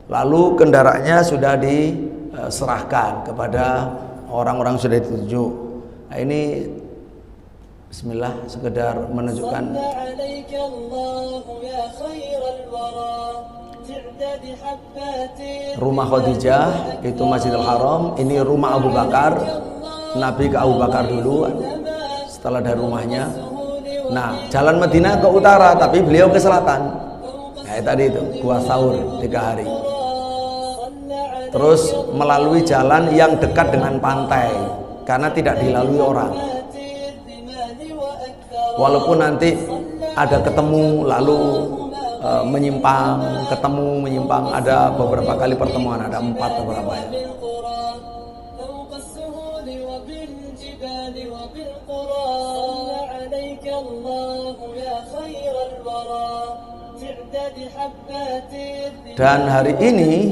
Lalu kendaraannya sudah diserahkan kepada orang-orang sudah ditunjuk. Nah ini bismillah, sekedar menunjukkan rumah Khadijah itu Masjidil Haram, ini rumah Abu Bakar. Nabi ke Abu Bakar dulu setelah dari rumahnya. Nah, jalan Madinah ke utara, tapi beliau ke selatan. Nah, tadi itu Gua Thaur 3 hari. Terus melalui jalan yang dekat dengan pantai karena tidak dilalui orang. Walaupun nanti ada ketemu lalu menyimpang, ketemu menyimpang, ada beberapa kali pertemuan, ada 4 beberapa ya. Dan hari ini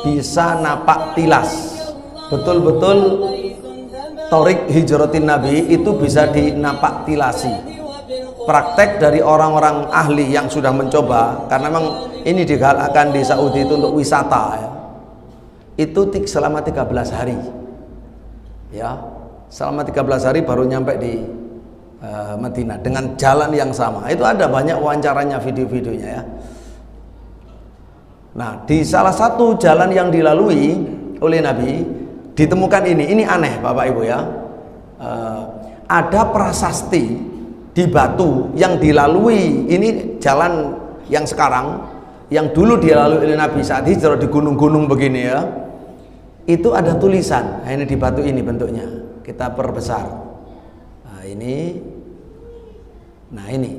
bisa napak tilas, betul-betul Thorik hijratin Nabi itu bisa dinapak tilasi. Praktek dari orang-orang ahli yang sudah mencoba, karena memang ini digalakkan di Saudi itu untuk wisata ya. Itu selama 13 hari ya, selama 13 hari baru nyampe di Madinah dengan jalan yang sama. Itu ada banyak wawancaranya, video-videonya ya. Nah, di salah satu jalan yang dilalui oleh Nabi ditemukan ini aneh Bapak Ibu ya. Ada prasasti di batu yang dilalui, ini jalan yang sekarang, yang dulu dilalui oleh Nabi saat hijrah di gunung-gunung begini ya. Itu ada tulisan. Nah, ini di batu ini bentuknya. Kita perbesar. Nah, ini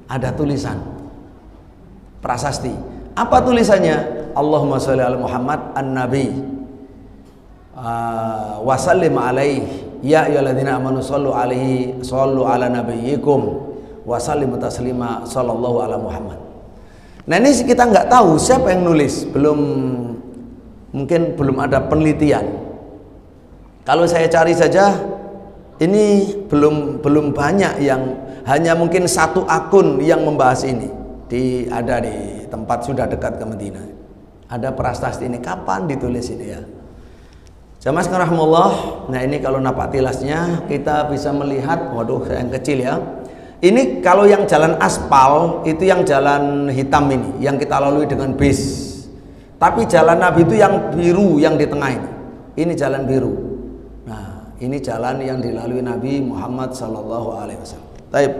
ada tulisan prasasti. Apa tulisannya? Allahumma sholli ala Muhammad an-nabi wa sallim alaihi ya ayyuhalladzina amanu shollu alaihi shollu ala nabiyyikum wa sallimu taslima sallallahu ala Muhammad. Nah ini kita nggak tahu siapa yang nulis, mungkin belum ada penelitian. Kalau saya cari saja ini belum banyak, yang hanya mungkin satu akun yang membahas ini ada di tempat sudah dekat ke Medina. Ada prasasti ini, kapan ditulis ini ya? Jamaah sekalian rahimahullah. Nah ini kalau napak tilasnya kita bisa melihat, waduh yang kecil ya. Ini kalau yang jalan aspal itu yang jalan hitam ini, yang kita lalui dengan bis. Tapi jalan Nabi itu yang biru, yang di tengah ini. Ini jalan biru. Nah, ini jalan yang dilalui Nabi Muhammad sallallahu alaihi wasallam. Baik.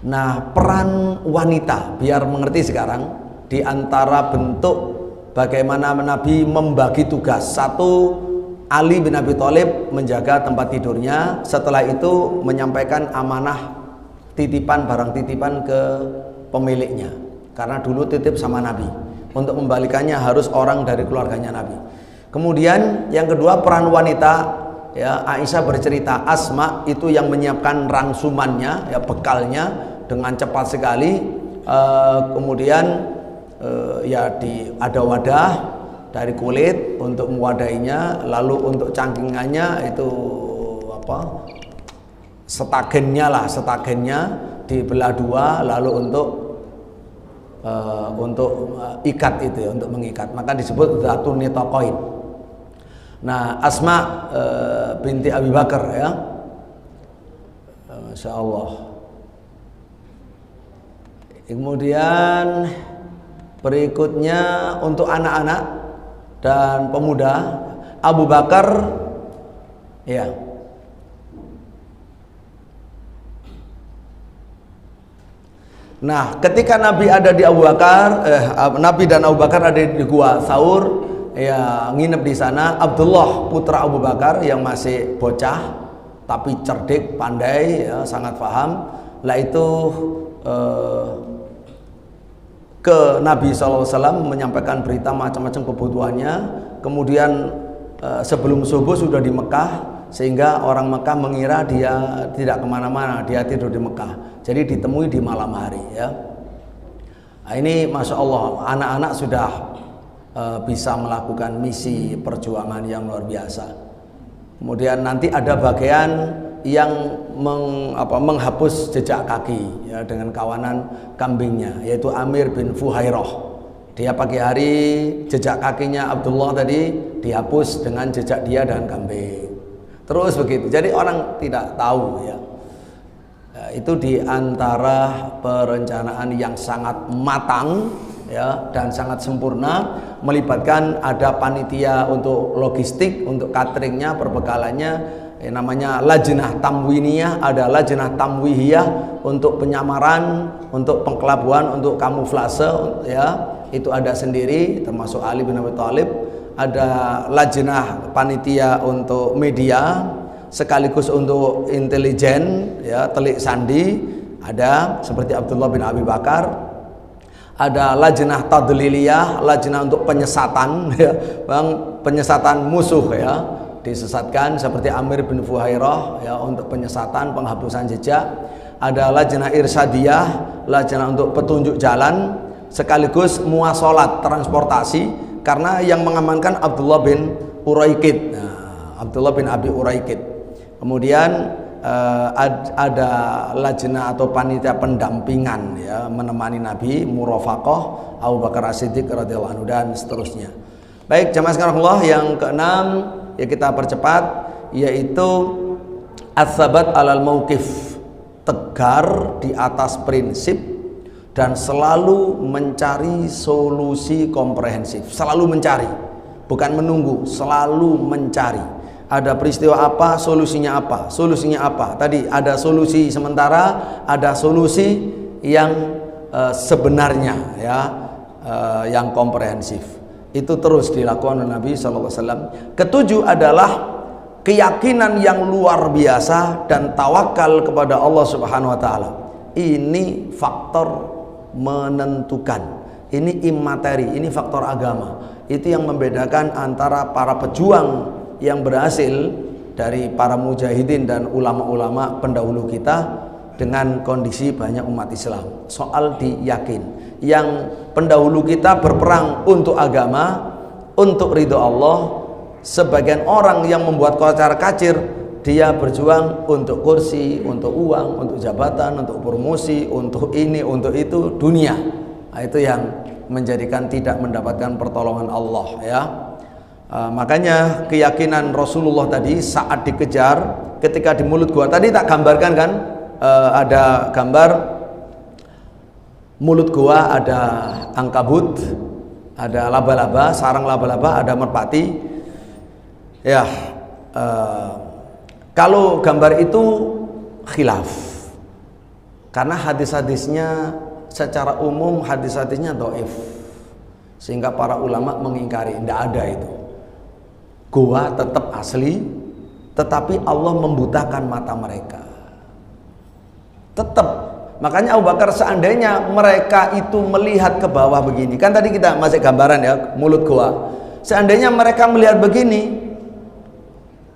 Nah, peran wanita biar mengerti sekarang di antara bentuk bagaimana Nabi membagi tugas. Satu, Ali bin Abi Thalib menjaga tempat tidurnya, setelah itu menyampaikan amanah titipan, barang titipan ke pemiliknya, karena dulu titip sama Nabi. Untuk membalikannya harus orang dari keluarganya Nabi. Kemudian yang kedua, peran wanita ya. Aisyah bercerita Asma itu yang menyiapkan rangsumannya ya, bekalnya dengan cepat sekali. Kemudian ada wadah dari kulit untuk mewadainya, lalu untuk cangkingannya itu setagennya dibelah dua, lalu untuk ikat itu ya, untuk mengikat, maka disebut dzatun nitaqain. Nah, Asma binti Abi Bakar ya, Masya Allah. Kemudian berikutnya untuk anak-anak dan pemuda, Abu Bakar ya. Nah, ketika Nabi ada di Nabi dan Abu Bakar ada di gua Thaur ya, nginep di sana. Abdullah putra Abu Bakar yang masih bocah tapi cerdik, pandai ya, sangat paham. Lah itu ke Nabi SAW menyampaikan berita macam-macam kebutuhannya. Kemudian sebelum subuh sudah di Mekah, sehingga orang Mekah mengira dia tidak kemana-mana, dia tidur di Mekah. Jadi ditemui di malam hari ya. Nah, ini Masya Allah, anak-anak sudah bisa melakukan misi perjuangan yang luar biasa. Kemudian nanti ada bagian yang menghapus jejak kaki ya, dengan kawanan kambingnya, yaitu Amir bin Fuhairah. Dia pagi hari jejak kakinya Abdullah tadi dihapus dengan jejak dia dan kambing. Terus begitu. Jadi orang tidak tahu ya. Itu di antara perencanaan yang sangat matang ya, dan sangat sempurna, melibatkan ada panitia untuk logistik, untuk cateringnya, perbekalannya, namanya lajnah tamwiniyah, ada lajnah tamwihiyah untuk penyamaran, untuk pengkelabuan, untuk kamuflase ya, itu ada sendiri, termasuk Ali bin Abi Thalib. Ada lajnah panitia untuk media sekaligus untuk intelijen ya, telik sandi, ada seperti Abdullah bin Abi Bakar. Ada lajnah tadliliyah, lajnah untuk penyesatan ya, penyesatan musuh ya, disesatkan seperti Amir bin Fuhairah ya, untuk penyesatan, penghapusan jejak. Ada lajnah irsadiyah, lajnah untuk petunjuk jalan, sekaligus muasalat, transportasi, karena yang mengamankan Abdullah bin Uraikid, Abdullah bin Abi Uraikid. Kemudian ada lajnah atau panitia pendampingan ya, menemani Nabi, murafaqah Abu Bakar As-Siddiq radhiyallahu anhu dan seterusnya. Baik, jamaah sekalian Allah, yang keenam ya kita percepat, yaitu ats-tsabat alal mauqif, tegar di atas prinsip dan selalu mencari solusi komprehensif. Selalu mencari, bukan menunggu, selalu mencari. Ada peristiwa apa, solusinya apa, solusinya apa. Tadi ada solusi sementara, ada solusi yang sebenarnya ya, yang komprehensif. Itu terus dilakukan oleh Nabi SAW. Ketujuh adalah keyakinan yang luar biasa dan tawakal kepada Allah Subhanahu Wa Taala. Ini faktor menentukan, ini immateri, ini faktor agama. Itu yang membedakan antara para pejuang yang berhasil dari para mujahidin dan ulama-ulama pendahulu kita dengan kondisi banyak umat Islam. Soal diyakin, yang pendahulu kita berperang untuk agama, untuk ridho Allah. Sebagian orang yang membuat kocar kacir, dia berjuang untuk kursi, untuk uang, untuk jabatan, untuk promosi, untuk ini, untuk itu, dunia. Nah, itu yang menjadikan tidak mendapatkan pertolongan Allah, ya. Makanya keyakinan Rasulullah tadi saat dikejar, ketika di mulut gua tadi tak gambarkan kan, ada gambar mulut gua, ada ankabut, ada laba-laba, sarang laba-laba, ada merpati, ya. Kalau gambar itu khilaf, karena hadis-hadisnya secara umum hadis-hadisnya dhaif, sehingga para ulama mengingkari, tidak ada itu. Gua tetap asli, tetapi Allah membutakan mata mereka. Tetap. Makanya Abu Bakar, seandainya mereka itu melihat ke bawah begini, kan tadi kita masih gambaran ya, mulut gua. Seandainya mereka melihat begini,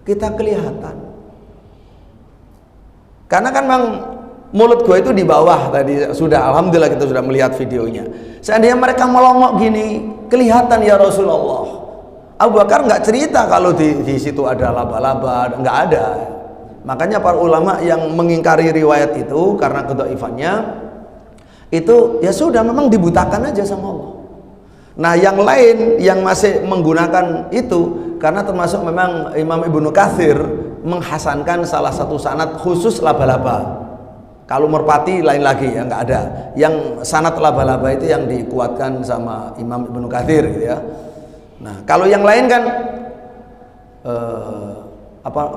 kita kelihatan. Karena kan memang mulut gua itu di bawah tadi, sudah, alhamdulillah kita sudah melihat videonya. Seandainya mereka melongok gini, kelihatan ya Rasulullah. Abu Bakar nggak cerita kalau di situ ada laba-laba, nggak ada. Makanya para ulama yang mengingkari riwayat itu karena kedhaifannya, itu ya sudah, memang dibutakan aja sama Allah. Nah, yang lain yang masih menggunakan itu, karena termasuk memang Imam Ibnu Katsir menghasankan salah satu sanad khusus laba-laba. Kalau merpati lain lagi, ya nggak ada. Yang sanad laba-laba itu yang dikuatkan sama Imam Ibnu Katsir gitu ya. Nah, kalau yang lain kan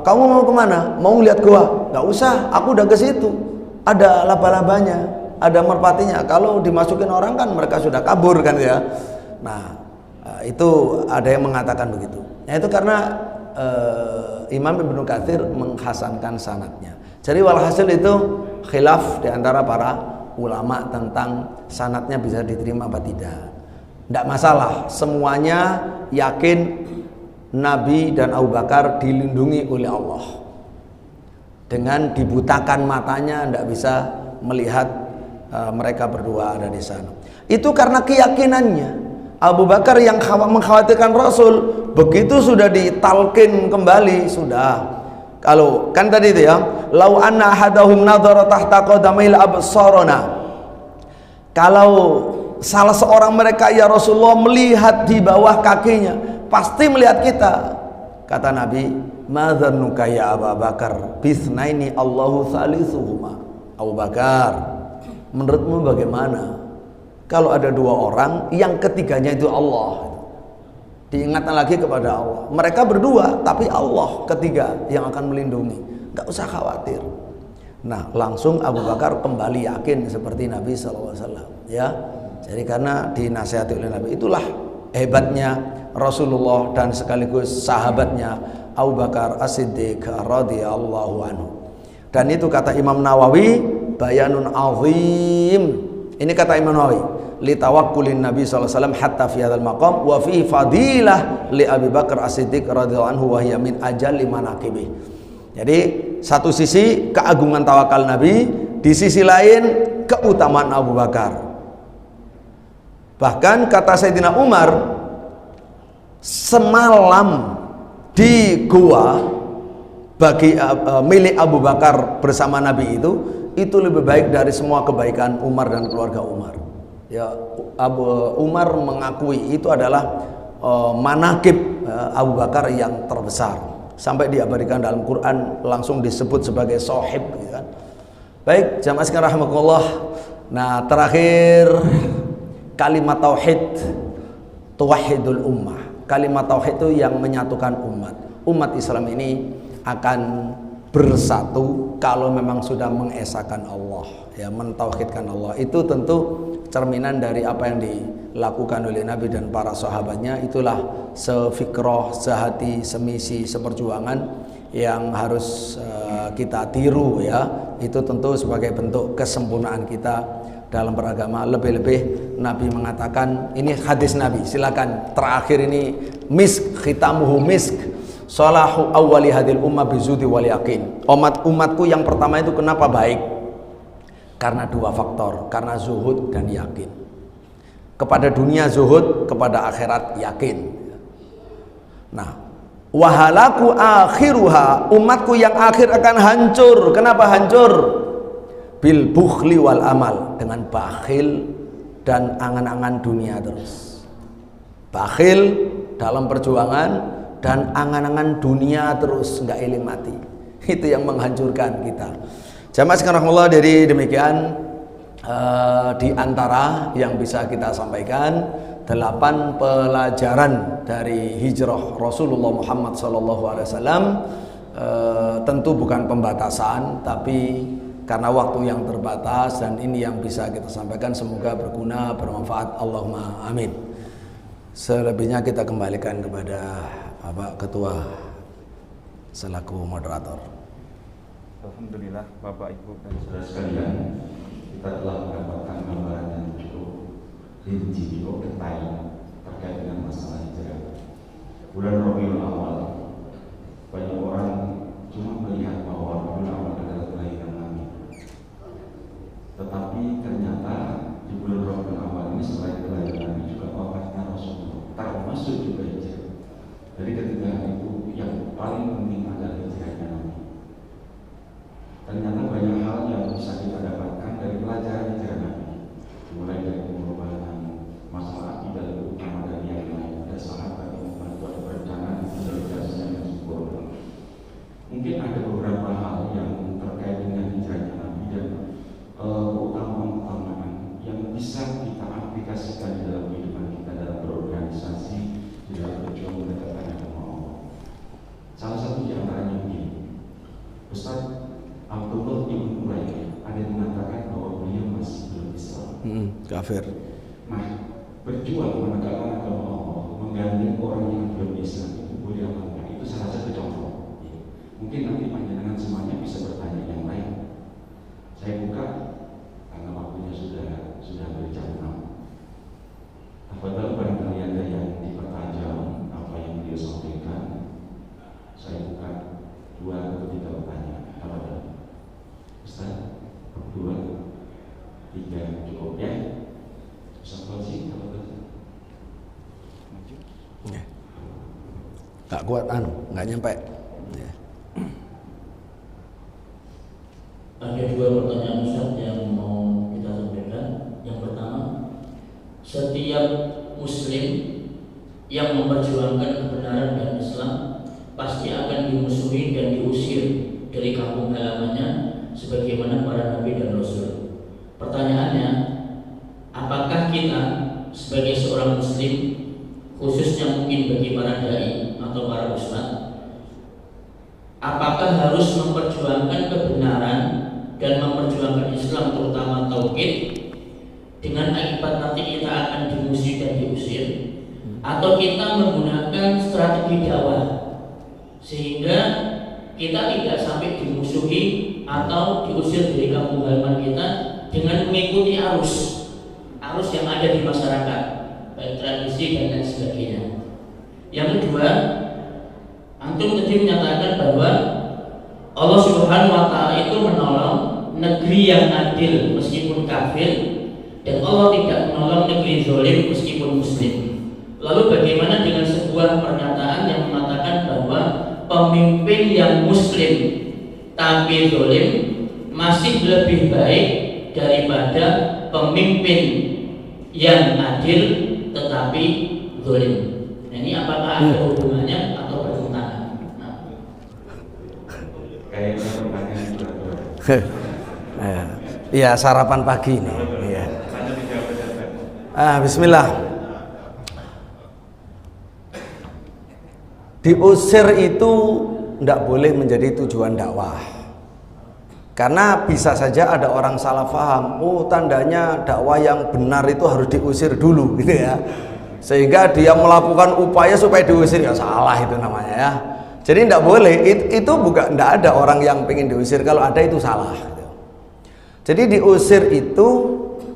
kamu mau kemana? Mau lihat gua? Nggak usah, aku udah ke situ. Ada laba-labanya, ada merpatinya. Kalau dimasukin orang kan mereka sudah kabur kan ya. Nah, itu ada yang mengatakan begitu. Nah, itu karena Imam Ibnu Katsir menghasankan sanadnya. Jadi walhasil itu khilaf di antara para ulama tentang sanadnya bisa diterima apa tidak. Tidak masalah, semuanya yakin Nabi dan Abu Bakar dilindungi oleh Allah. Dengan dibutakan matanya, tidak bisa melihat mereka berdua ada di sana. Itu karena keyakinannya. Abu Bakar yang mengkhawatirkan Rasul, begitu sudah ditalkin kembali, sudah. Kalau kan tadi itu ya, lau anna ahadahum nadhara tahta qadamail absarana. Kalau salah seorang mereka ya Rasulullah melihat di bawah kakinya, pasti melihat kita. Kata Nabi, madzannuka ya Abu Bakar bisnaini Allahu salisuhuma. Abu Bakar, menurutmu bagaimana kalau ada dua orang yang ketiganya itu Allah? Diingatkan lagi kepada Allah. Mereka berdua, tapi Allah ketiga yang akan melindungi. Gak usah khawatir. Nah, langsung Abu Bakar kembali yakin seperti Nabi SAW, ya. Jadi karena dinasihati oleh Nabi, itulah hebatnya Rasulullah dan sekaligus sahabatnya Abu Bakar As-Siddiq radhiyallahu anhu. Dan itu kata Imam Nawawi, bayanun azim. Ini kata Imam Nawawi, li tawakkulin Nabi sallallahu alaihi wasallam hatta fi hadzal maqam wa fi fadilah li Abi Bakar As-Siddiq radhiyallahu anhu wa hiya min ajalli manaqibih. Jadi satu sisi keagungan tawakal Nabi, di sisi lain keutamaan Abu Bakar. Bahkan kata Sayyidina Umar, semalam di gua bagi milik Abu Bakar bersama Nabi itu lebih baik dari semua kebaikan Umar dan keluarga Umar. Ya, Umar mengakui itu adalah manaqib Abu Bakar yang terbesar, sampai diabadikan dalam Quran langsung disebut sebagai sahib, gitu kan. Baik, jamaah sekalian rahimakumullah. Nah, terakhir kalimat tauhid, tuwahhidul ummah. Kalimat tauhid itu yang menyatukan umat. Umat Islam ini akan bersatu kalau memang sudah mengesahkan Allah, ya, mentauhidkan Allah. Itu tentu cerminan dari apa yang dilakukan oleh Nabi dan para sahabatnya. Itulah sefikroh, sehati, semisi, seperjuangan yang harus kita tiru, ya. Itu tentu sebagai bentuk kesempurnaan kita dalam beragama. Lebih-lebih Nabi mengatakan, ini hadis Nabi, silakan terakhir ini, misk khitamuhu misk salahu awwali hadil ummah bizudi wal yakin. Umatku yang pertama itu kenapa baik? Karena dua faktor, karena zuhud dan yakin. Kepada dunia zuhud, kepada akhirat yakin. Nah, wahalaku akhiruha, umatku yang akhir akan hancur. Kenapa hancur? Bil bukhli wal amal, dengan bakhil dan angan-angan dunia terus. Bakhil dalam perjuangan dan angan-angan dunia terus, nggak eling mati. Itu yang menghancurkan kita. Jamaah sekalian Allah, dari demikian di antara yang bisa kita sampaikan 8 pelajaran dari hijrah Rasulullah Muhammad SAW. Tentu bukan pembatasan, tapi karena waktu yang terbatas dan ini yang bisa kita sampaikan, semoga berguna, bermanfaat. Allahumma amin. Selebihnya kita kembalikan kepada Bapak Ketua selaku moderator. Alhamdulillah, Bapak Ibu dan saudara sekalian, kita telah mendapatkan gambaran yang cukup rinci, cukup detail terkait dengan masalah hijrah. Bulan Rabiul Awal, banyak orang cuma melihat bahwa Rabiul Awal adalah kelahiran Nabi. Tetapi ternyata di bulan Rabiul Awal ini selain kelahiran Nabi juga wafatnya Rasulullah, termasuk juga hijrah. Jadi ketika itu yang paling penting adalah hijrahnya Nabi. Ternyata banyak hal yang bisa kita dapatkan dari pelajaran hijrah Nabi, mulai dari pengorbanan, masalah akidah lebih utama dari yang lain, ada sahabat yang membantu perencanaan itu dari jasanya yang sempurna. Mungkin ada beberapa hal yang terkait dengan hijrahnya Nabi dan keutamaan-keutamaan yang bisa kita aplikasikan di dalam kehidupan kita, dalam berorganisasi, di dalam berjuang mendekatkan agama Allah. Salah satu di antaranya begini, Ustaz Abdullah ibn Urayyah ada yang mengatakan bahwa beliau masih belum Islam, kafir. Nah, berjuang menegakkan agama Allah, menggandeng orang yang belum Islam itu boleh apa enggak? Itu salah satu contoh. Mungkin nanti panjenengan semuanya bisa bertanya yang lain. Saya buka karena waktunya sudah berjam 6. Apabila barangkali ada yang dipertajam apa yang beliau sampaikan, saya buka 2 atau 3 pertanyaan. Apa tadi? Ustaz, 2, 3 cukup ya. Ustaz Fauzi, apa tadi? Gak kuat nggak nyampe. Ya. Ada 2 pertanyaan Ustaz yang mau kita sampaikan. Yang pertama, setiap Muslim yang memperjuangkan kebenaran dan Islam pasti akan dimusuhi dan diusir dari kampung halamannya sebagaimana para nabi dan rasul. Pertanyaannya, apakah kita sebagai seorang muslim, khususnya mungkin bagi para dai atau para ustaz, apakah harus memperjuangkan kebenaran dan memperjuangkan Islam terutama tauhid dengan akibat nanti kita akan dimusuhi dan diusir, atau kita menggunakan strategi dakwah sehingga kita tidak sampai dimusuhi atau diusir dari kampung halaman kita dengan mengikuti arus yang ada di masyarakat, baik tradisi dan lain sebagainya. Yang kedua, antum tadi menyatakan bahwa Allah Subhanahu wa Ta'ala itu menolong negeri yang adil meskipun kafir, dan Allah tidak menolong negeri zalim meskipun muslim. Lalu bagaimana dengan sebuah pernyataan yang mengatakan bahwa pemimpin yang muslim tapi zalim masih lebih baik daripada pemimpin yang adil tetapi zalim? Nah, ini apakah ada hubungannya atau bertentangan? Kayaknya pertanyaan itu. Iya, sarapan pagi ini. Iya. Bismillah. Diusir itu tidak boleh menjadi tujuan dakwah, karena bisa saja ada orang salah paham. Oh, tandanya dakwah yang benar itu harus diusir dulu, gitu ya, sehingga dia melakukan upaya supaya diusir. Ya salah itu namanya ya. Jadi tidak boleh. Itu bukan, tidak ada orang yang pengen diusir. Kalau ada itu salah, gitu. Jadi diusir itu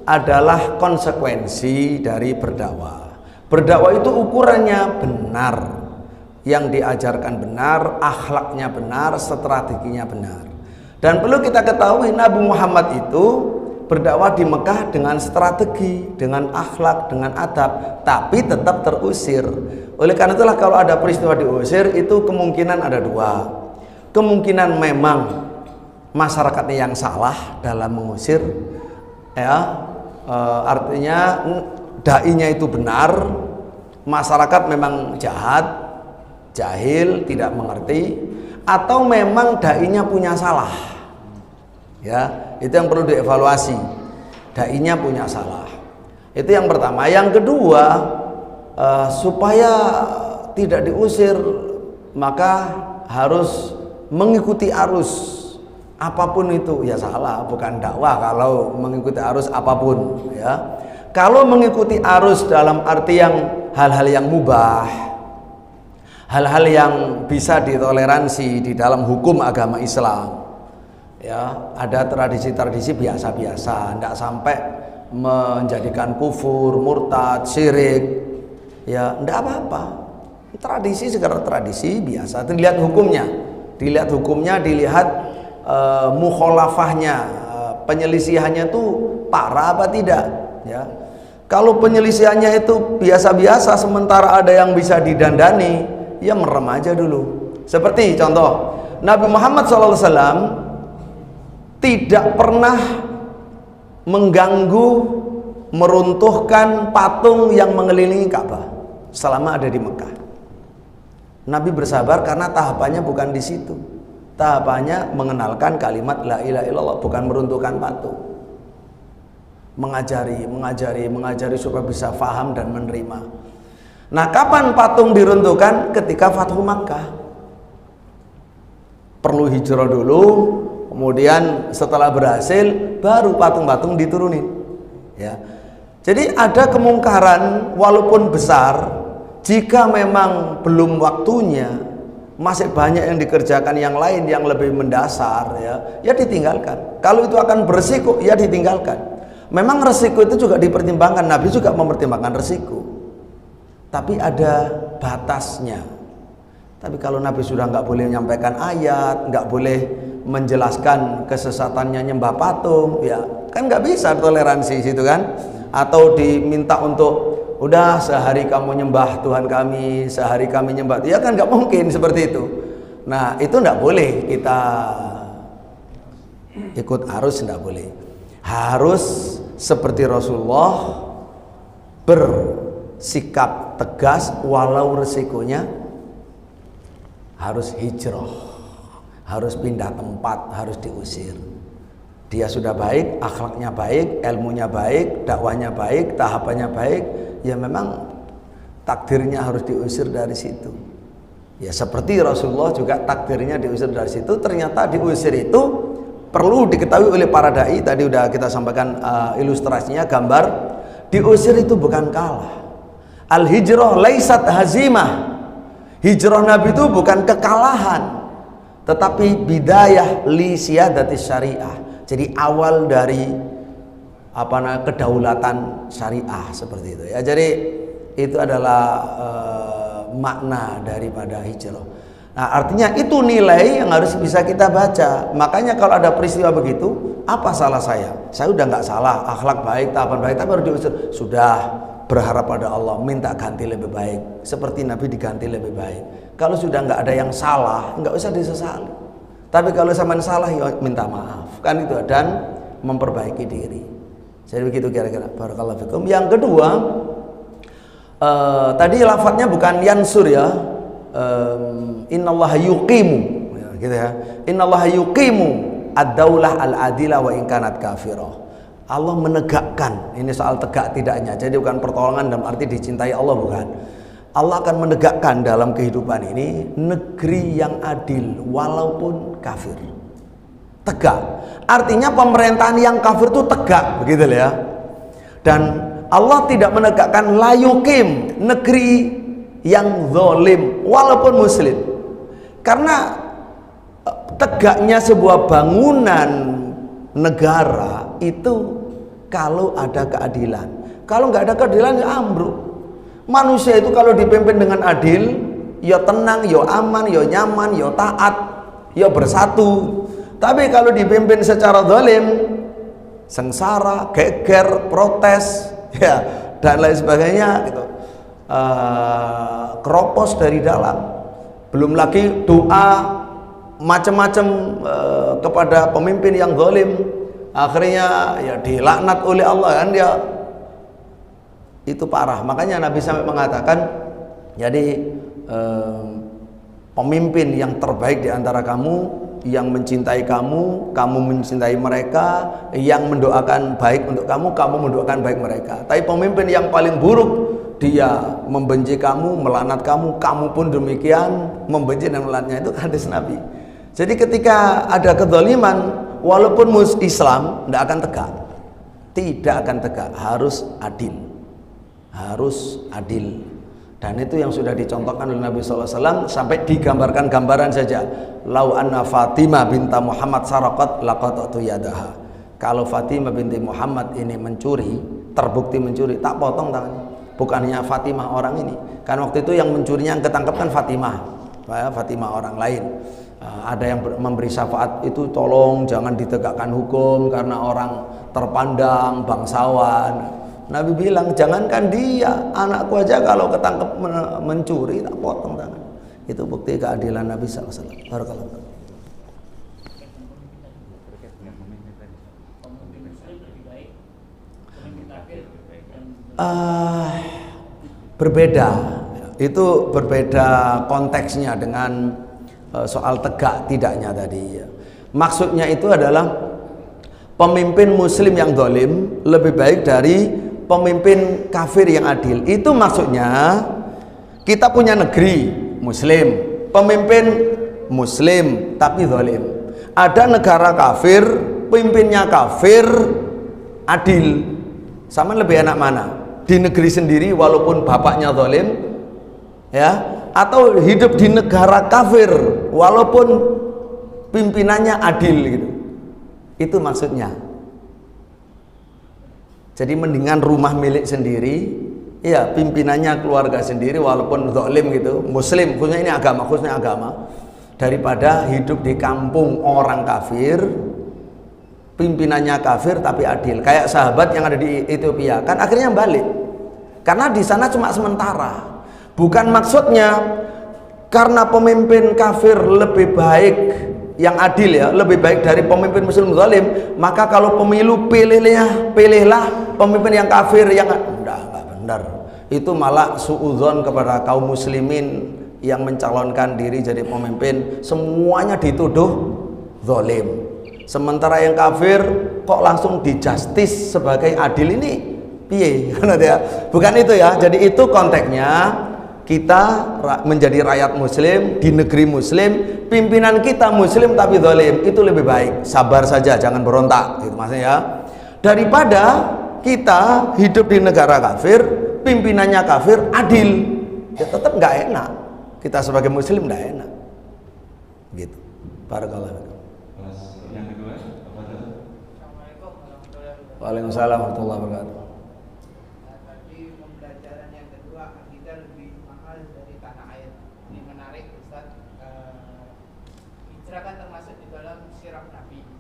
adalah konsekuensi dari berdakwah. Berdakwah itu ukurannya benar, yang diajarkan benar, akhlaknya benar, strateginya benar. Dan perlu kita ketahui, Nabi Muhammad itu berdakwah di Mekah dengan strategi, dengan akhlak, dengan adab, tapi tetap terusir. Oleh karena itulah kalau ada peristiwa diusir itu kemungkinan ada dua. Kemungkinan memang masyarakatnya yang salah dalam mengusir, ya, artinya dai-nya itu benar, masyarakat memang jahat, jahil, tidak mengerti, atau memang dai-nya punya salah. Ya, itu yang perlu dievaluasi. Dai-nya punya salah. Itu yang pertama. Yang kedua, supaya tidak diusir, maka harus mengikuti arus. Apapun itu ya salah, bukan dakwah kalau mengikuti arus apapun, ya. Kalau mengikuti arus dalam arti yang hal-hal yang mubah, hal-hal yang bisa ditoleransi di dalam hukum agama Islam, ya, ada tradisi-tradisi biasa-biasa, tidak sampai menjadikan kufur, murtad, syirik, ya tidak apa-apa. Tradisi sekedar tradisi biasa, dilihat hukumnya, dilihat mukhalafahnya, penyelisihannya itu parah apa tidak, ya. Kalau penyelisihannya itu biasa-biasa sementara ada yang bisa didandani, ya merem aja dulu. Seperti contoh Nabi Muhammad SAW tidak pernah mengganggu, meruntuhkan patung yang mengelilingi Ka'bah selama ada di Mekah. Nabi bersabar karena tahapannya bukan di situ. Tahapannya mengenalkan kalimat la ilaha illallah, bukan meruntuhkan patung. Mengajari supaya bisa faham dan menerima. Nah, kapan patung diruntuhkan? Ketika Fathu Makkah. Perlu hijrah dulu, kemudian setelah berhasil baru patung-patung diturunin, ya. Jadi ada kemungkaran walaupun besar, jika memang belum waktunya, masih banyak yang dikerjakan yang lain yang lebih mendasar, ya ditinggalkan. Kalau itu akan beresiko, ya ditinggalkan. Memang resiko itu juga dipertimbangkan, Nabi juga mempertimbangkan resiko, tapi ada batasnya. Tapi kalau Nabi sudah nggak boleh menyampaikan ayat, nggak boleh menjelaskan kesesatannya nyembah patung, ya kan nggak bisa toleransi situ kan. Atau diminta untuk udah sehari kamu nyembah Tuhan kami, sehari kami nyembah, ya kan nggak mungkin seperti itu. Nah itu nggak boleh kita ikut arus, nggak boleh. Harus seperti Rasulullah bersikap tegas walau resikonya harus hijrah, harus pindah tempat, harus diusir. Dia sudah baik, akhlaknya baik, ilmunya baik, dakwahnya baik, tahapannya baik, ya memang takdirnya harus diusir dari situ. Ya seperti Rasulullah juga takdirnya diusir dari situ. Ternyata diusir itu perlu diketahui oleh para dai. Tadi udah kita sampaikan ilustrasinya, gambar. Diusir itu bukan kalah. Al-hijrah laisat hazimah. Hijrah Nabi itu bukan kekalahan, tetapi bidayah li siyadati syariah. Jadi awal dari kedaulatan syariah seperti itu, ya. Jadi itu adalah makna daripada hijrah. Nah, artinya itu nilai yang harus bisa kita baca. Makanya kalau ada peristiwa begitu, apa salah saya? Saya udah nggak salah, akhlak baik, tahapan baik, tapi harus diusir. Sudah, berharap pada Allah, minta ganti lebih baik, seperti Nabi diganti lebih baik. Kalau sudah nggak ada yang salah, nggak usah disesali. Tapi kalau sama salah, ya minta maaf, kan itu, dan memperbaiki diri. Jadi begitu kira-kira. Barakallahu fikum. Yang kedua, tadi lafadznya bukan yansur, ya. Innallaha yuqimu, ya, gitu ya. Innallaha yuqimu ad-daulah al-adilah wa in kanat kafirah. Allah menegakkan, ini soal tegak tidaknya. Jadi bukan pertolongan dalam arti dicintai Allah, bukan. Allah akan menegakkan dalam kehidupan ini negeri yang adil walaupun kafir. Tegak. Artinya pemerintahan yang kafir itu tegak, begitu ya. Dan Allah tidak menegakkan layukim, negeri yang zalim walaupun muslim. Karena tegaknya sebuah bangunan negara itu kalau ada keadilan. Kalau nggak ada keadilan, ya ambruk. Manusia itu kalau dipimpin dengan adil, ya tenang, ya aman, ya nyaman, ya taat, ya bersatu. Tapi kalau dipimpin secara zalim, sengsara, geger, protes, ya, dan lain sebagainya gitu. Keropos dari dalam. Belum lagi doa macam-macam kepada pemimpin yang zalim, akhirnya ya dilaknat oleh Allah kan, dia itu parah. Makanya Nabi sampai mengatakan, jadi pemimpin yang terbaik di antara kamu, yang mencintai kamu, kamu mencintai mereka, yang mendoakan baik untuk kamu, kamu mendoakan baik mereka. Tapi pemimpin yang paling buruk, dia membenci kamu, melaknat kamu, kamu pun demikian membenci dan melaknatnya. Itu hadis Nabi. Jadi ketika ada kezaliman, walaupun Islam tidak akan tegak, tidak akan tegak, harus adil, harus adil. Dan itu yang sudah dicontohkan oleh Nabi SAW, sampai digambarkan gambaran saja. Lau anna Fatimah binta Muhammad saraqat laqata'tu yadaha. Kalau Fatimah binti Muhammad ini mencuri, terbukti mencuri, tak potong tangannya. Bukan hanya Fatimah orang ini, karena waktu itu yang mencurinya yang ketangkep kan Fatimah orang lain. Ada yang memberi syafaat, itu tolong jangan ditegakkan hukum karena orang terpandang bangsawan. Nabi bilang, jangankan dia, anakku aja kalau ketangkep mencuri tak potong tangan. Itu bukti keadilan Nabi SAW. Barakallahu. Berbeda, itu berbeda konteksnya dengan soal tegak tidaknya tadi. Maksudnya itu adalah pemimpin muslim yang zalim lebih baik dari pemimpin kafir yang adil. Itu maksudnya kita punya negeri muslim, pemimpin muslim tapi zalim. Ada negara kafir, pemimpinnya kafir, adil. Sama lebih enak mana? Di negeri sendiri walaupun bapaknya zalim, ya, atau hidup di negara kafir walaupun pimpinannya adil gitu. Itu maksudnya. Jadi mendingan rumah milik sendiri, ya, pimpinannya keluarga sendiri walaupun zalim gitu, muslim, khususnya ini agama, daripada hidup di kampung orang kafir, pimpinannya kafir tapi adil. Kayak sahabat yang ada di Ethiopia, kan akhirnya balik. Karena di sana cuma sementara. Bukan maksudnya karena pemimpin kafir lebih baik, yang adil ya, lebih baik dari pemimpin muslim zalim, maka kalau pemilu pilihlah pemimpin yang kafir yang enggak benar. Itu malah suudzon kepada kaum muslimin yang mencalonkan diri jadi pemimpin, semuanya dituduh zalim. Sementara yang kafir kok langsung dijustis sebagai adil, ini piye? Bukan itu ya. Jadi itu konteksnya. Kita menjadi rakyat muslim di negeri muslim, pimpinan kita muslim tapi zalim, itu lebih baik. Sabar saja, jangan berontak gitu maksudnya ya. Daripada kita hidup di negara kafir, pimpinannya kafir, adil, ya tetap nggak enak. Kita sebagai muslim nggak enak gitu. Barakallahu. Yang kedua apa tadi? Waalaikumsalam warahmatullahi wabarakatuh.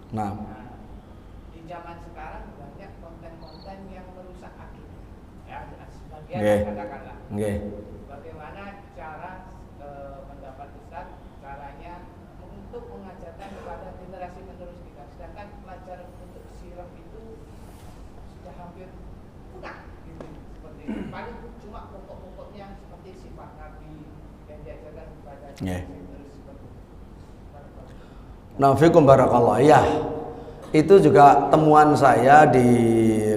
Nah, di zaman sekarang banyak konten-konten yang merusak akidah, ya, Okay. sebagian katakanlah. Okay. Bagaimana cara pendapat Ustaz caranya untuk mengajarkan kepada generasi penerus kita, sedangkan pelajaran untuk sirah itu sudah hampir punah, gitu. Seperti itu. Paling cuma pokok-pokoknya seperti sifat Nabi yang diajarkan kepada generasi penerus seperti itu. Nafikum barakallah. Ya, itu juga temuan saya di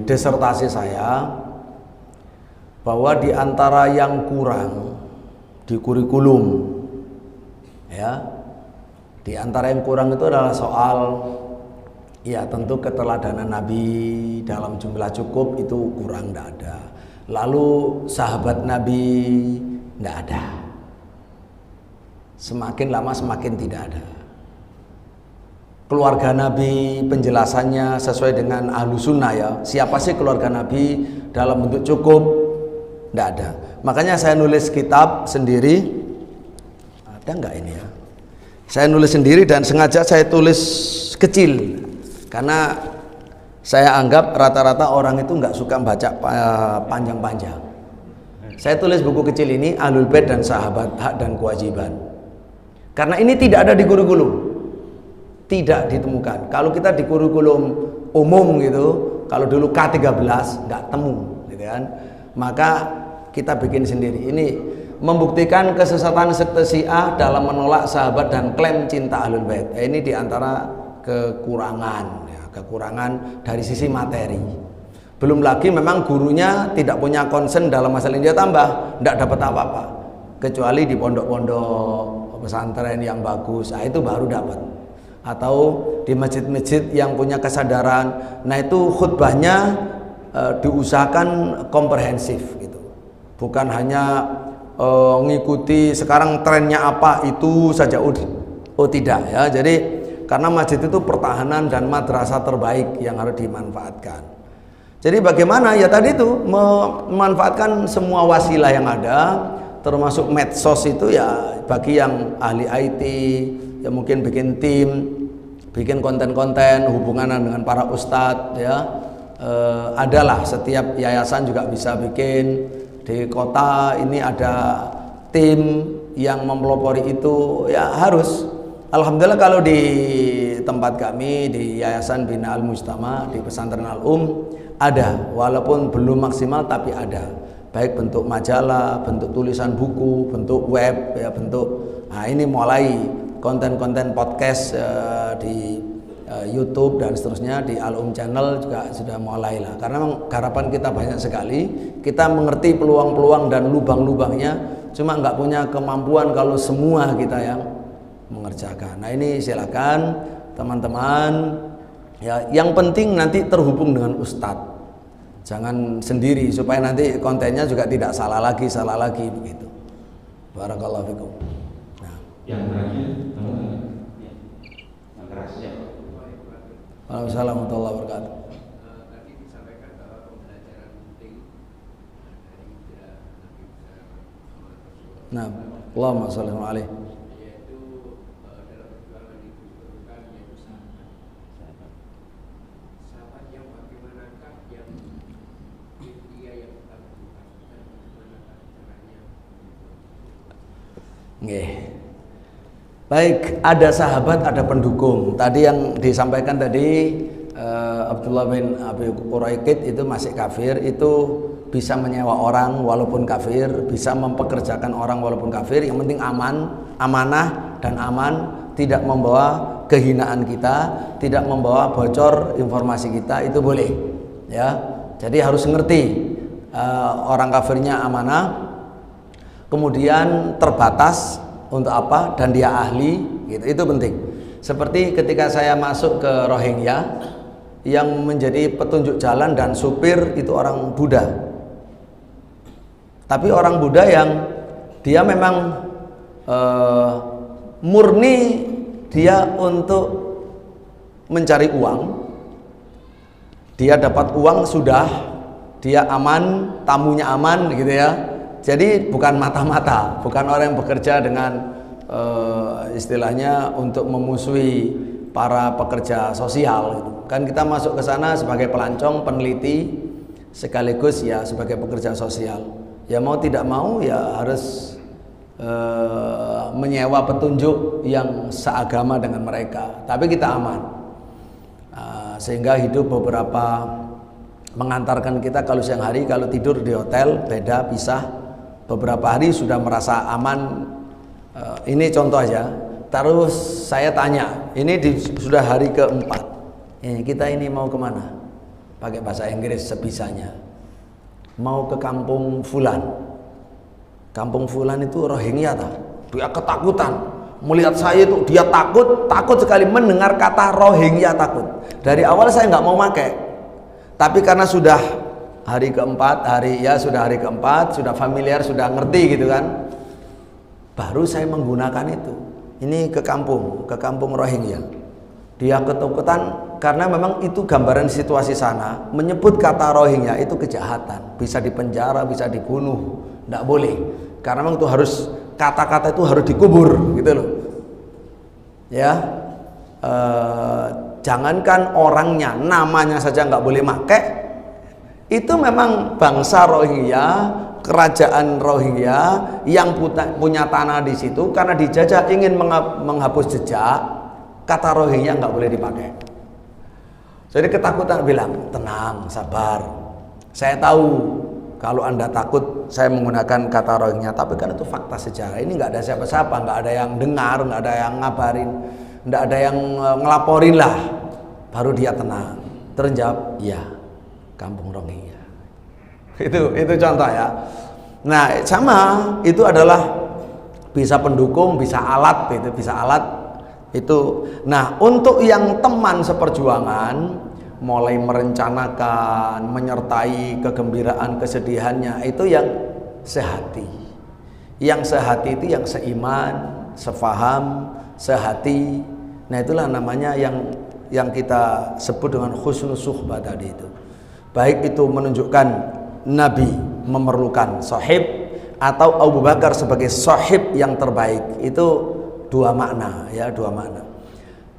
disertasi saya, bahwa di antara yang kurang di kurikulum, ya, di antara yang kurang itu adalah soal, ya tentu keteladanan Nabi dalam jumlah cukup itu kurang, tidak ada. Lalu sahabat Nabi tidak ada. Semakin lama semakin tidak ada. Keluarga Nabi penjelasannya sesuai dengan ahlu sunnah ya. Siapa sih keluarga Nabi dalam bentuk cukup? Tidak ada. Makanya saya nulis kitab sendiri. Ada nggak ini ya? Saya nulis sendiri dan sengaja saya tulis kecil. Karena Saya anggap rata-rata orang itu nggak suka baca panjang-panjang. Saya tulis buku kecil ini, Ahlul Bait dan Sahabat, Hak dan Kewajiban. Karena ini tidak ada di kurikulum, tidak ditemukan. Kalau kita di kurikulum umum gitu, kalau dulu K13 nggak temu, gitu kan? Maka kita bikin sendiri. Ini membuktikan kesesatan sekte Syiah dalam menolak sahabat dan klaim cinta Ahlul Bait. Ini diantara kekurangan. Kekurangan dari sisi materi. Belum lagi memang gurunya tidak punya concern dalam masalah ini, dia tambah tidak dapat apa-apa kecuali di pondok-pondok pesantren yang bagus. Nah, itu baru dapat. Atau di masjid-masjid yang punya kesadaran. Nah, itu khutbahnya diusahakan komprehensif gitu. Bukan hanya ngikuti sekarang trennya apa itu saja. Oh tidak ya. Jadi karena masjid itu pertahanan dan madrasah terbaik yang harus dimanfaatkan. Jadi bagaimana ya tadi itu memanfaatkan semua wasilah yang ada, termasuk medsos itu ya bagi yang ahli IT, ya mungkin bikin tim, bikin konten-konten hubungan dengan para ustadz ya. Adalah setiap yayasan juga bisa bikin, di kota ini ada tim yang mempelopori itu ya harus. Alhamdulillah kalau di tempat kami di Yayasan Bina Al-Mujtama di Pesantren Al-Um ada, walaupun belum maksimal tapi ada, baik bentuk majalah, bentuk tulisan buku, bentuk web ya, bentuk. Nah, ini mulai konten-konten podcast di YouTube dan seterusnya, di Al-Um Channel juga sudah mulai lah, karena memang harapan kita banyak sekali, kita mengerti peluang-peluang dan lubang-lubangnya, cuma nggak punya kemampuan kalau semua kita yang mengerjakan. Nah, ini silakan teman-teman ya, yang penting nanti terhubung dengan ustadz, jangan sendiri supaya nanti kontennya juga tidak salah lagi begitu. Barakallahu fikum. Nah, yang terakhir yang keras ya. Waalaikumsalam warahmatullahi wabarakatuh. Tadi disampaikan bahwa pembelajaran penting dari hijrah Nabi besar Muhammad Rasulullah. Nah, Allahumma sholli alaihi. Baik, ada sahabat, ada pendukung. Tadi yang disampaikan tadi Abdullah bin Abi Quraikid itu masih kafir, itu bisa menyewa orang walaupun kafir, bisa mempekerjakan orang walaupun kafir, yang penting aman, amanah dan aman, tidak membawa kehinaan kita, tidak membawa bocor informasi kita, itu boleh ya. Jadi harus ngerti orang kafirnya amanah, kemudian terbatas untuk apa dan dia ahli gitu, itu penting. Seperti ketika saya masuk ke Rohingya, yang menjadi petunjuk jalan dan supir itu orang Buddha, tapi orang Buddha yang dia memang murni dia untuk mencari uang, dia dapat uang sudah, dia aman, tamunya aman gitu ya. Jadi bukan mata-mata, bukan orang yang bekerja dengan istilahnya untuk memusuhi para pekerja sosial gitu. Kan kita masuk ke sana sebagai pelancong, peneliti, sekaligus ya sebagai pekerja sosial. Ya mau tidak mau ya harus menyewa petunjuk yang seagama dengan mereka. Tapi kita aman, sehingga hidup beberapa mengantarkan kita kalau siang hari, kalau tidur di hotel beda, pisah. Beberapa hari sudah merasa aman. Ini contoh aja. Terus saya tanya, ini sudah hari keempat, kita ini mau kemana? Pakai bahasa Inggris sebisanya. Mau ke kampung Fulan. Kampung Fulan itu Rohingya tak? Dia ketakutan. Melihat saya itu dia takut sekali mendengar kata Rohingya, takut. Dari awal saya nggak mau pakai, tapi karena sudah hari keempat, sudah hari keempat, sudah familiar, sudah ngerti gitu kan, baru saya menggunakan itu. Ini ke kampung Rohingya. Dia ketakutan karena memang itu gambaran situasi sana. Menyebut kata Rohingya itu kejahatan, bisa dipenjara, bisa dibunuh, tidak boleh. Karena memang itu harus, kata-kata itu harus dikubur gitu loh. Ya, jangankan orangnya, namanya saja nggak boleh pakai. Itu memang bangsa Rohingya, kerajaan Rohingya yang punya tanah di situ, karena dijajah ingin menghapus jejak, kata Rohingya nggak boleh dipakai. Jadi ketakutan, bilang tenang, sabar. Saya tahu kalau Anda takut saya menggunakan kata Rohingya, tapi kan itu fakta sejarah. Ini nggak ada siapa-siapa, nggak ada yang dengar, nggak ada yang ngabarin, nggak ada yang ngelaporin lah. Baru dia tenang. Terjawab, iya, kampung Rohingya. Itu contoh ya. Nah, sama itu adalah bisa pendukung, bisa alat, bisa alat itu. Nah, untuk yang teman seperjuangan mulai merencanakan, menyertai kegembiraan, kesedihannya, itu yang sehati. Yang sehati itu yang seiman, sefaham, sehati. Nah, itulah namanya yang kita sebut dengan husnul suhbah tadi itu. Baik itu menunjukkan Nabi memerlukan sahib atau Abu Bakar sebagai sahib yang terbaik. Itu dua makna ya, dua makna.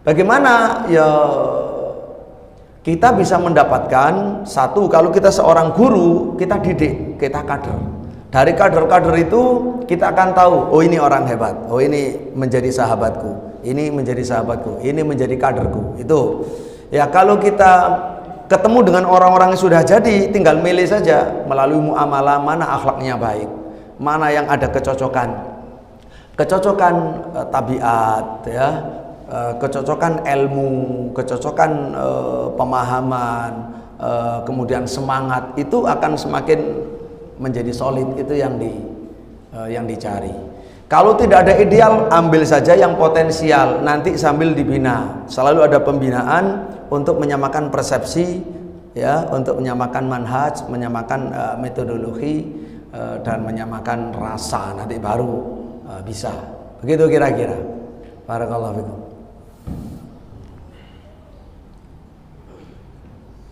Bagaimana ya kita bisa mendapatkan satu, kalau kita seorang guru, kita didik, kita kader. Dari kader-kader itu kita akan tahu, oh ini orang hebat, oh ini menjadi sahabatku, ini menjadi sahabatku, ini menjadi kaderku. Itu ya, kalau kita ketemu dengan orang-orang yang sudah jadi, tinggal milih saja melalui muamalah mana akhlaknya baik, mana yang ada kecocokan tabiat ya, kecocokan ilmu, kecocokan pemahaman, kemudian semangat, itu akan semakin menjadi solid. Itu yang dicari. Kalau tidak ada ideal, ambil saja yang potensial, nanti sambil dibina. Selalu ada pembinaan untuk menyamakan persepsi ya, untuk menyamakan manhaj, menyamakan metodologi dan menyamakan rasa, nanti baru bisa. Begitu kira-kira. Barakallahu fikum.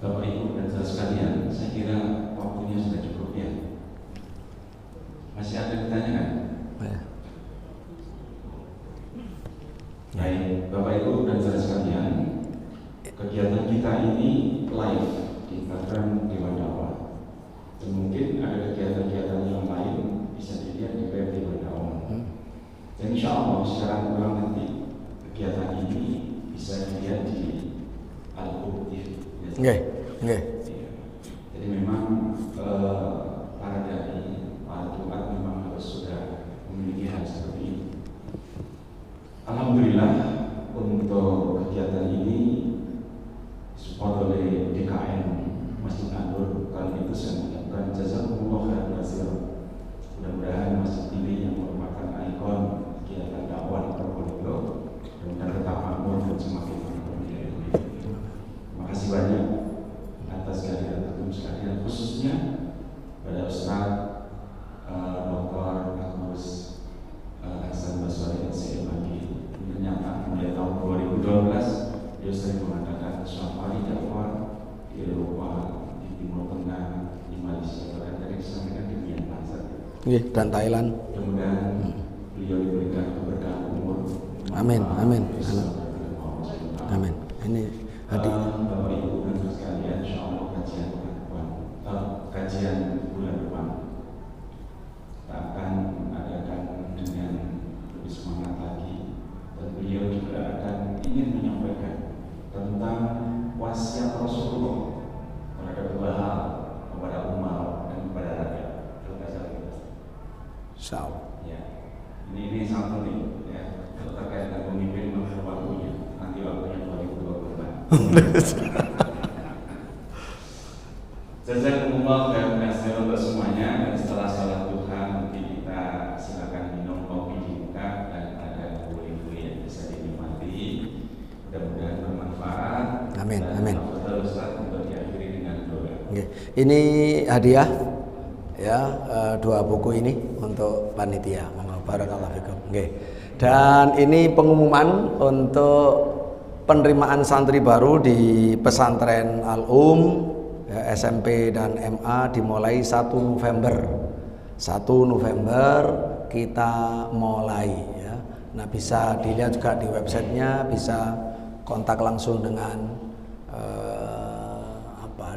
Bapak Ibu dan saudara sekalian, saya kira waktunya sudah cukup ya. Masih ada yang ditanyakan? Baik, Bapak Ibu dan saudara sekalian, kegiatan kita ini live di Instagram Dewan Dakwah. Dan mungkin ada kegiatan-kegiatan yang lain bisa dilihat di web Dewan Dakwah. Dan insya Allah secara ulang nanti kegiatan ini bisa dilihat di Al-Qur'an. Jadi memang para dai, para duat memang harus sudah memiliki hal seperti ini. Alhamdulillah untuk kegiatan ini disupport oleh DKM Masjid An-Nur. Kali itu saya mengucapkan jazakumullah khairan katsiran. Mudah-mudahan masjid ini yang merupakan ikon kegiatan dakwah di Probolinggo dan tetap makmur dan semakin makmur. Terima kasih banyak atas kehadiran antum sekalian, khususnya pada Ustaz Dr. Agus Hasan Basori LCMAG. Ternyata mulai tahun 2012 dia sering mengadakan safari dakwah di Eropa, di Timur Tengah, di Malaysia, bahkan tadi disampaikan di Myanmar dan Thailand. Mudah-mudahan beliau diberikan keberkahan umur. Amin, amin, amin. Ini hadir. Bapak Ibu dan sekalian, insya Allah kajian bulan depan kita akan adakan dengan lebih semangat lagi, dan beliau juga akan ingin menyampaikan tentang wasiat Rasulullah terhadap dua hal, kepada umat dan kepada rakyat. Insyaallah. Ya, ini sangat penting ya, terkait dengan pemimpin mengatur waktunya. Nanti waktunya 2024. Jazakumullah khairan katsiran untuk semuanya. Dan setelah salat duha nanti kita silakan minum kopi di muka dan ada kue-kue yang bisa dinikmati. Mudah-mudahan bermanfaat. Amin, dan amin. Ustaz untuk diakhiri dengan doa. Ini hadiah ya, dua buku ini untuk panitia. Barakallahu fikum. Dan ini pengumuman untuk penerimaan santri baru di pesantren Al-Um ya, SMP dan MA dimulai 1 November. 1 November kita mulai ya. Nah, bisa dilihat juga di websitenya, bisa kontak langsung dengan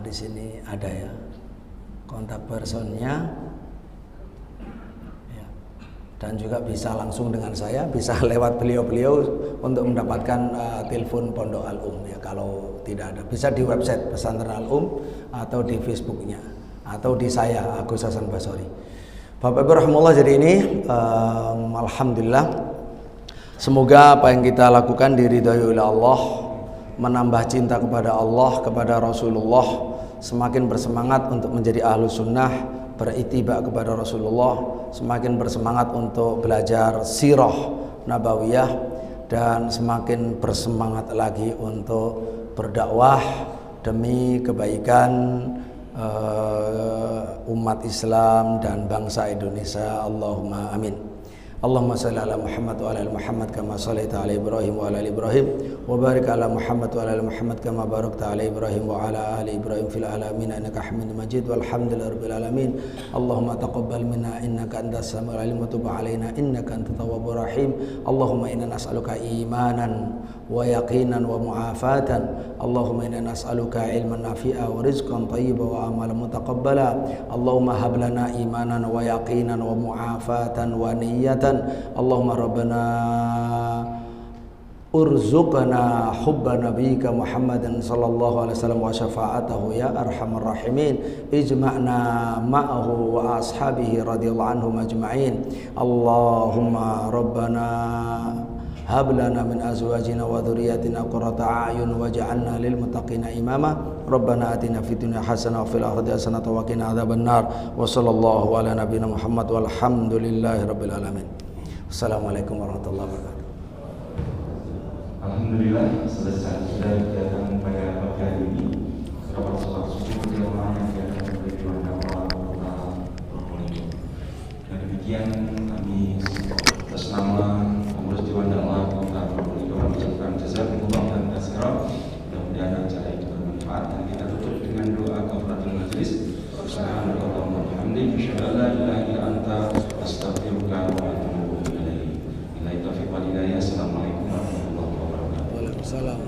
di sini ada ya kontak personnya ya. Dan juga bisa langsung dengan saya, bisa lewat beliau-beliau untuk mendapatkan telepon Pondok Al-Um ya. Kalau tidak ada bisa di website Pesantren Al-Um atau di Facebooknya atau di saya Agus Hasan Basori. Bapak Ibu rahimahullah, jadi ini alhamdulillah semoga apa yang kita lakukan diridhoi oleh Allah, menambah cinta kepada Allah, kepada Rasulullah, semakin bersemangat untuk menjadi ahlu sunnah, berittiba kepada Rasulullah, semakin bersemangat untuk belajar sirah nabawiyah, dan semakin bersemangat lagi untuk berdakwah demi kebaikan umat Islam dan bangsa Indonesia. Allahumma amin. Allahumma salli ala Muhammad wa ala ali Muhammad kama shallaita ala Ibrahim wa ala ali Ibrahim wa barik ala Muhammad wa ala ali Muhammad kama barakta ala Ibrahim wa ala ali Ibrahim fil alamin innaka Hamidum Majid walhamdulillahirabbil alamin. Allahumma taqabbal minna innaka antas samiul alim wa tub alaina innaka antat tawwabur rahim. Allahumma inna nas'aluka imanan wa yaqinan wa mu'afatan. Allahumma inna nas'aluka ilman nafi'a wa rizqan thayyiban wa amalan mutaqabbala. Allahumma hab lana imanan wa yaqinan wa mu'afatan wa niyatan. Allahumma rabbana urzuqna hubba nabiyyika Muhammadin sallallahu alaihi wasallam wa syafa'atahu ya arhamar rahimin. Ijma'na ma'ahu wa ashabihi radhiyallahu anhum ajma'in. Allahumma rabbana hab lana min azwajina wa dhurriyyatina qurrata a'yun waj'alna lil muttaqina imama. Rabbana atina fid dunya hasanah wa fil akhirati hasanah wa qina adzabannar. Wa sallallahu ala nabiyyina Muhammad walhamdulillahi rabbil alamin. Assalamualaikum warahmatullahi wabarakatuh. Alhamdulillah selesai sudah kegiatan pada pagi hari ini. Saudara saudara suci jemaah yang diadakan oleh Dewan Dakwah Kota Probolinggo. Dan demikian kami atas nama pengurus Dewan Dakwah Kota Probolinggo mengucapkan jazakumullah dan katsiran. Mudah-mudahan acara itu bermanfaat, dan kita tutup dengan doa kafaratul majelis. Subhanallahumma wa bihamdihi asyhadu an la ilaha illa anta astaghfiruka wa atubu ilaik. Assalamualaikum warahmatullahi wabarakatuh. Waalaikumsalam.